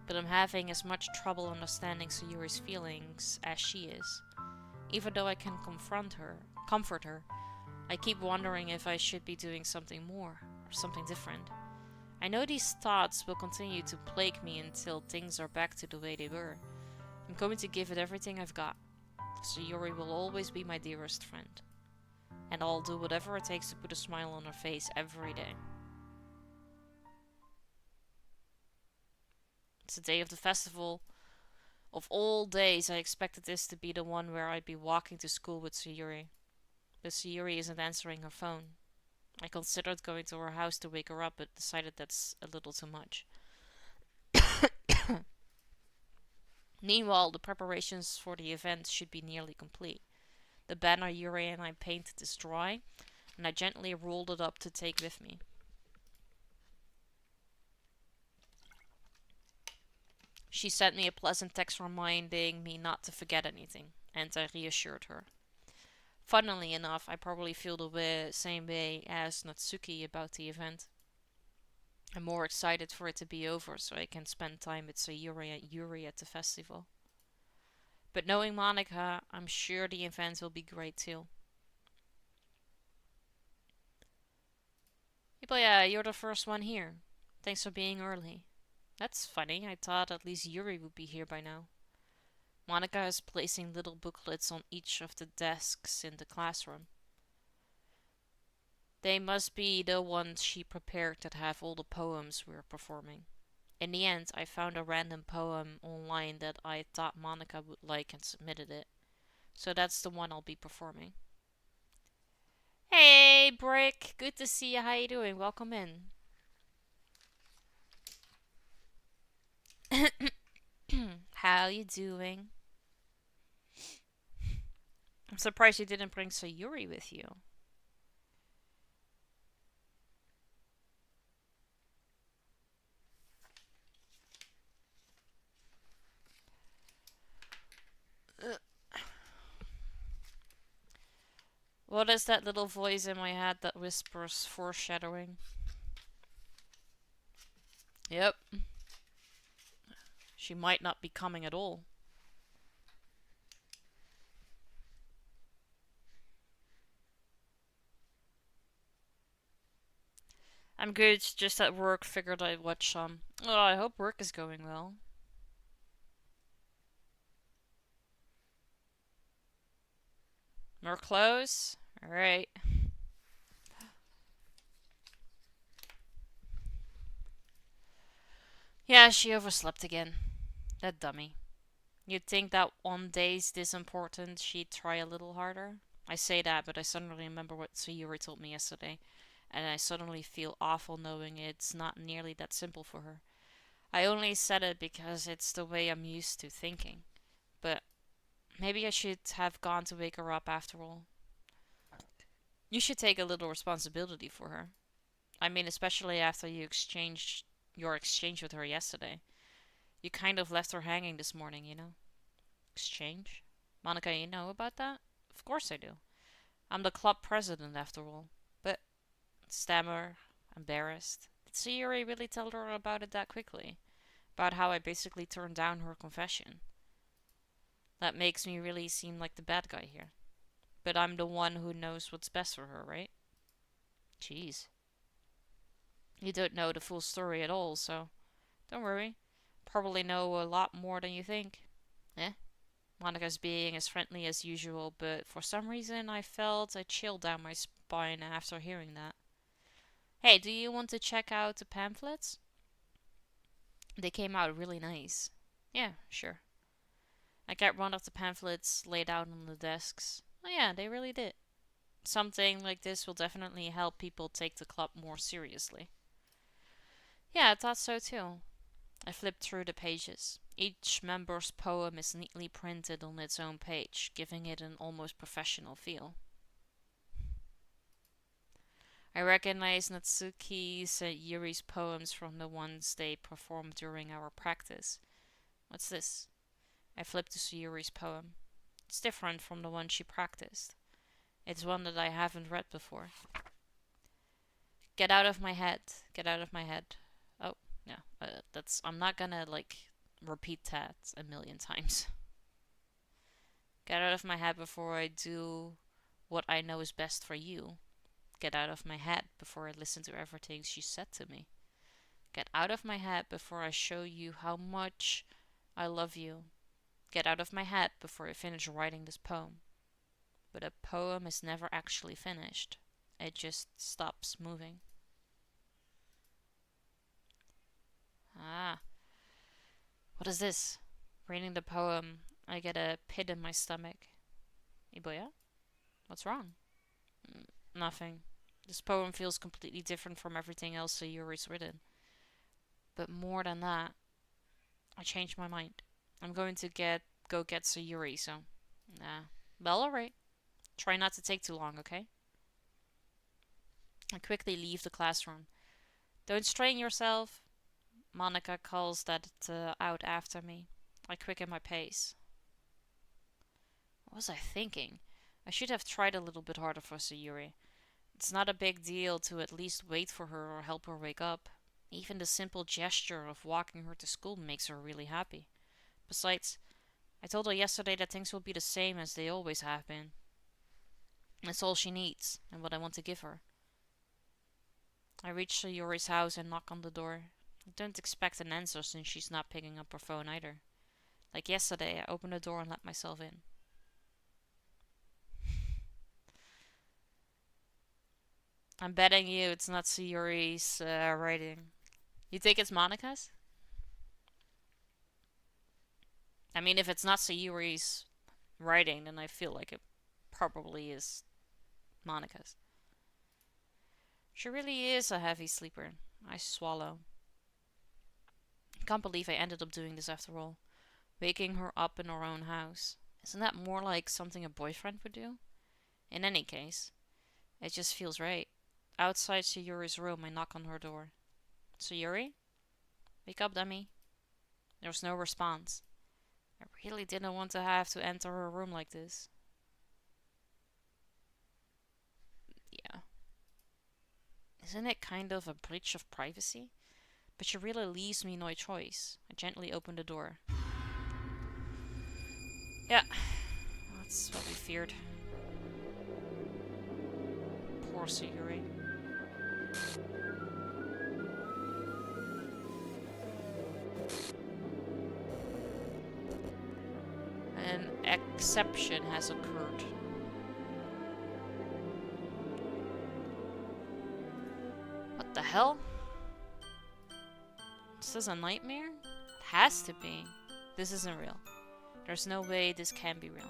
But I'm having as much trouble understanding Sayuri's feelings as she is. Even though I can comfort her, I keep wondering if I should be doing something more, or something different. I know these thoughts will continue to plague me until things are back to the way they were. I'm going to give it everything I've got. Sayuri will always be my dearest friend. And I'll do whatever it takes to put a smile on her face every day. It's the day of the festival. Of all days, I expected this to be the one where I'd be walking to school with Sayuri. But Sayuri isn't answering her phone. I considered going to her house to wake her up, but decided that's a little too much. Meanwhile, the preparations for the event should be nearly complete. The banner Yuri and I painted is dry, and I gently rolled it up to take with me. She sent me a pleasant text reminding me not to forget anything, and I reassured her. Funnily enough, I probably feel the same way as Natsuki about the event. I'm more excited for it to be over so I can spend time with Sayuri and Yuri at the festival. But knowing Monica, I'm sure the event will be great too. But yeah, you're the first one here. Thanks for being early. That's funny, I thought at least Yuri would be here by now. Monica is placing little booklets on each of the desks in the classroom. They must be the ones she prepared that have all the poems we're performing. In the end, I found a random poem online that I thought Monica would like and submitted it. So that's the one I'll be performing. Hey, Brick! Good to see you. How you doing? Welcome in. How you doing? I'm surprised you didn't bring Sayuri with you. What is that little voice in my head that whispers foreshadowing? She might not be coming at all. I'm good, just at work, figured I'd watch some. Oh, I hope work is going well. More clothes? Alright. Yeah, she overslept again. That dummy. You'd think that on days this important, she'd try a little harder. I say that, but I suddenly remember what Sayuri told me yesterday, and I suddenly feel awful knowing it's not nearly that simple for her. I only said it because it's the way I'm used to thinking. But maybe I should have gone to wake her up after all. You should take a little responsibility for her. I mean, especially after your exchange with her yesterday. You kind of left her hanging this morning, you know? Exchange? Monica, you know about that? Of course I do. I'm the club president after all. But, stammer, embarrassed. Did Sayuri really tell her about it that quickly? About how I basically turned down her confession? That makes me really seem like the bad guy here. But I'm the one who knows what's best for her, right? Jeez. You don't know the full story at all, so don't worry. Probably know a lot more than you think. Eh? Monica's being as friendly as usual, but for some reason I felt a chill down my spine after hearing that. Hey, do you want to check out the pamphlets? They came out really nice. Yeah, sure. I got one of the pamphlets laid out on the desks. Oh yeah, they really did. Something like this will definitely help people take the club more seriously. Yeah, I thought so too. I flipped through the pages. Each member's poem is neatly printed on its own page, giving it an almost professional feel. I recognize Natsuki's and Yuri's poems from the ones they performed during our practice. What's this? I flipped to Sayuri's poem. It's different from the one she practiced. It's one that I haven't read before. Get out of my head. Get out of my head. Oh, yeah. I'm not gonna, repeat that a million times. Get out of my head before I do what I know is best for you. Get out of my head before I listen to everything she said to me. Get out of my head before I show you how much I love you. Get out of my head before I finish writing this poem. But a poem is never actually finished. It just stops moving. Ah. What is this? Reading the poem, I get a pit in my stomach. Iboya? What's wrong? Nothing. This poem feels completely different from everything else Sayuri's written. But more than that, I changed my mind. I'm going to go get Sayuri, so... Nah. Well, alright. Try not to take too long, okay? I quickly leave the classroom. Don't strain yourself. Monica calls that out after me. I quicken my pace. What was I thinking? I should have tried a little bit harder for Sayuri. It's not a big deal to at least wait for her or help her wake up. Even the simple gesture of walking her to school makes her really happy. Besides, I told her yesterday that things will be the same as they always have been. That's all she needs, and what I want to give her. I reach Sayuri's house and knock on the door. I don't expect an answer since she's not picking up her phone either. Like yesterday, I open the door and let myself in. I'm betting you it's not Sayuri's writing. You think it's Monica's? I mean, if it's not Sayuri's writing, then I feel like it probably is Monica's. She really is a heavy sleeper. I swallow. I can't believe I ended up doing this after all. Waking her up in her own house. Isn't that more like something a boyfriend would do? In any case, it just feels right. Outside Sayuri's room, I knock on her door. Sayuri? Wake up, dummy. There's no response. I really didn't want to have to enter her room like this. Yeah. Isn't it kind of a breach of privacy? but she really leaves me no choice. I gently open the door. Yeah, that's what we feared. Poor Sayuri. An exception has occurred. What the hell? Is this a nightmare? It has to be. This isn't real. There's no way this can be real.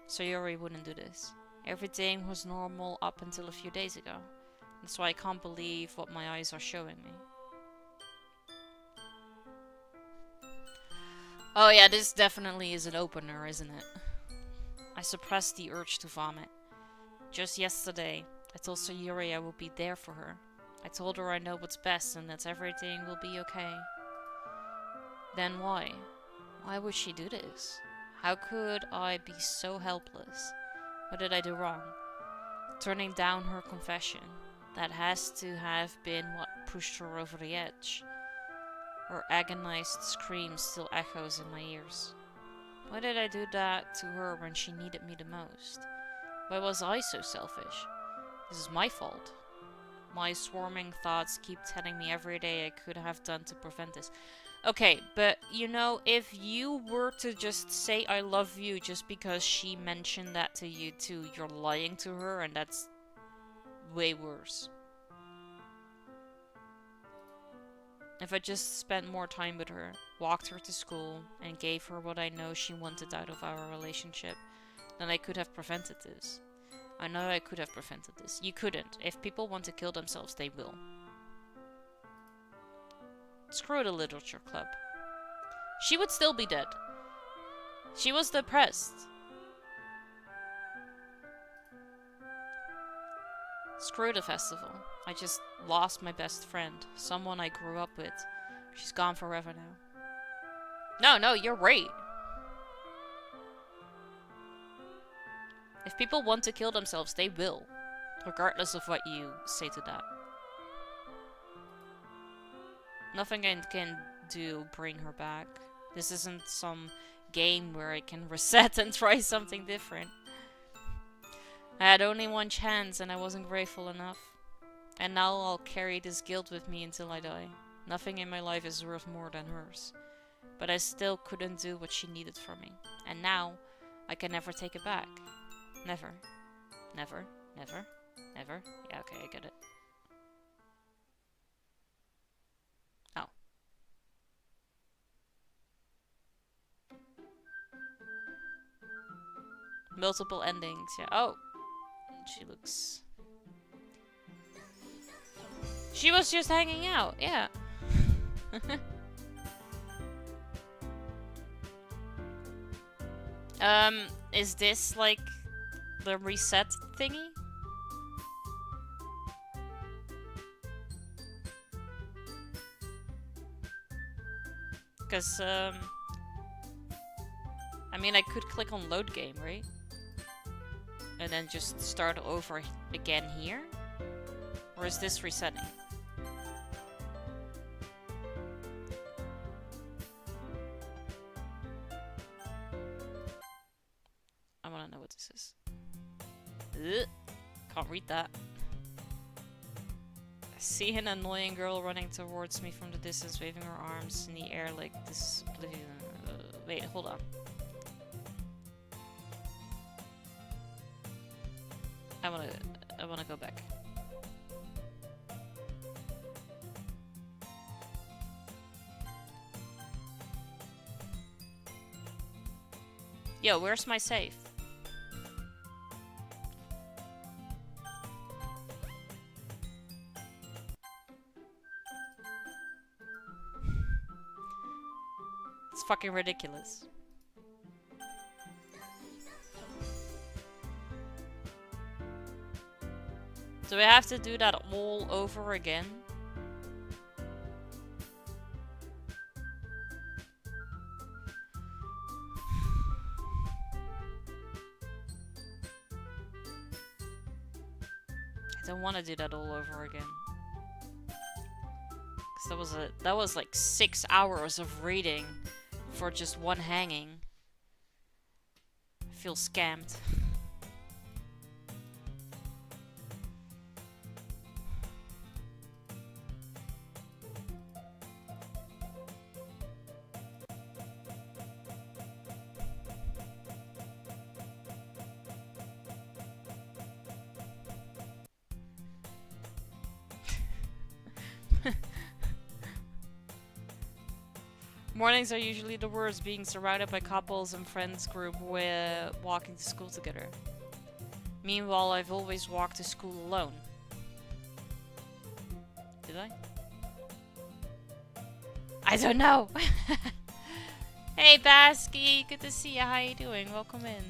Sayuri wouldn't do this. Everything was normal up until a few days ago. That's why I can't believe what my eyes are showing me. Oh yeah, this definitely is an opener, isn't it? I suppressed the urge to vomit. Just yesterday, I told Sayuri I will be there for her. I told her I know what's best and that everything will be okay. Then why? Why would she do this? How could I be so helpless? What did I do wrong? Turning down her confession. That has to have been what pushed her over the edge. Her agonized scream still echoes in my ears. Why did I do that to her when she needed me the most? Why was I so selfish? This is my fault. My swarming thoughts keep telling me every day I could have done to prevent this. Okay, but you know, if you were to just say I love you just because she mentioned that to you too, you're lying to her, and that's way worse. If I just spent more time with her, walked her to school, and gave her what I know she wanted out of our relationship, then I could have prevented this. I know I could have prevented this. You couldn't. If people want to kill themselves, they will. Screw the literature club. She would still be dead. She was depressed. Screw the festival. I just lost my best friend. Someone I grew up with. She's gone forever now. No, you're right. If people want to kill themselves, they will. Regardless of what you say to that. Nothing I can do bring her back. This isn't some game where I can reset and try something different. I had only one chance and I wasn't grateful enough. And now I'll carry this guilt with me until I die. Nothing in my life is worth more than hers. But I still couldn't do what she needed from me. And now, I can never take it back. Never. Never. Never. Never. Yeah, okay, I get it. Oh. Multiple endings, yeah. Oh! She looks... She was just hanging out, yeah. Is this like the reset thingy? Because, I mean, I could click on load game, right? And then just start over again here? Or is this resetting? I want to know what this is. Ugh. Can't read that. I see an annoying girl running towards me from the distance, waving her arms in the air like this. Wait, hold on. I wanna go back. Yo, where's my safe? It's fucking ridiculous. Do we have to do that all over again? I don't want to do that all over again. So that was like 6 hours of reading for just one hanging. I feel scammed. Mornings are usually the worst, being surrounded by couples and friends group walking to school together. Meanwhile, I've always walked to school alone. Did I? I don't know! Hey Basky, good to see you, how you doing? Welcome in.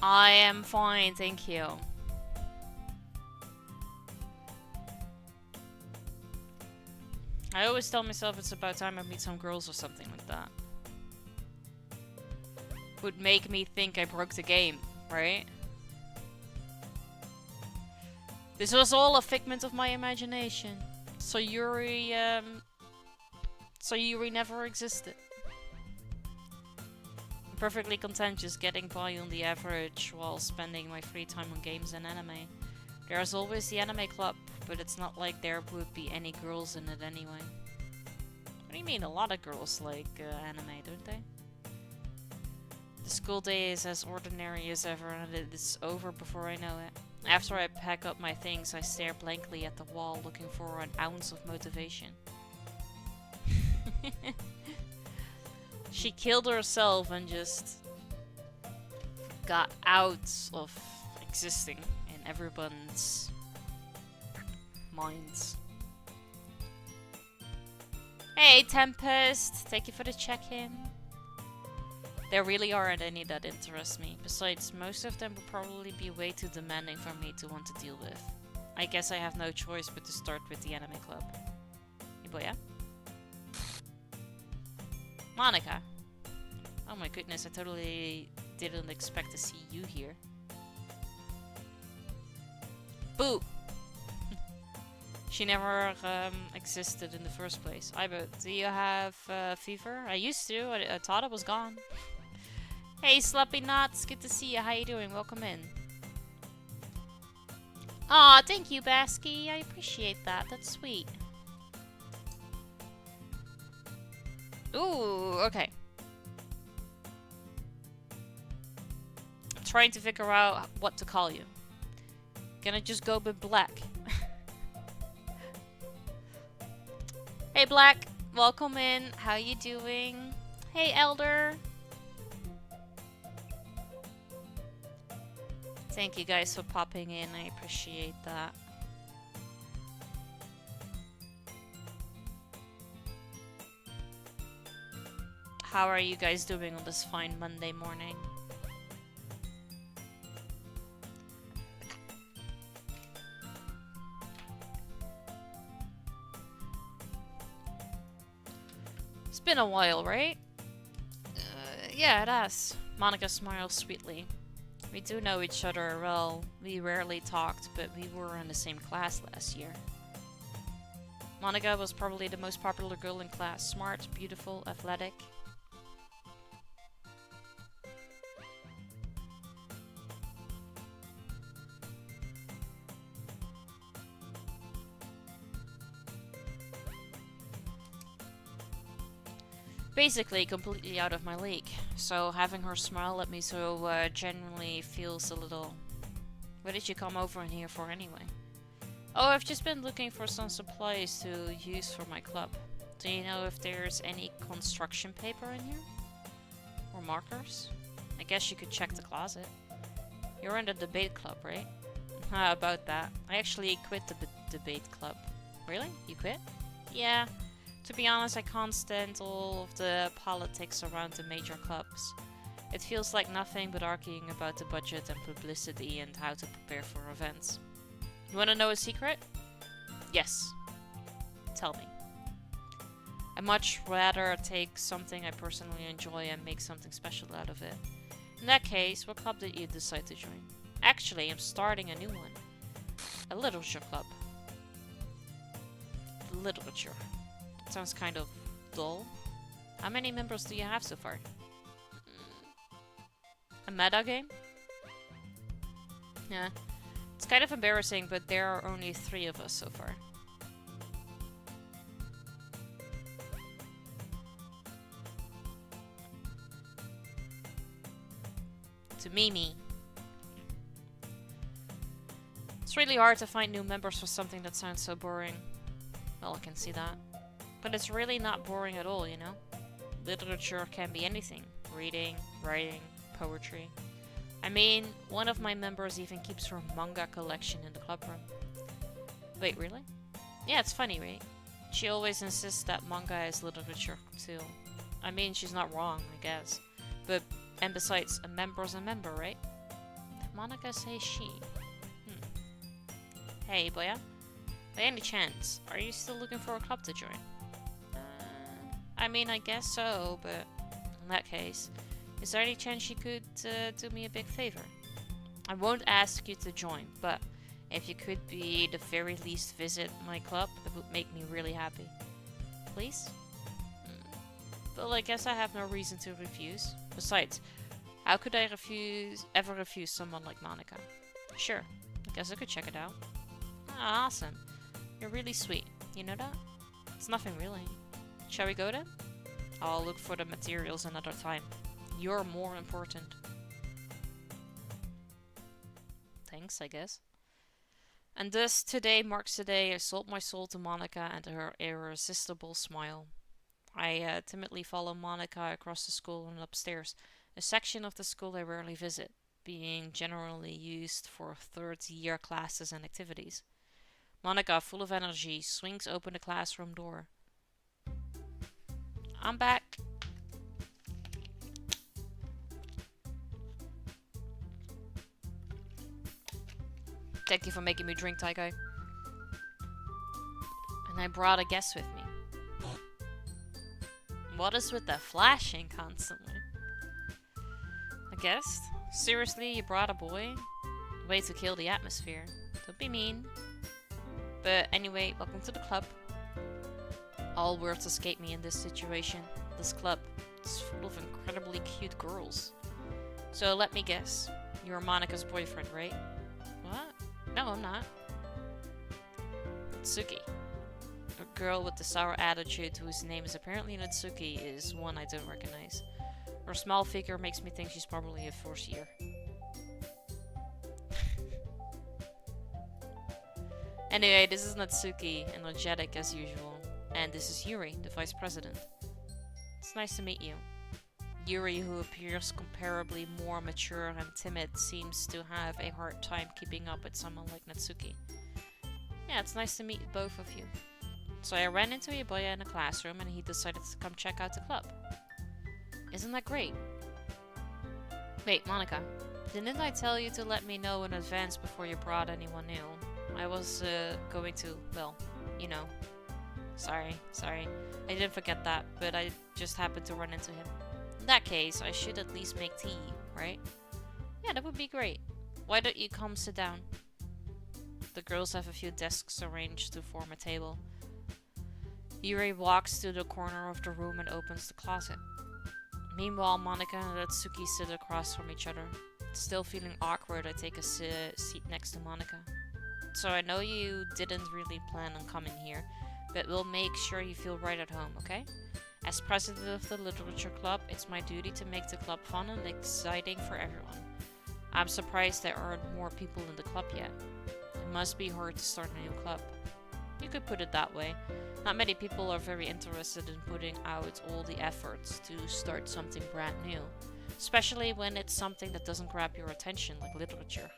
I am fine, thank you. I always tell myself it's about time I meet some girls or something like that. Would make me think I broke the game, right? This was all a figment of my imagination. So Yuri never existed. I'm perfectly content just getting by on the average while spending my free time on games and anime. There's always the anime club, but it's not like there would be any girls in it anyway. What do you mean? A lot of girls like anime, don't they? The school day is as ordinary as ever, and it's over before I know it. After I pack up my things, I stare blankly at the wall, looking for an ounce of motivation. She killed herself and just got out of existing in everyone's minds. Hey Tempest, thank you for the check-in. There really aren't any that interest me. Besides, most of them would probably be way too demanding for me to want to deal with. I guess I have no choice but to start with the anime club. Iboya? Monica! Oh my goodness, I totally didn't expect to see you here. Boo! She never existed in the first place. Ibo, do you have fever? I used to. I thought it was gone. Hey, Sloppy Nuts. Good to see you. How you doing? Welcome in. Aw, thank you, Basky. I appreciate that. That's sweet. Ooh, okay. I'm trying to figure out what to call you. Gonna just go with Black. Hey Black, welcome in. How you doing? Hey Elder. Thank you guys for popping in. I appreciate that. How are you guys doing on this fine Monday morning? It's been a while, right? Yeah, it has. Monica smiles sweetly. We do know each other well. We rarely talked, but we were in the same class last year. Monica was probably the most popular girl in class. Smart, beautiful, athletic. Basically completely out of my league, so having her smile at me so genuinely feels a little... What did you come over in here for anyway? Oh, I've just been looking for some supplies to use for my club. Do you know if there's any construction paper in here? Or markers? I guess you could check the closet. You're in the debate club, right? About that. I actually quit the debate club. Really? You quit? Yeah. To be honest, I can't stand all of the politics around the major clubs. It feels like nothing but arguing about the budget and publicity and how to prepare for events. You wanna know a secret? Yes. Tell me. I'd much rather take something I personally enjoy and make something special out of it. In that case, what club did you decide to join? Actually, I'm starting a new one. A literature club. Literature. Sounds kind of dull. How many members do you have so far? A meta game? Yeah. It's kind of embarrassing, but there are only 3 of us so far. To Mimi. It's really hard to find new members for something that sounds so boring. Well, I can see that. But it's really not boring at all, you know? Literature can be anything. Reading, writing, poetry. I mean, one of my members even keeps her manga collection in the club room. Wait, really? Yeah, it's funny, right? She always insists that manga is literature, too. I mean, she's not wrong, I guess. And besides, a member's a member, right? Did Monica say she? Hey, Boya. By any chance, are you still looking for a club to join? I mean, I guess so, but in that case, is there any chance you could do me a big favor? I won't ask you to join, but if you could be the very least visit my club, it would make me really happy. Please? Well, I guess I have no reason to refuse. Besides, how could I ever refuse someone like Monica? Sure, I guess I could check it out. Ah, awesome. You're really sweet. You know that? It's nothing really. Shall we go then? I'll look for the materials another time. You're more important. Thanks, I guess. And thus, today marks the day I sold my soul to Monica and her irresistible smile. I timidly follow Monica across the school and upstairs, a section of the school I rarely visit, being generally used for third-year classes and activities. Monica, full of energy, swings open the classroom door. I'm back. Thank you for making me drink, Taiko. And I brought a guest with me. What is with the flashing constantly? A guest? Seriously, you brought a boy? Way to kill the atmosphere. Don't be mean. But anyway, welcome to the club. All words escape me in this situation. This club is full of incredibly cute girls. So let me guess. You're Monica's boyfriend, right? What? No, I'm not. Natsuki. A girl with the sour attitude whose name is apparently Natsuki is one I don't recognize. Her small figure makes me think she's probably a 4th year. Anyway, this is Natsuki, energetic as usual. And this is Yuri, the vice president. It's nice to meet you. Yuri, who appears comparably more mature and timid, seems to have a hard time keeping up with someone like Natsuki. Yeah, it's nice to meet both of you. So I ran into Iboya in a classroom and he decided to come check out the club. Isn't that great? Wait, Monica, didn't I tell you to let me know in advance before you brought anyone new? I was going to, well, you know. Sorry. I didn't forget that, but I just happened to run into him. In that case, I should at least make tea, right? Yeah, that would be great. Why don't you come sit down? The girls have a few desks arranged to form a table. Yuri walks to the corner of the room and opens the closet. Meanwhile, Monica and Natsuki sit across from each other. Still feeling awkward, I take a seat next to Monica. So I know you didn't really plan on coming here, but we'll make sure you feel right at home, okay? As president of the literature club, it's my duty to make the club fun and exciting for everyone. I'm surprised there aren't more people in the club yet. It must be hard to start a new club. You could put it that way. Not many people are very interested in putting out all the efforts to start something brand new, especially when it's something that doesn't grab your attention like literature.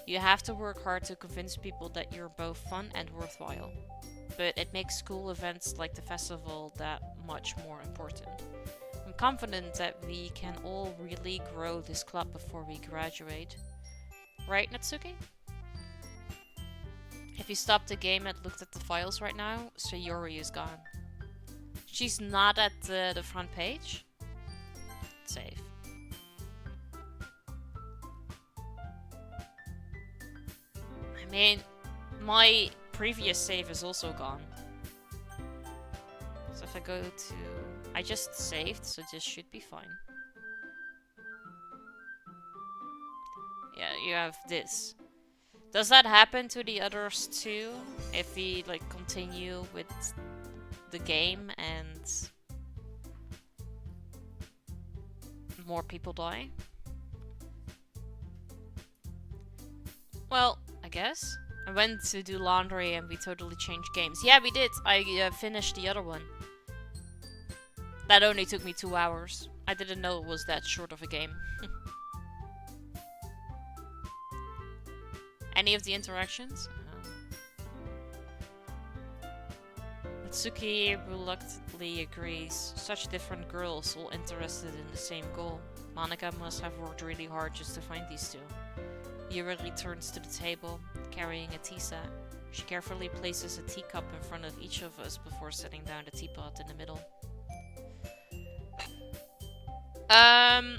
You have to work hard to convince people that you're both fun and worthwhile. But it makes school events like the festival that much more important. I'm confident that we can all really grow this club before we graduate. Right, Natsuki? If you stopped the game and looked at the files right now, Sayori is gone. She's not at the front page. Save. I mean, my previous save is also gone. So if I go to... I just saved, so this should be fine. Yeah, you have this. Does that happen to the others too? If we like continue with the game and more people die? Well, I guess. I went to do laundry and we totally changed games. Yeah, we did. I finished the other one. That only took me 2 hours. I didn't know it was that short of a game. Any of the interactions? Mitsuki reluctantly agrees. Such different girls, all interested in the same goal. Monika must have worked really hard just to find these two. Yuri returns to the table, carrying a tea set. She carefully places a teacup in front of each of us before setting down the teapot in the middle.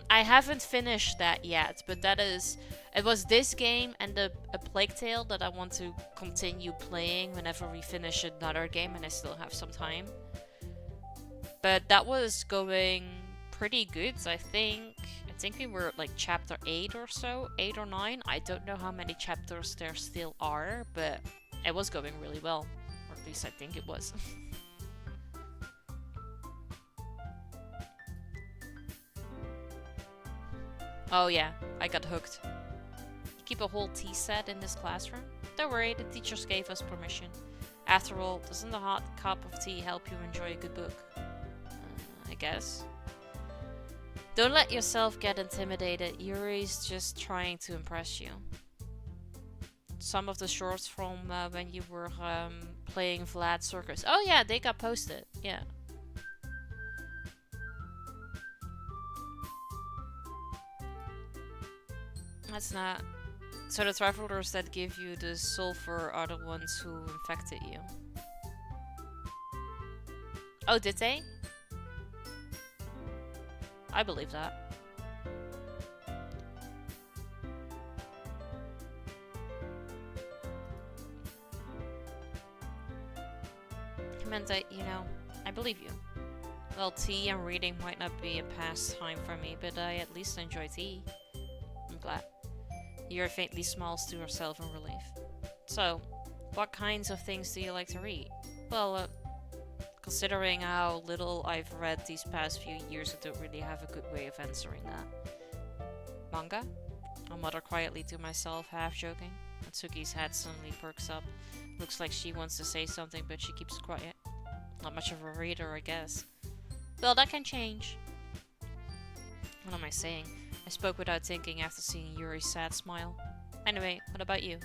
I haven't finished that yet, but it was this game and a Plague Tale that I want to continue playing whenever we finish another game and I still have some time. But that was going pretty good, I think. I think we were at like chapter 8 or so, 8 or 9. I don't know how many chapters there still are, but it was going really well. Or at least I think it was. Oh yeah, I got hooked. You keep a whole tea set in this classroom? Don't worry, the teachers gave us permission. After all, doesn't a hot cup of tea help you enjoy a good book? I guess. Don't let yourself get intimidated. Yuri's just trying to impress you. Some of the shorts from when you were playing Vlad Circus. Oh yeah, they got posted. Yeah. That's not... So the travelers that give you the sulfur are the ones who infected you. Oh, did they? I believe that. It meant that, you know, I believe you. Well, tea and reading might not be a pastime for me, but I at least enjoy tea. I'm glad. Yuri faintly smiles to herself in relief. So, what kinds of things do you like to read? Well, considering how little I've read these past few years, I don't really have a good way of answering that. Manga? I'll mutter quietly to myself, half joking. Natsuki's head suddenly perks up. Looks like she wants to say something, but she keeps quiet. Not much of a reader, I guess. Well, that can change. What am I saying? I spoke without thinking after seeing Yuri's sad smile. Anyway, what about you?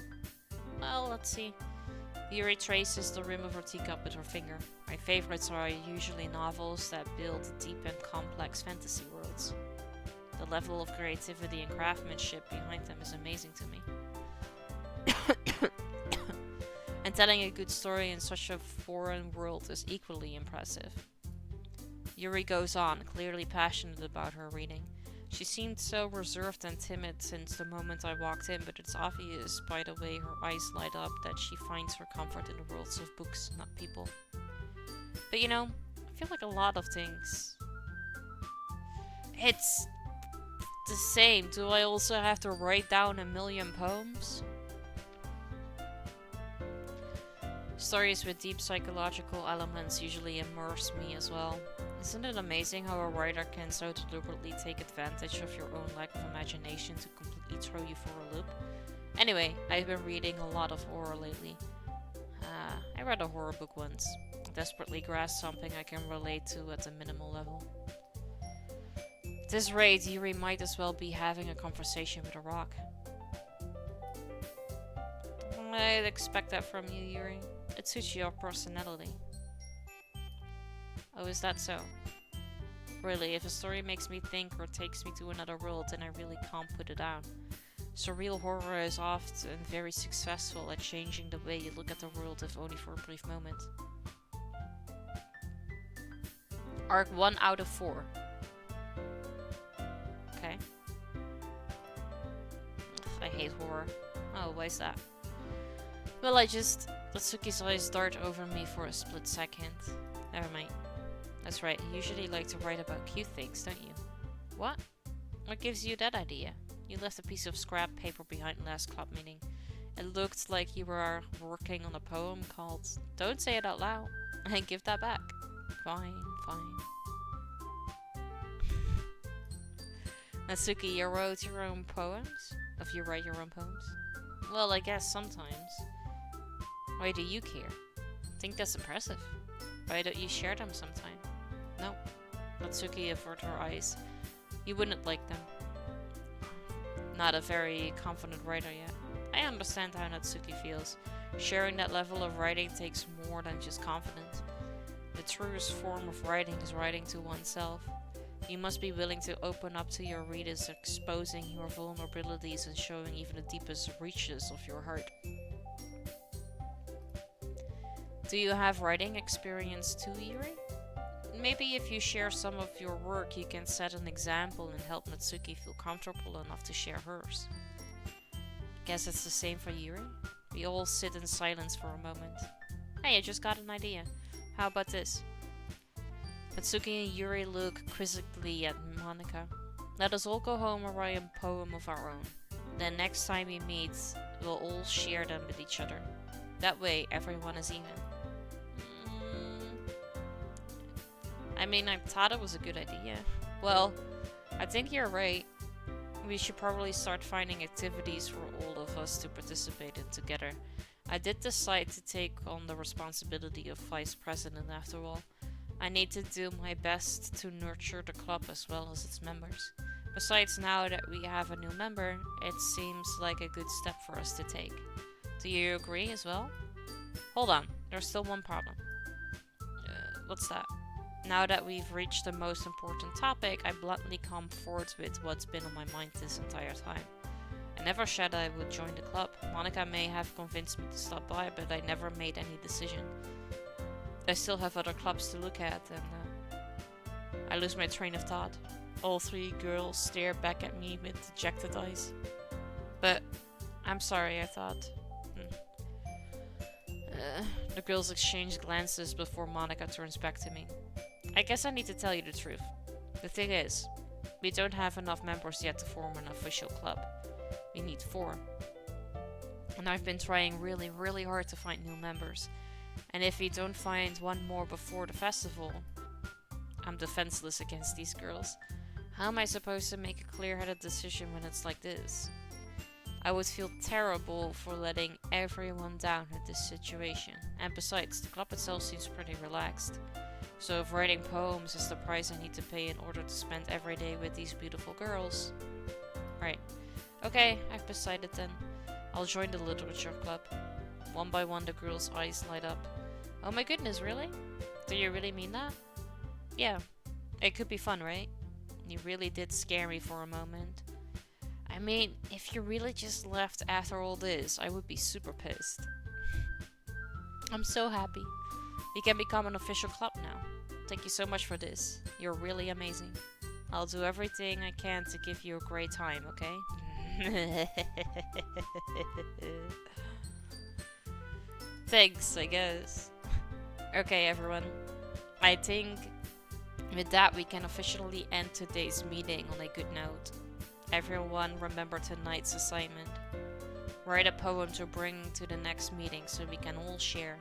Well, let's see. Yuri traces the rim of her teacup with her finger. My favorites are usually novels that build deep and complex fantasy worlds. The level of creativity and craftsmanship behind them is amazing to me. And telling a good story in such a foreign world is equally impressive. Yuri goes on, clearly passionate about her reading. She seemed so reserved and timid since the moment I walked in, but it's obvious by the way her eyes light up that she finds her comfort in the worlds of books, not people. But you know, I feel like a lot of things... It's the same. Do I also have to write down 1,000,000 poems? Stories with deep psychological elements usually immerse me as well. Isn't it amazing how a writer can so deliberately take advantage of your own lack of imagination to completely throw you for a loop? Anyway, I've been reading a lot of horror lately. I read a horror book once. Desperately grasp something I can relate to at a minimal level. At this rate, Yuri might as well be having a conversation with a rock. I'd expect that from you, Yuri. It suits your personality. Oh, is that so? Really, if a story makes me think or takes me to another world, then I really can't put it down. Surreal horror is often very successful at changing the way you look at the world, if only for a brief moment. Arc 1 out of 4. Okay. Ugh, I hate horror. Oh, why is that? Well, Natsuki's eyes dart over me for a split second. Never mind. That's right, you usually like to write about cute things, don't you? What? What gives you that idea? You left a piece of scrap paper behind last club meeting. It looked like you were working on a poem called Don't Say It Out Loud. And give that back. Fine, fine. Natsuki, you wrote your own poems? If you write your own poems? Well, I guess sometimes. Why do you care? I think that's impressive. Why don't you share them sometime? No. Natsuki averted her eyes. You wouldn't like them. Not a very confident writer yet. I understand how Natsuki feels. Sharing that level of writing takes more than just confidence. The truest form of writing is writing to oneself. You must be willing to open up to your readers, exposing your vulnerabilities and showing even the deepest reaches of your heart. Do you have writing experience too, Yuri? Maybe if you share some of your work, you can set an example and help Natsuki feel comfortable enough to share hers. Guess it's the same for Yuri? We all sit in silence for a moment. Hey, I just got an idea. How about this? Natsuki and Yuri look quizzically at Monika. Let us all go home and write a poem of our own. Then next time we meet, we'll all share them with each other. That way, everyone is even. I mean, I thought it was a good idea. Well, I think you're right. We should probably start finding activities for all of us to participate in together. I did decide to take on the responsibility of vice president after all. I need to do my best to nurture the club as well as its members. Besides, now that we have a new member, it seems like a good step for us to take. Do you agree as well? Hold on, there's still one problem. What's that? Now that we've reached the most important topic, I bluntly come forward with what's been on my mind this entire time. I never said I would join the club. Monika may have convinced me to stop by, but I never made any decision. I still have other clubs to look at, and I lose my train of thought. All three girls stare back at me with dejected eyes. But I'm sorry, I thought. The girls exchange glances before Monika turns back to me. I guess I need to tell you the truth. The thing is, we don't have enough members yet to form an official club. We need 4. And I've been trying really, really hard to find new members. And if we don't find one more before the festival, I'm defenseless against these girls. How am I supposed to make a clear-headed decision when it's like this? I would feel terrible for letting everyone down in this situation. And besides, the club itself seems pretty relaxed. So if writing poems is the price I need to pay in order to spend every day with these beautiful girls... Right. Okay, I've decided then. I'll join the literature club. One by one the girls' eyes light up. Oh my goodness, really? Do you really mean that? Yeah. It could be fun, right? You really did scare me for a moment. I mean, if you really just left after all this, I would be super pissed. I'm so happy. We can become an official club now. Thank you so much for this. You're really amazing. I'll do everything I can to give you a great time, okay? Thanks, I guess. Okay, everyone. I think with that we can officially end today's meeting on a good note. Everyone remember tonight's assignment. Write a poem to bring to the next meeting so we can all share.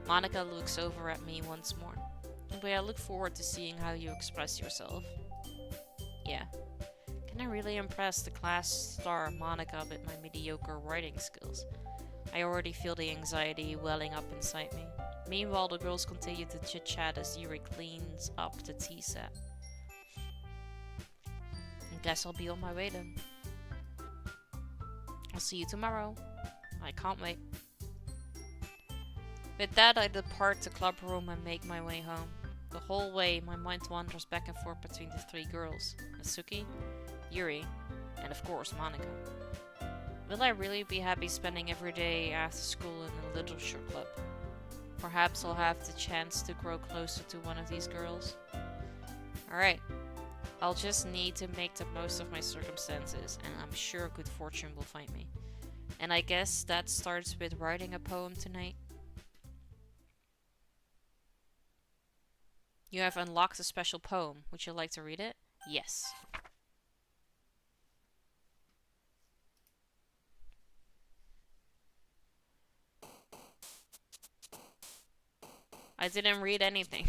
Monika looks over at me once more. But I look forward to seeing how you express yourself. Yeah. Can I really impress the class star Monika with my mediocre writing skills? I already feel the anxiety welling up inside me. Meanwhile, the girls continue to chit-chat as Yuri cleans up the tea set. I guess I'll be on my way then. I'll see you tomorrow. I can't wait. With that, I depart the club room and make my way home. The whole way, my mind wanders back and forth between the 3 girls. Natsuki, Yuri, and of course Monika. Will I really be happy spending every day after school in a literature club? Perhaps I'll have the chance to grow closer to one of these girls. Alright. I'll just need to make the most of my circumstances, and I'm sure good fortune will find me. And I guess that starts with writing a poem tonight. You have unlocked a special poem. Would you like to read it? Yes. I didn't read anything.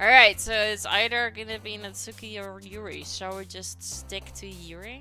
Alright, so it's either gonna be Natsuki or Yuri. Shall we just stick to Yuri?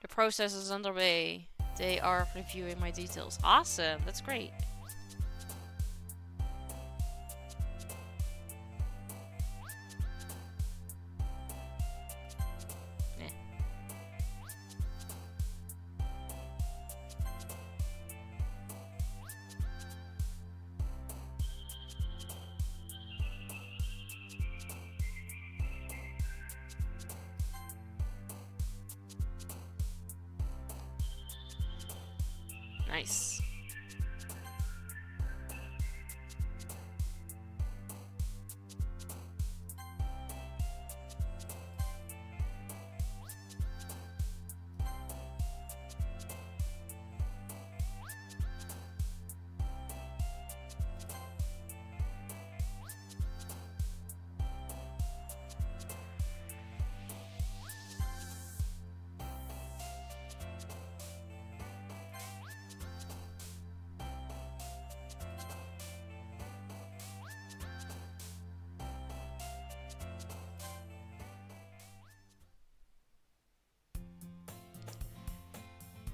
The process is underway. They are reviewing my details. Awesome, that's great. Eh. Nice.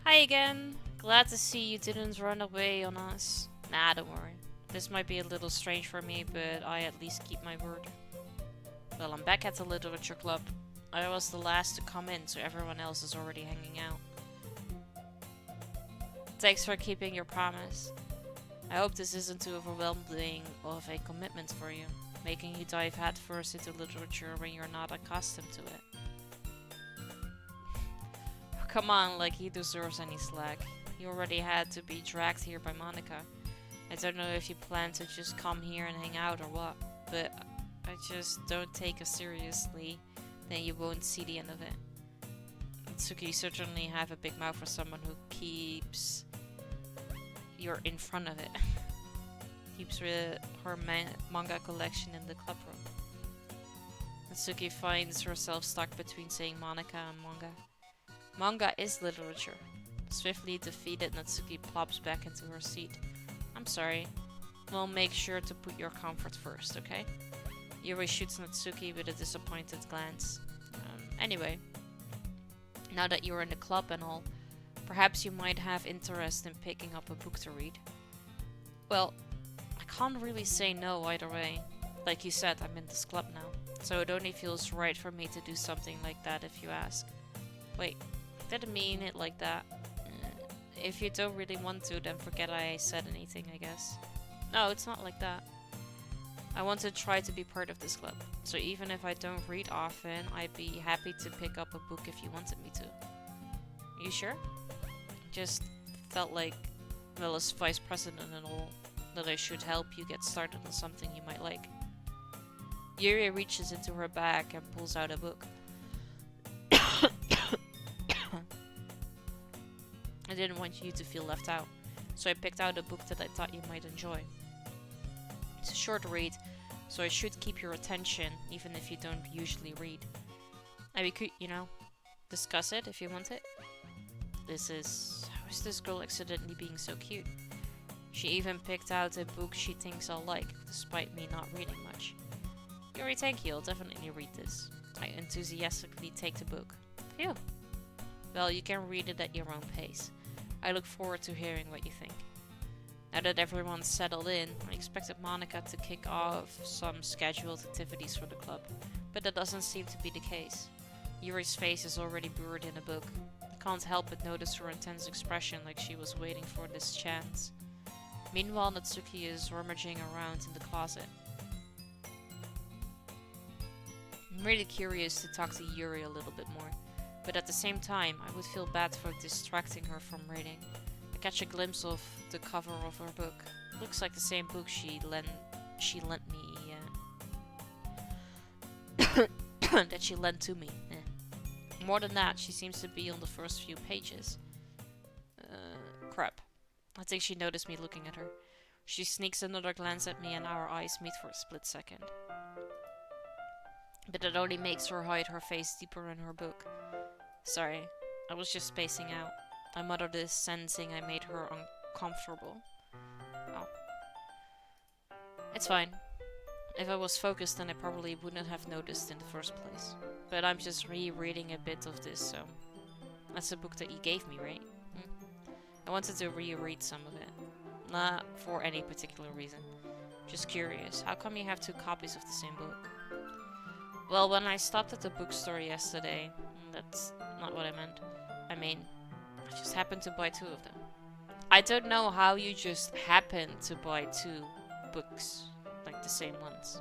Hi again. Glad to see you didn't run away on us. Nah, don't worry. This might be a little strange for me, but I at least keep my word. Well, I'm back at the literature club. I was the last to come in, so everyone else is already hanging out. Thanks for keeping your promise. I hope this isn't too overwhelming of a commitment for you, making you dive headfirst into literature when you're not accustomed to it. Come on, like he deserves any slack. He already had to be dragged here by Monica. I don't know if you plan to just come here and hang out or what, but I just don't take us seriously, then you won't see the end of it. Tsuki certainly have a big mouth for someone who keeps you're in front of it. Keeps her manga collection in the clubroom. Natsuki finds herself stuck between saying Monica and manga. Manga is literature. Swiftly defeated, Natsuki plops back into her seat. I'm sorry. We'll make sure to put your comfort first, okay? Yuri shoots Natsuki with a disappointed glance. Anyway, now that you're in the club and all, perhaps you might have interest in picking up a book to read. Well, I can't really say no either way. Like you said, I'm in this club now, so it only feels right for me to do something like that if you ask. Wait, didn't mean it like that. If you don't really want to, then forget I said anything, I guess. No, it's not like that. I want to try to be part of this club, so even if I don't read often, I'd be happy to pick up a book if you wanted me to. You sure? Just felt like, well, as vice president and all, that I should help you get started on something you might like. Yuri reaches into her bag and pulls out a book. I didn't want you to feel left out, so I picked out a book that I thought you might enjoy. It's a short read, so it should keep your attention, even if you don't usually read. And we could, discuss it if you want it. How is this girl accidentally being so cute? She even picked out a book she thinks I'll like, despite me not reading much. Yuri, thank you. I'll definitely read this. I enthusiastically take the book. Phew. Well, you can read it at your own pace. I look forward to hearing what you think. Now that everyone's settled in, I expected Monica to kick off some scheduled activities for the club, but that doesn't seem to be the case. Yuri's face is already buried in a book. I can't help but notice her intense expression, like she was waiting for this chance. Meanwhile, Natsuki is rummaging around in the closet. I'm really curious to talk to Yuri a little bit more, but at the same time, I would feel bad for distracting her from reading. I catch a glimpse of the cover of her book. Looks like the same book she lent me. That she lent to me. More than that, she seems to be on the first few pages. Crap. I think she noticed me looking at her. She sneaks another glance at me and our eyes meet for a split second. But it only makes her hide her face deeper in her book. Sorry, I was just spacing out. I muttered this, sensing I made her uncomfortable. Oh. It's fine. If I was focused, then I probably wouldn't have noticed in the first place. But I'm just rereading a bit of this, so... That's the book that you gave me, right? I wanted to reread some of it. Not for any particular reason. Just curious, how come you have 2 copies of the same book? Well, when I stopped at the bookstore yesterday... That's not what I meant. I mean, I just happened to buy 2 of them. I don't know how you just happened to buy 2 books. Like the same ones.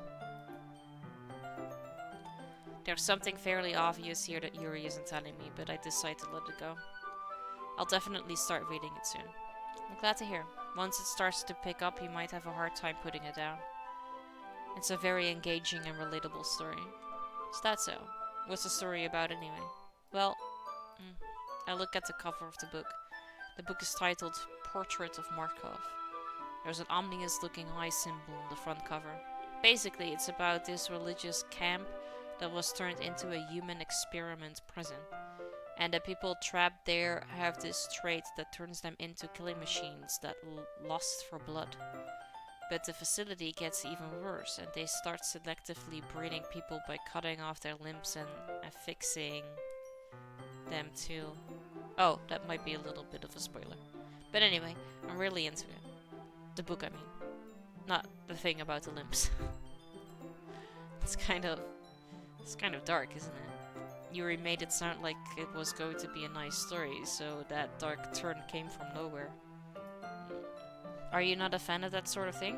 There's something fairly obvious here that Yuri isn't telling me, but I decide to let it go. I'll definitely start reading it soon. I'm glad to hear. Once it starts to pick up, you might have a hard time putting it down. It's a very engaging and relatable story. Is that so? What's the story about anyway? Well, I look at the cover of the book. The book is titled Portrait of Markov. There's an ominous looking eye symbol on the front cover. Basically, it's about this religious camp that was turned into a human experiment prison. And the people trapped there have this trait that turns them into killing machines that lust for blood. But the facility gets even worse, and they start selectively breeding people by cutting off their limbs and affixing them to... Oh, that might be a little bit of a spoiler. But anyway, I'm really into it. The book, I mean. Not the thing about the limbs. It's kind of dark, isn't it? Yuri made it sound like it was going to be a nice story, so that dark turn came from nowhere. Are you not a fan of that sort of thing?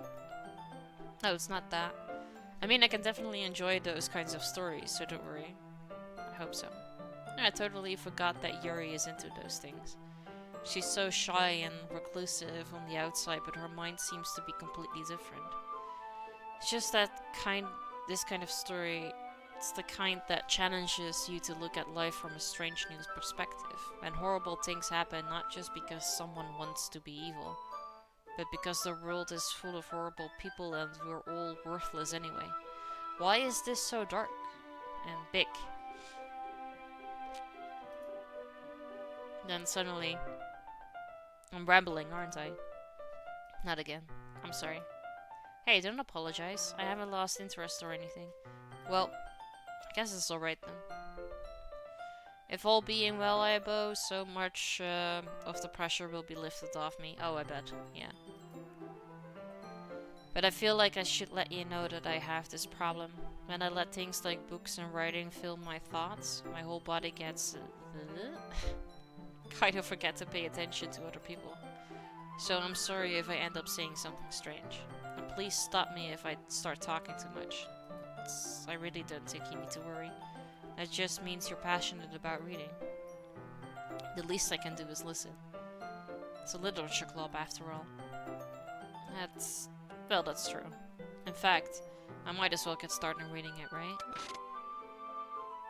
No, it's not that. I mean, I can definitely enjoy those kinds of stories, so don't worry. I hope so. I totally forgot that Yuri is into those things. She's so shy and reclusive on the outside, but her mind seems to be completely different. It's just this kind of story, it's the kind that challenges you to look at life from a strange new perspective. And horrible things happen not just because someone wants to be evil, but because the world is full of horrible people and we're all worthless anyway. Why is this so dark and big? Then suddenly... I'm rambling, aren't I? Not again. I'm sorry. Hey, don't apologize. I haven't lost interest or anything. Well, I guess it's alright then. If all being well, Aibo, so much of the pressure will be lifted off me. Oh, I bet. Yeah. But I feel like I should let you know that I have this problem. When I let things like books and writing fill my thoughts, my whole body gets... kind of forget to pay attention to other people. So I'm sorry if I end up saying something strange. And please stop me if I start talking too much. I really don't think you need to worry. That just means you're passionate about reading. The least I can do is listen. It's a literature club after all. That's true. In fact, I might as well get started reading it, right?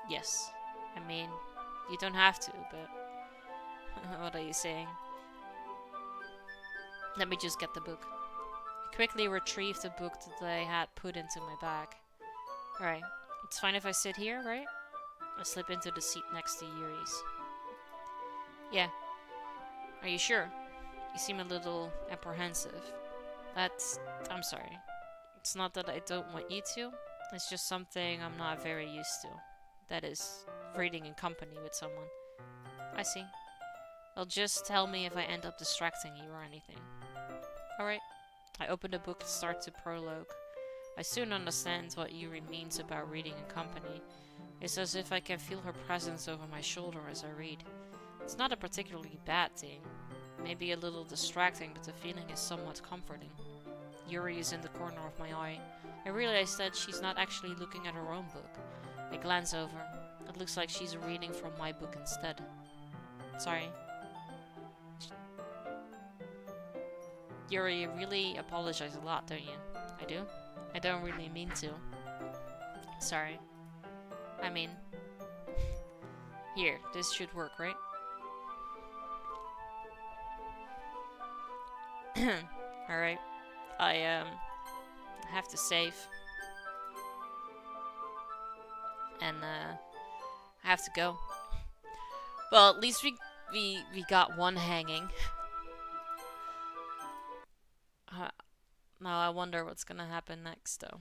Yes. I mean, you don't have to, but... What are you saying? Let me just get the book. I quickly retrieved the book that I had put into my bag. Alright, it's fine if I sit here, right? I slip into the seat next to Yuri's. Yeah. Are you sure? You seem a little apprehensive. I'm sorry. It's not that I don't want you to. It's just something I'm not very used to. That is, reading in company with someone. I see. Well, just tell me if I end up distracting you or anything. Alright. I open the book and start the prologue. I soon understand what Yuri means about reading in company. It's as if I can feel her presence over my shoulder as I read. It's not a particularly bad thing. Maybe a little distracting, but the feeling is somewhat comforting. Yuri is in the corner of my eye. I realize that she's not actually looking at her own book. I glance over. It looks like she's reading from my book instead. Sorry. Yuri, you really apologize a lot, don't you? I do? I don't really mean to. Sorry. I mean... Here, this should work, right? Alright. I have to save. And I have to go. Well, at least we got one hanging. Now I wonder what's gonna happen next though.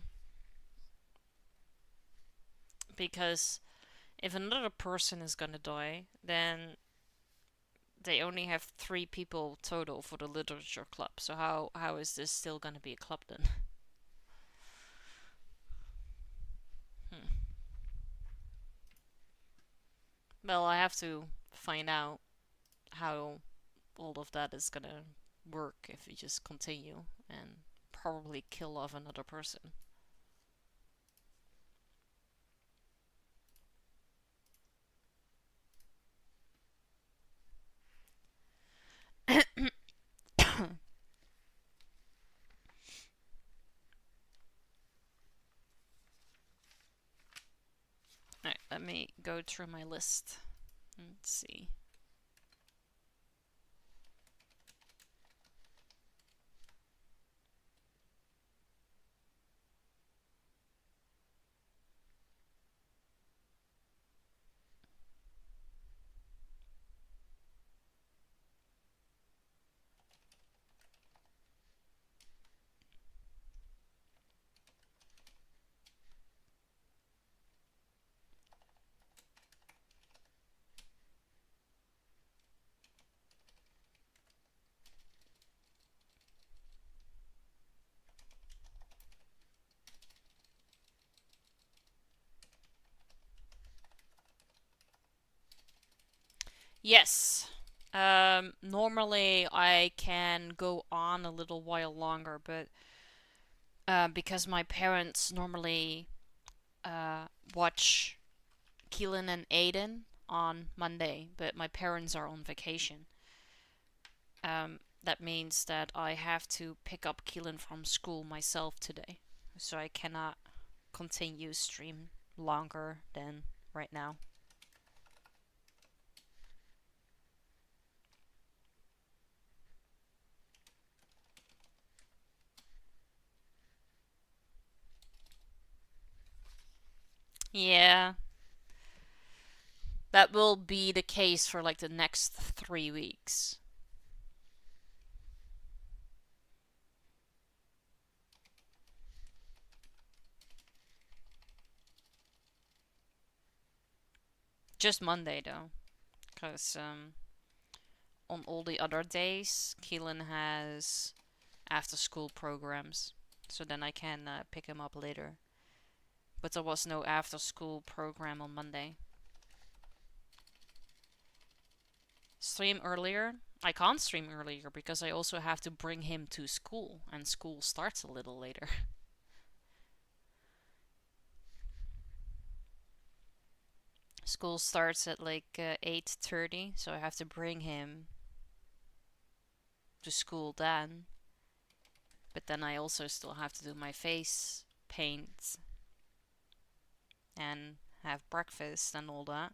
Because if another person is gonna die, then they only have 3 people total for the literature club. So how is this still gonna be a club then? Well, I have to find out how all of that is gonna work if we just continue and probably kill off another person. Alright, let me go through my list. Let's see. Yes. Normally I can go on a little while longer, but because my parents normally watch Keelan and Aiden on Monday, but my parents are on vacation. That means that I have to pick up Keelan from school myself today, so I cannot continue stream longer than right now. Yeah. That will be the case for like the next 3 weeks. Just Monday though. Because on all the other days, Keelan has after school programs. So then I can pick him up later. But there was no after school program on Monday. Stream earlier? I can't stream earlier because I also have to bring him to school. And school starts a little later. School starts at like 8:30, so I have to bring him to school then. But then I also still have to do my face paint and have breakfast and all that.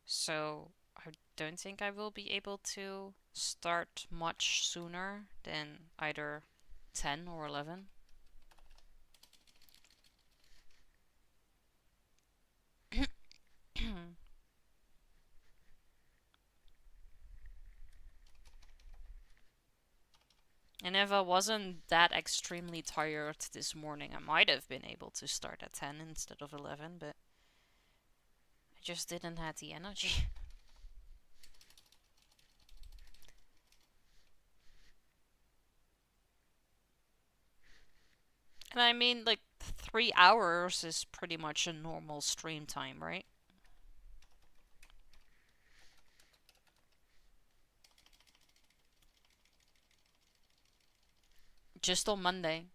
So I don't think I will be able to start much sooner than either 10 or 11. And if I wasn't that extremely tired this morning, I might have been able to start at 10 instead of 11, but I just didn't have the energy. And I mean, like, 3 hours is pretty much a normal stream time, right? Just on Monday.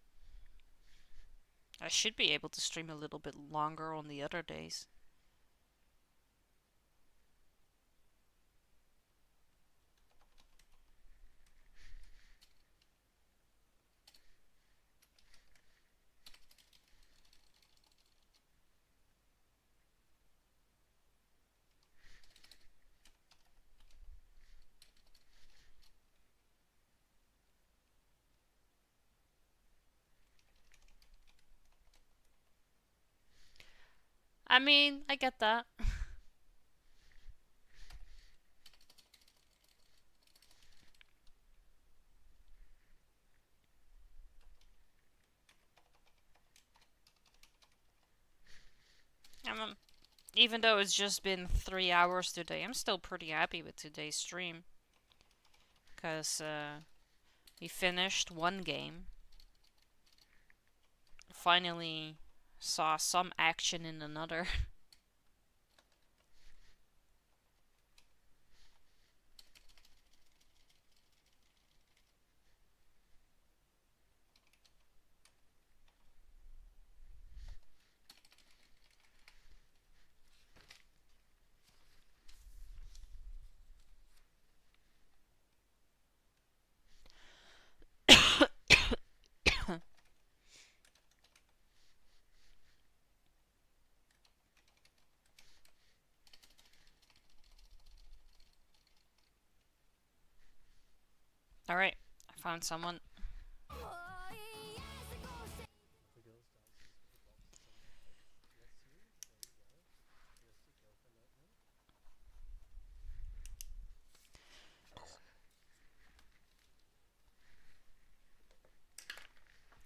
I should be able to stream a little bit longer on the other days. I mean, I get that. Even though it's just been 3 hours today, I'm still pretty happy with today's stream. Because we finished one game. Finally saw some action in another. Alright, I found someone.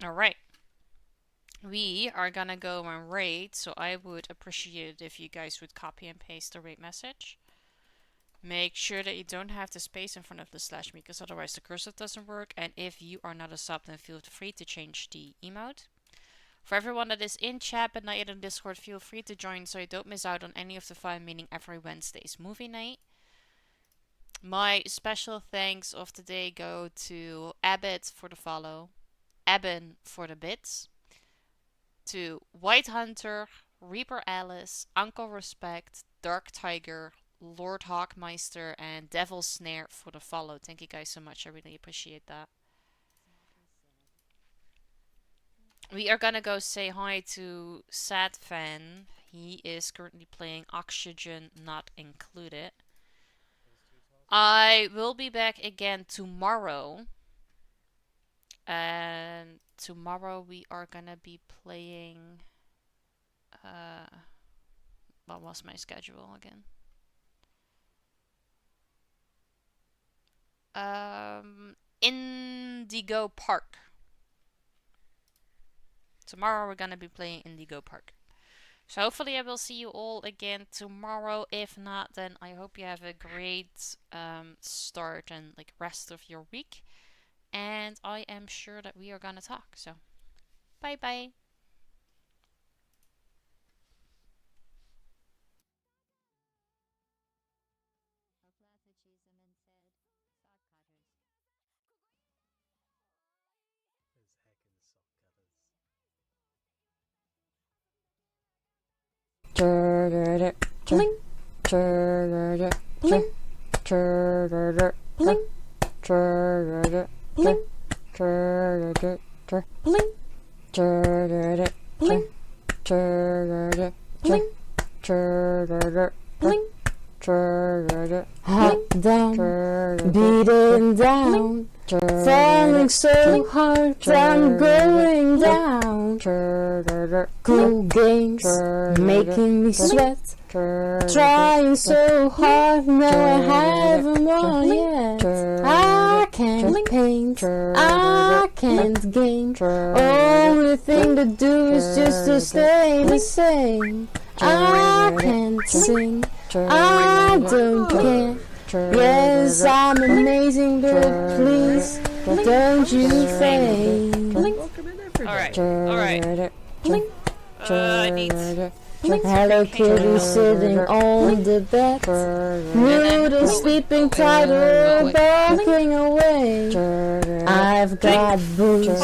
Alright. We are gonna go and raid, so I would appreciate it if you guys would copy and paste the raid message. Make sure that you don't have the space in front of the / because otherwise the cursor doesn't work. And if you are not a sub, then feel free to change the emote. For everyone that is in chat but not yet on Discord, feel free to join so you don't miss out on any of the fun, meaning every Wednesday's movie night. My special thanks of the day go to Abbott for the follow, Eben for the bits, to White Hunter, Reaper Alice, Uncle Respect, Dark Tiger, Lord Hawkmeister, and Devil Snare for the follow. Thank you guys so much. I really appreciate that. We are gonna go say hi to Sad Fan. He is currently playing Oxygen Not Included. I will be back again tomorrow. And tomorrow we are gonna be playing... what was my schedule again? Indigo Park. Tomorrow we're gonna be playing Indigo Park. So hopefully I will see you all again tomorrow. If not, then I hope you have a great start and like rest of your week. And I am sure that we are gonna talk. So bye bye. Bling. Bling. Bling. Bling. Bling. Bling. Bling. Bling. Hot down, beaten down, falling so hard, I'm going down. Cool games, making me sweat, trying so hard, no I haven't won yet. I can't paint, I can't game. Only thing to do is just to stay the same. I can't sing, I don't care. Yes, I'm amazing, but please don't you faint. Alright, alright. I need... Hello Kitty sitting on the bed, Noodle sleeping tight or barking away. I've got booze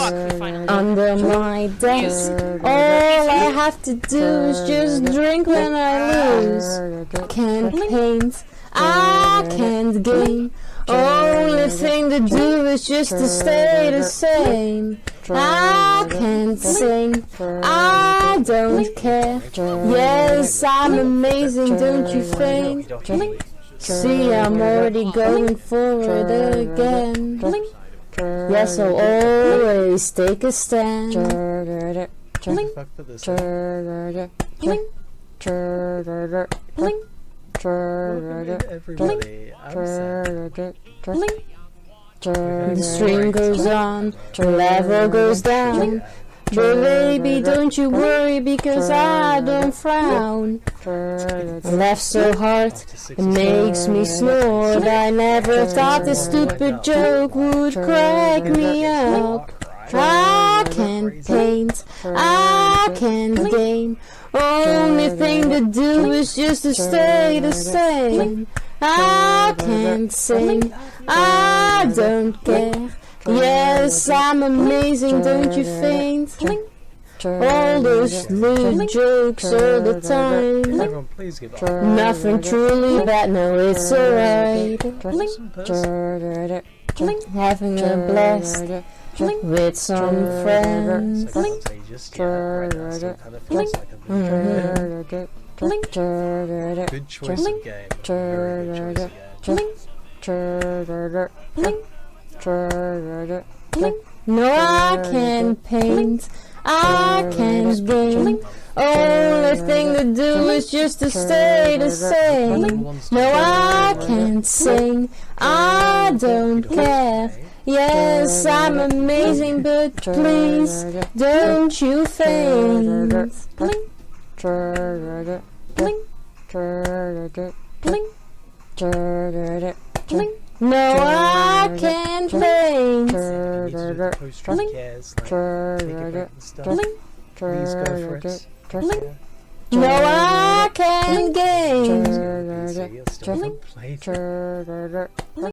under my desk. All I have to do is just drink when I lose. Can't paint, I can't game. Only thing to do is just to stay the same. I can't sing, I don't care. Yes, I'm amazing, don't you faint? See, I'm already going for it again. Yes, I'll always take a stand. Everybody, I'm sad. The stream goes on, the level goes down. But baby, don't you worry because I don't frown. I laugh so hard, it makes me snort. I never thought this stupid joke would crack me up. I can't paint, I can't game. Only thing to do is just to stay the same. I can't sing, I don't care. Yes, I'm amazing, don't you faint? All those little jokes all the time. Everyone, please give up. Nothing truly bad, no, it's alright. Having a blast with some friends. Good choice of game. Very good choice of game. No, I can't paint, I can't game. Only thing to do is just to stay the same. No, I can't sing, I don't care. Yes, I'm amazing, but please don't you faint. No, I can't paint. Please go for it. No, I can't game. You'll still play.